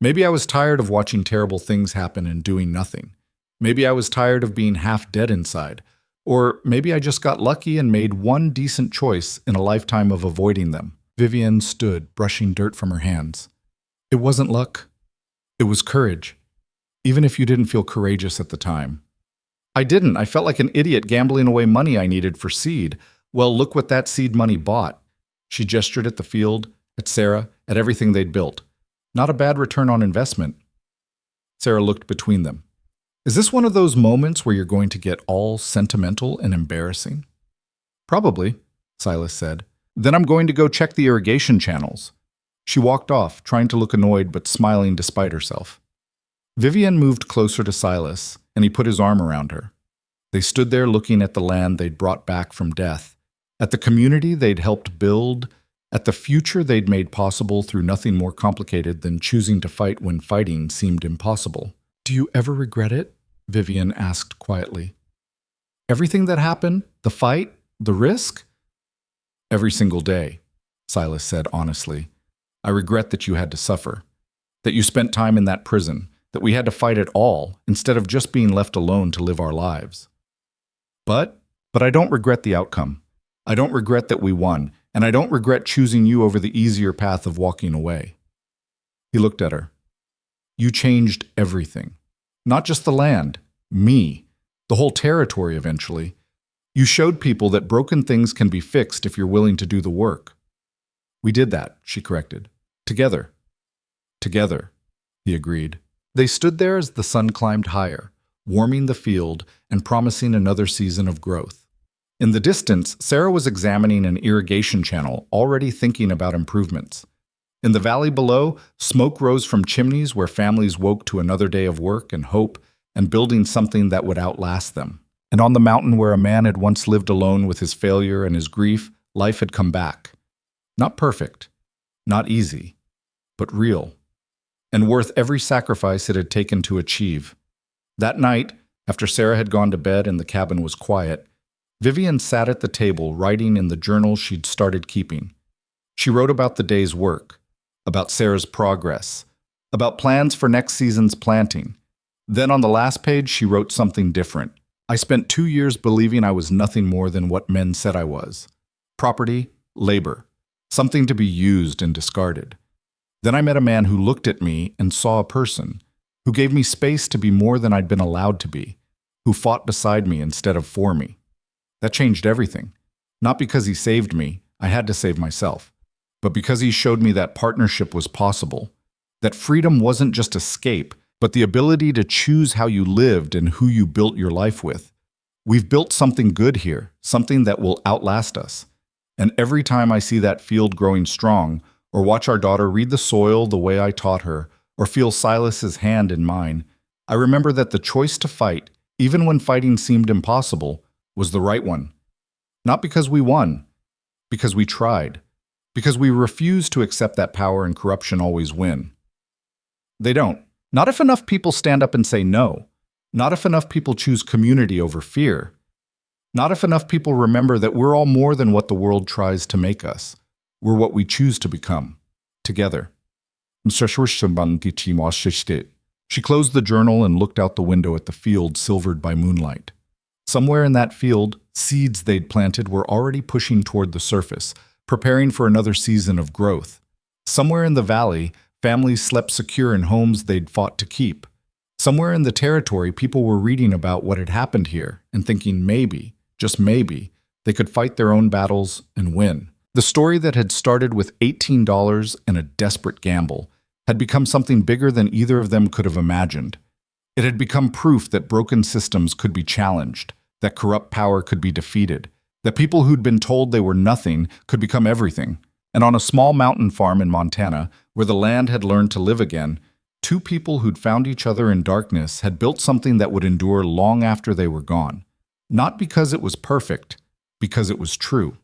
Speaker 1: Maybe I was tired of watching terrible things happen and doing nothing. Maybe I was tired of being half dead inside. Or maybe I just got lucky and made one decent choice in a lifetime of avoiding them." Vivian stood, brushing dirt from her hands. "It wasn't luck. It was courage. Even if you didn't feel courageous at the time." "I didn't. I felt like an idiot gambling away money I needed for seed. Well, look what that seed money bought." She gestured at the field, at Sarah, at everything they'd built. "Not a bad return on investment." Sarah looked between them. "Is this one of those moments where you're going to get all sentimental and embarrassing?" "Probably," Silas said. "Then I'm going to go check the irrigation channels." She walked off, trying to look annoyed but smiling despite herself. Vivian moved closer to Silas, and he put his arm around her. They stood there looking at the land they'd brought back from death, at the community they'd helped build, at the future they'd made possible through nothing more complicated than choosing to fight when fighting seemed impossible. "Do you ever regret it?" Vivian asked quietly. "Everything that happened? The fight? The risk?" "Every single day," Silas said honestly. "I regret that you had to suffer, that you spent time in that prison, that we had to fight it all instead of just being left alone to live our lives. But I don't regret the outcome. I don't regret that we won, and I don't regret choosing you over the easier path of walking away." He looked at her. You changed everything. Not just the land, me, the whole territory eventually. You showed people that broken things can be fixed if you're willing to do the work. We did that, she corrected. Together. Together, he agreed. They stood there as the sun climbed higher, warming the field and promising another season of growth. In the distance, Sarah was examining an irrigation channel, already thinking about improvements. In the valley below, smoke rose from chimneys where families woke to another day of work and hope and building something that would outlast them. And on the mountain where a man had once lived alone with his failure and his grief, life had come back. Not perfect, not easy, but real, and worth every sacrifice it had taken to achieve. That night, after Sarah had gone to bed and the cabin was quiet, Vivian sat at the table writing in the journal she'd started keeping. She wrote about the day's work, about Sarah's progress, about plans for next season's planting. Then on the last page, she wrote something different. I spent 2 years believing I was nothing more than what men said I was. Property, labor, something to be used and discarded. Then I met a man who looked at me and saw a person, who gave me space to be more than I'd been allowed to be, who fought beside me instead of for me. That changed everything. Not because he saved me, I had to save myself, but because he showed me that partnership was possible, that freedom wasn't just escape, but the ability to choose how you lived and who you built your life with. We've built something good here, something that will outlast us. And every time I see that field growing strong, or watch our daughter read the soil the way I taught her, or feel Silas's hand in mine, I remember that the choice to fight, even when fighting seemed impossible, was the right one. Not because we won, because we tried, because we refused to accept that power and corruption always win. They don't. Not if enough people stand up and say no. Not if enough people choose community over fear. Not if enough people remember that we're all more than what the world tries to make us. We're what we choose to become, together. She closed the journal and looked out the window at the field silvered by moonlight. Somewhere in that field, seeds they'd planted were already pushing toward the surface, preparing for another season of growth. Somewhere in the valley, families slept secure in homes they'd fought to keep. Somewhere in the territory, people were reading about what had happened here and thinking maybe, just maybe, they could fight their own battles and win. The story that had started with $18 and a desperate gamble had become something bigger than either of them could have imagined. It had become proof that broken systems could be challenged, that corrupt power could be defeated, that people who'd been told they were nothing could become everything. And on a small mountain farm in Montana, where the land had learned to live again, two people who'd found each other in darkness had built something that would endure long after they were gone. Not because it was perfect, because it was true.